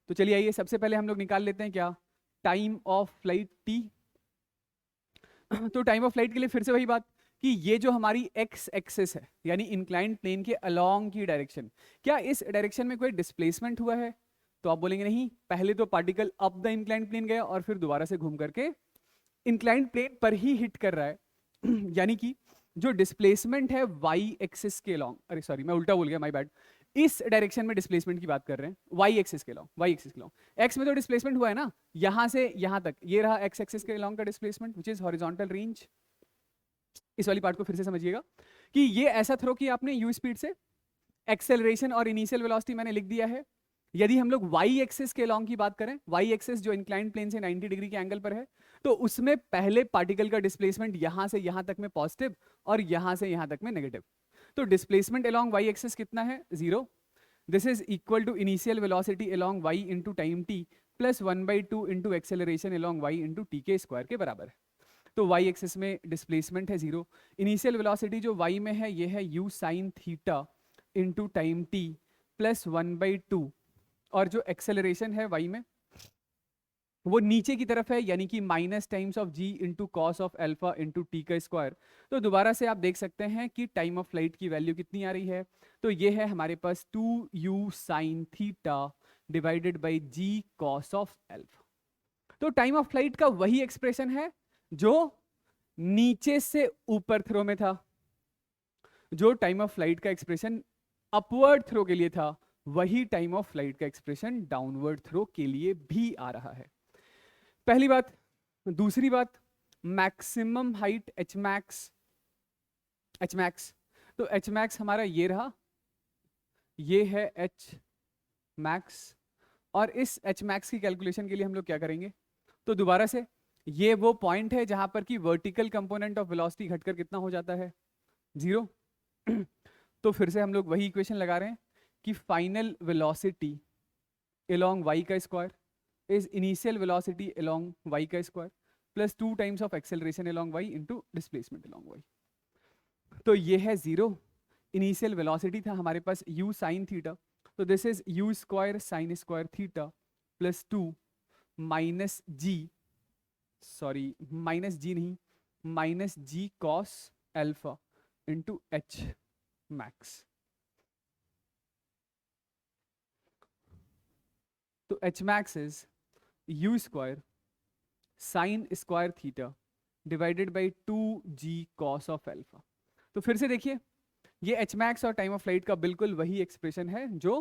Speaker 1: तो चलिए आइए सबसे पहले हम लोग निकाल लेते हैं क्या, टाइम ऑफ फ्लाइट t। तो टाइम ऑफ फ्लाइट के लिए फिर से वही बात कि ये जो हमारी x एक्सिस है यानी इंक्लाइंड प्लेन के अलोंग की डायरेक्शन, क्या इस डायरेक्शन में कोई डिस्प्लेसमेंट हुआ है, तो आप बोलेंगे नहीं, पहले तो particle up the inclined plane गया और फिर दोबारा से घूम करके इंक्लाइंड प्लेन पर ही हिट कर रहा है। यानी कि जो डिस्प्लेसमेंट है वाई एक्सिस के लॉन्ग, अरे सॉरी मैं उल्टा बोल गया, माय बैड, इस डायरेक्शन में डिस्प्लेसमेंट की बात कर रहे हैं, वाई एक्सिस के लॉन्ग, वाई एक्सिस के लॉन्ग। एक्स में तो डिस्प्लेसमेंट हुआ है ना, यहां से यहां तक, ये रहा एक्स एक्सिस के लॉन्ग का displacement which is horizontal range. इस वाली पार्ट को फिर से समझिएगा कि ये ऐसा थ्रो किया आपने यू स्पीड से, एक्सेलरेशन और इनिशियल वेलोसिटी मैंने लिख दिया है। यदि हम लोग वाई एक्सिस के लॉन्ग की बात करें, वाई एक्सिस जो इंक्लाइंड प्लेन से 90 डिग्री के एंगल पर है, तो उसमें पहले पार्टिकल का डिस्प्लेसमेंट यहां से यहां तक में पॉजिटिव और यहां से यहां तक में नेगेटिव। तो डिस्प्लेसमेंट अलोंग वाई एक्सिस कितना है, 0। This is equal to initial velocity along Y into time T plus 1/2 into acceleration along Y into t के स्क्वायर के बराबर है। तो वाई एक्सिस में डिस्प्लेसमेंट है 0, इनिशियल वेलोसिटी जो वाई में है ये है you sine theta into time T plus 1/2, और जो एक्सेलरेशन है वाई में वो नीचे की तरफ है यानी कि minus times of g into cos of alpha into T का स्क्वायर। तो दोबारा से आप देख सकते हैं कि टाइम ऑफ फ्लाइट की वैल्यू कितनी आ रही है, तो ये है हमारे पास 2u sine theta divided by g cos of alpha. तो टाइम ऑफ फ्लाइट का वही एक्सप्रेशन है जो नीचे से ऊपर थ्रो में था, जो टाइम ऑफ फ्लाइट का एक्सप्रेशन अपवर्ड थ्रो के लिए था वही टाइम ऑफ फ्लाइट का एक्सप्रेशन डाउनवर्ड थ्रो के लिए भी आ रहा है। पहली बात। दूसरी बात, मैक्सिमम हाइट एच मैक्स, तो एच मैक्स हमारा ये रहा, ये है एच मैक्स, और इस एच मैक्स की कैलकुलेशन के लिए हम लोग क्या करेंगे, तो दोबारा से ये वो पॉइंट है जहां पर कि वर्टिकल कंपोनेंट ऑफ वेलोसिटी घटकर कितना हो जाता है, 0। तो फिर से हम लोग वही इक्वेशन लगा रहे हैं कि फाइनल वेलोसिटी अलोंग y का square is initial velocity along y का square plus 2 times of acceleration along y into displacement along y। तो ये है 0, इनिशियल वेलोसिटी था हमारे पास u साइन थीटा, तो this is u square sine square theta plus 2 minus g, sorry minus g नहीं, minus g cos alpha into h max. तो h max is u square sine square theta divided by 2g cos of alpha. तो फिर से देखिए ये h max और time of flight का बिल्कुल वही एक्सप्रेशन है जो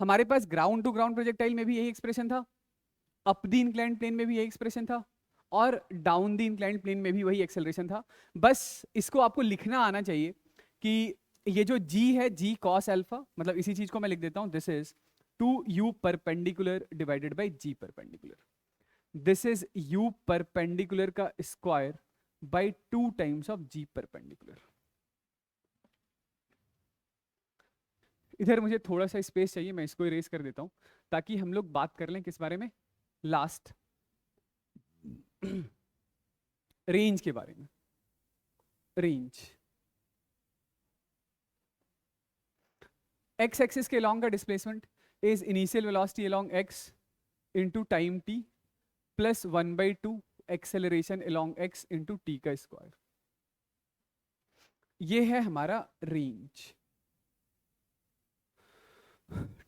Speaker 1: हमारे पास ग्राउंड टू ग्राउंड प्रोजेक्टाइल में भी यही एक्सप्रेशन था, अप द इंक्लाइंड प्लेन में भी यही एक्सप्रेशन था, और डाउन द इंक्लाइंड प्लेन में भी वही एक्सेलरेशन था। बस इसको आपको लिखना आना चाहिए कि ये जो g है g cos अल्फा, मतलब इसी चीज को मैं लिख देता हूं, this is 2u perpendicular divided by g perpendicular, this is u perpendicular का square by 2 times of g perpendicular. इधर मुझे थोड़ा सा स्पेस चाहिए, मैं इसको इरेज कर देता हूं ताकि हम लोग बात कर लें किस बारे में, लास्ट रेंज के बारे में। रेंज x एक्सिस के लॉन्ग का displacement is initial velocity along x into time t plus 1/2 acceleration along x into T का स्क्वायर। ये है हमारा रेंज।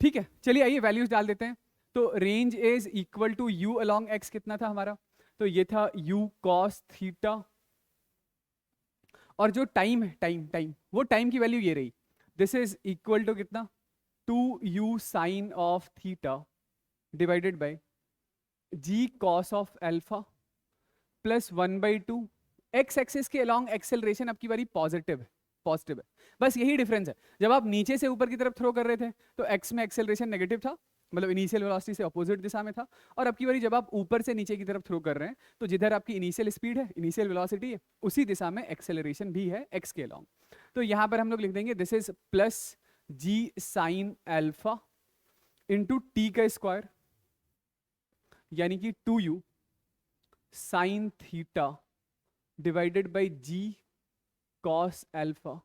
Speaker 1: ठीक है, चलिए आइए वैल्यूज डाल देते हैं। तो range is equal to u along x कितना था हमारा, तो ये था u cos थीटा, और जो टाइम है टाइम वो टाइम की वैल्यू ये रही, दिस इज इक्वल टू कितना, 2u sine of theta divided by g cos of alpha plus 1/2 x axis के अलोंग एक्सेलरेशन अब की बारी पॉजिटिव है, पॉजिटिव है। बस यही डिफरेंस है। जब आप नीचे से ऊपर की तरफ थ्रो कर रहे थे तो एक्स में एक्सेलरेशन नेगेटिव था, मतलब इनिशियल वेलोसिटी से अपोजिट दिशा में था, और अब की बारी जब आप ऊपर से नीचे की तरफ थ्रो कर रहे हैं तो जिधर आपकी इनिशियल स्पीड है, इनिशियल वेलोसिटी है, उसी दिशा में एक्सेलरेशन भी है एक्स के अलोंग। तो यहां पर हम लोग लिख देंगे this is plus g sine alpha into T का स्क्वायर, यानी कि 2u sine theta divided by g cos alpha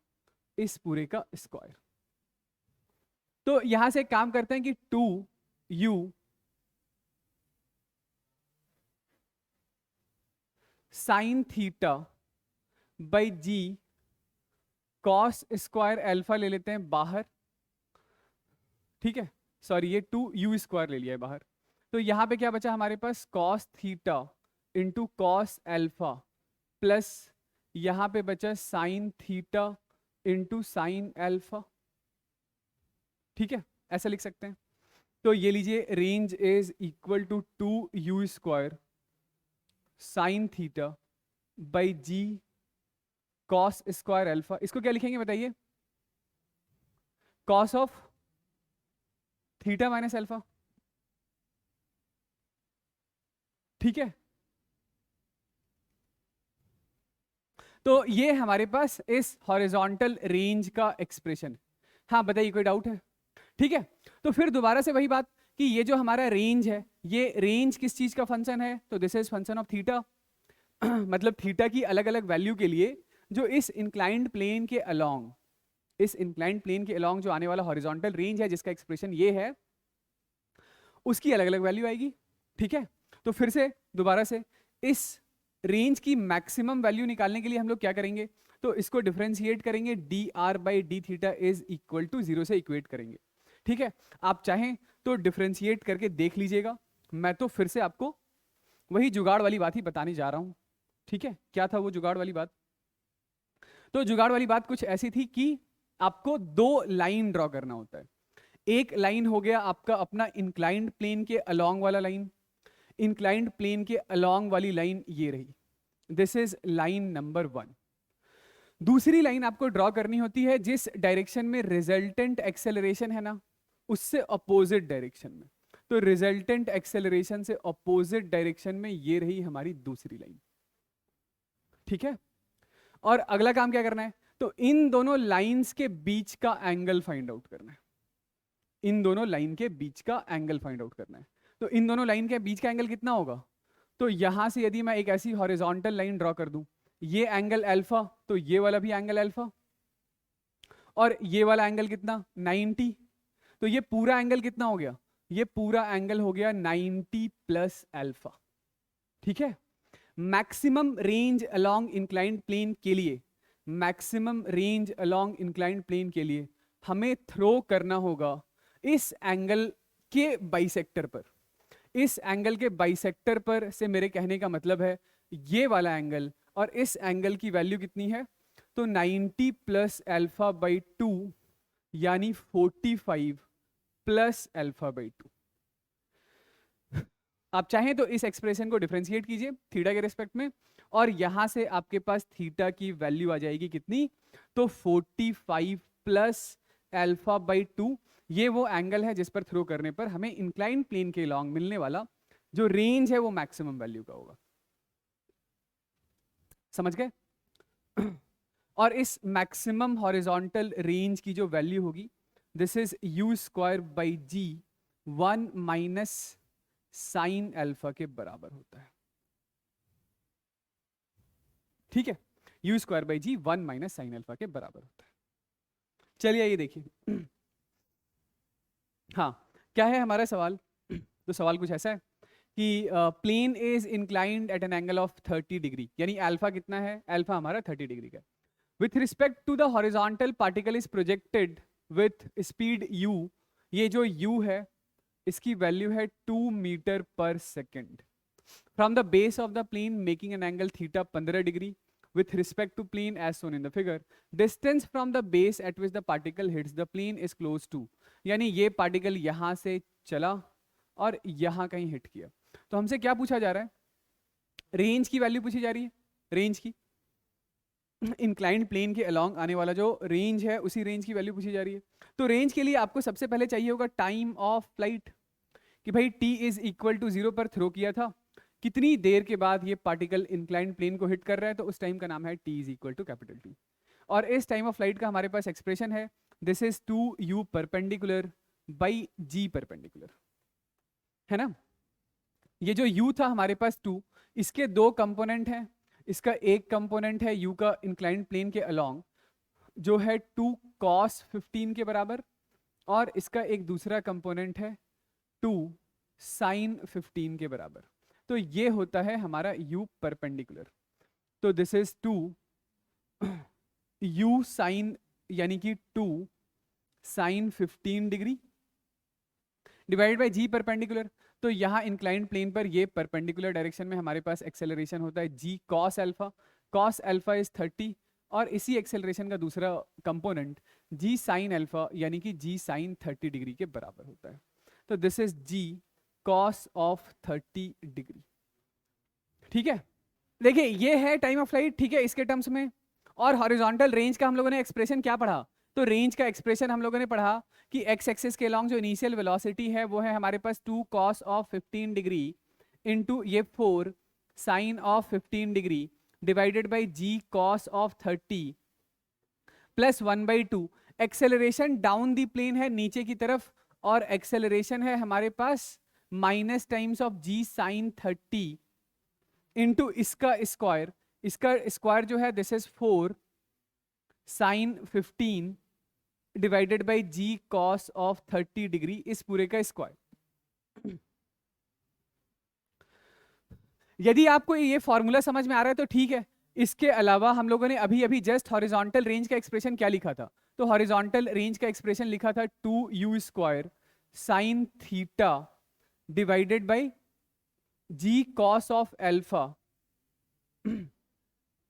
Speaker 1: इस पूरे का स्क्वायर। तो यहां से एक काम करते हैं कि 2u sine theta by g cos square alpha ले लेते हैं बाहर, ठीक है, सॉरी ये 2u स्क्वायर ले लिया है बाहर। तो यहां पे क्या बचा हमारे पास, cos theta into cos alpha plus यहां पे बचा sine theta into sine alpha, ठीक है, ऐसा लिख सकते हैं। तो ये लीजिए range is equal to 2u square sine theta by g cos square alpha. इसको क्या लिखेंगे बताइए, cos of theta minus alpha, ठीक है। तो ये हमारे पास इस हॉरिजॉन्टल रेंज का एक्सप्रेशन। हाँ बताइए, कोई डाउट है? ठीक है, तो फिर दोबारा से वही बात कि ये जो हमारा रेंज है, ये रेंज किस चीज का फंक्शन है, तो this is function of theta. मतलब थीटा की अलग अलग वैल्यू के लिए जो इस इंक्लाइंड प्लेन के अलोंग, इस इंक्लाइंड प्लेन के अलोंग जो आने वाला हॉरिजॉन्टल रेंज है जिसका एक्सप्रेशन ये है, उसकी अलग अलग वैल्यू आएगी, ठीक है। तो फिर से दोबारा से इस रेंज की मैक्सिमम वैल्यू निकालने के लिए हम लोग क्या करेंगे, तो इसको डिफरेंशिएट करेंगे, d r by d theta is equal to 0 से इक्वेट करेंगे, ठीक है। आप चाहें तो डिफरेंशिएट करके देख लीजिएगा, मैं तो फिर से आपको वही जुगाड़ वाली बात ही बताने जा रहा हूं, ठीक है। क्या था वो जुगाड़ वाली बात? तो जुगाड़ वाली बात कुछ ऐसी थी कि आपको दो लाइन ड्रॉ करना होता है। एक लाइन हो गया आपका अपना इंक्लाइंड प्लेन के अलोंग वाला लाइन, इंक्लाइंड प्लेन के अलोंग वाली लाइन ये रही, दिस इज लाइन नंबर 1। दूसरी लाइन आपको ड्रॉ करनी होती है जिस डायरेक्शन में रिजल्टेंट एक्सेलरेशन है ना, उससे अपोजिट डायरेक्शन में। तो रिजल्टेंट एक्सेलरेशन से अपोजिट डायरेक्शन में ये रही हमारी दूसरी लाइन, ठीक है। और अगला काम क्या करना है, तो इन दोनों लाइंस के बीच का एंगल फाइंड आउट करना है, इन दोनों लाइन के बीच का एंगल फाइंड आउट करना है। तो इन दोनों लाइन के बीच का एंगल कितना होगा, तो यहां से यदि मैं एक ऐसी हॉरिजॉन्टल लाइन ड्रॉ कर दूं, ये एंगल अल्फा, तो ये वाला भी एंगल अल्फा, और ये वाला एंगल कितना 90, तो ये पूरा एंगल कितना हो गया, ये पूरा एंगल हो गया 90 प्लस अल्फा, ठीक है। Maximum range along inclined plane के लिए, maximum range along inclined plane के लिए हमें थ्रो करना होगा इस एंगल के बाइसेक्टर पर। इस एंगल के बाइसेक्टर पर से मेरे कहने का मतलब है ये वाला एंगल, और इस एंगल की वैल्यू कितनी है, तो 90 प्लस अल्फा बाई 2 यानी 45 प्लस अल्फा बाई 2। आप चाहें तो इस एक्सप्रेशन को डिफरेंशिएट कीजिए थीटा के रिस्पेक्ट में, और यहां से आपके पास थीटा की वैल्यू आ जाएगी कितनी, तो 45 प्लस अल्फा बाई 2। ये वो एंगल है जिस पर थ्रो करने पर हमें इंक्लाइंड प्लेन के लॉन्ग मिलने वाला जो रेंज है वो मैक्सिमम वैल्यू का होगा, समझ गए? और इस मैक्सिमम हॉरिजॉन्टल रेंज की जो वैल्यू होगी, this is u square by g 1 minus sine alpha के बराबर होता है, ठीक है। U square by g 1 minus sine alpha के बराबर होता है। चलिए ये देखिए, हाँ क्या है हमारा सवाल, तो सवाल कुछ ऐसा है कि plane is inclined at an angle of 30 degree, यानी अल्फा कितना है, अल्फा हमारा 30 डिग्री का है। With respect to the horizontal particle is projected with speed u, ये जो u है इसकी वैल्यू है 2 मीटर पर second, from the base of the plane making an angle theta 15 degree with respect to plane as shown in the figure. Distance from the base at which the particle hits the plane is close to, यानी ये particle यहां से चला और यहां कहीं hit किया। तो हमसे क्या पूछा जा रहा है, रेंज की वैल्यू पूछी जा रही है, रेंज की। इंक्लाइंड प्लेन के अलोंग आने वाला जो रेंज है उसी रेंज की वैल्यू पूछी जा रही है। तो रेंज के लिए आपको सबसे पहले चाहिए होगा टाइम ऑफ फ्लाइट, कि भाई t इज इक्वल टू 0 पर थ्रो किया था, कितनी देर के बाद ये पार्टिकल इंक्लाइंड प्लेन को हिट कर रहा है, तो उस टाइम का नाम है t is equal to capital T। और इस टाइम ऑफ फ्लाइट का हमारे पास एक्सप्रेशन है, this is 2u perpendicular by g perpendicular, है ना। ये जो u था हमारे पास 2, इसके दो कंपोनेंट हैं। इसका एक कंपोनेंट है u का इंक्लाइंड प्लेन के अलोंग जो है 2 cos 15 के बराबर, और इसका एक दूसरा कंपोनेंट है 2 sin 15 के बराबर। तो ये होता है हमारा u परपेंडिकुलर। तो दिस इज 2 u sin यानी कि 2 sin 15 degree divide by g perpendicular. तो यहाँ इंक्लाइंड प्लेन पर ये परपेंडिकुलर डायरेक्शन में हमारे पास एक्सेलरेशन होता है g cos अल्फा इज 30, और इसी एक्सेलरेशन का दूसरा कंपोनेंट g sin अल्फा यानी कि g sin 30 डिग्री के बराबर होता है। तो this is g cos of 30 degree. ठीक है, देखिए ये है टाइम ऑफ फ्लाइट, ठीक है, इसके टर्म्स में। और हॉरिजॉन्टल रेंज का हम लोगों ने एक्सप्रेशन क्या पढ़ा, तो रेंज का एक्सप्रेशन हम लोगों ने पढ़ा कि एक्स एक्सिस के अलॉन्ग जो इनिशियल वेलोसिटी है वो है हमारे पास 2 cos ऑफ 15 डिग्री इंटू ये 4 sin of 15 degree divided by g cos of 30 प्लस 1/2। एक्सेलरेशन डाउन दी प्लेन है नीचे की तरफ, और एक्सेलरेशन है हमारे पास minus times of g sin 30 into इसका स्क्वायर जो है this is 4 sin 15 divided by g cos of 30 degree, इस पूरे का स्क्वायर। यदि आपको ये फॉर्मूला समझ में आ रहा है तो ठीक है। इसके अलावा हम लोगों ने अभी अभी जस्ट हॉरिजॉन्टल रेंज का एक्सप्रेशन क्या लिखा था, तो हॉरिजॉन्टल रेंज का एक्सप्रेशन लिखा था 2u square sin theta divided by g cos of alpha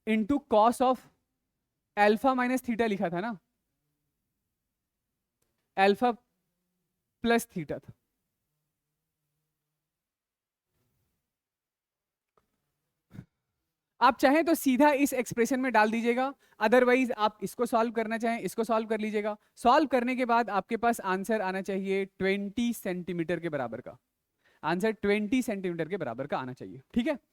Speaker 1: into cos of alpha minus theta लिखा था ना, अल्फा प्लस थीटा था। आप चाहें तो सीधा इस एक्सप्रेशन में डाल दीजिएगा, अदरवाइज आप इसको सॉल्व करना चाहें इसको सॉल्व कर लीजिएगा। सॉल्व करने के बाद आपके पास आंसर आना चाहिए 20 सेंटीमीटर के बराबर का, आंसर 20 सेंटीमीटर के बराबर का आना चाहिए। ठीक है,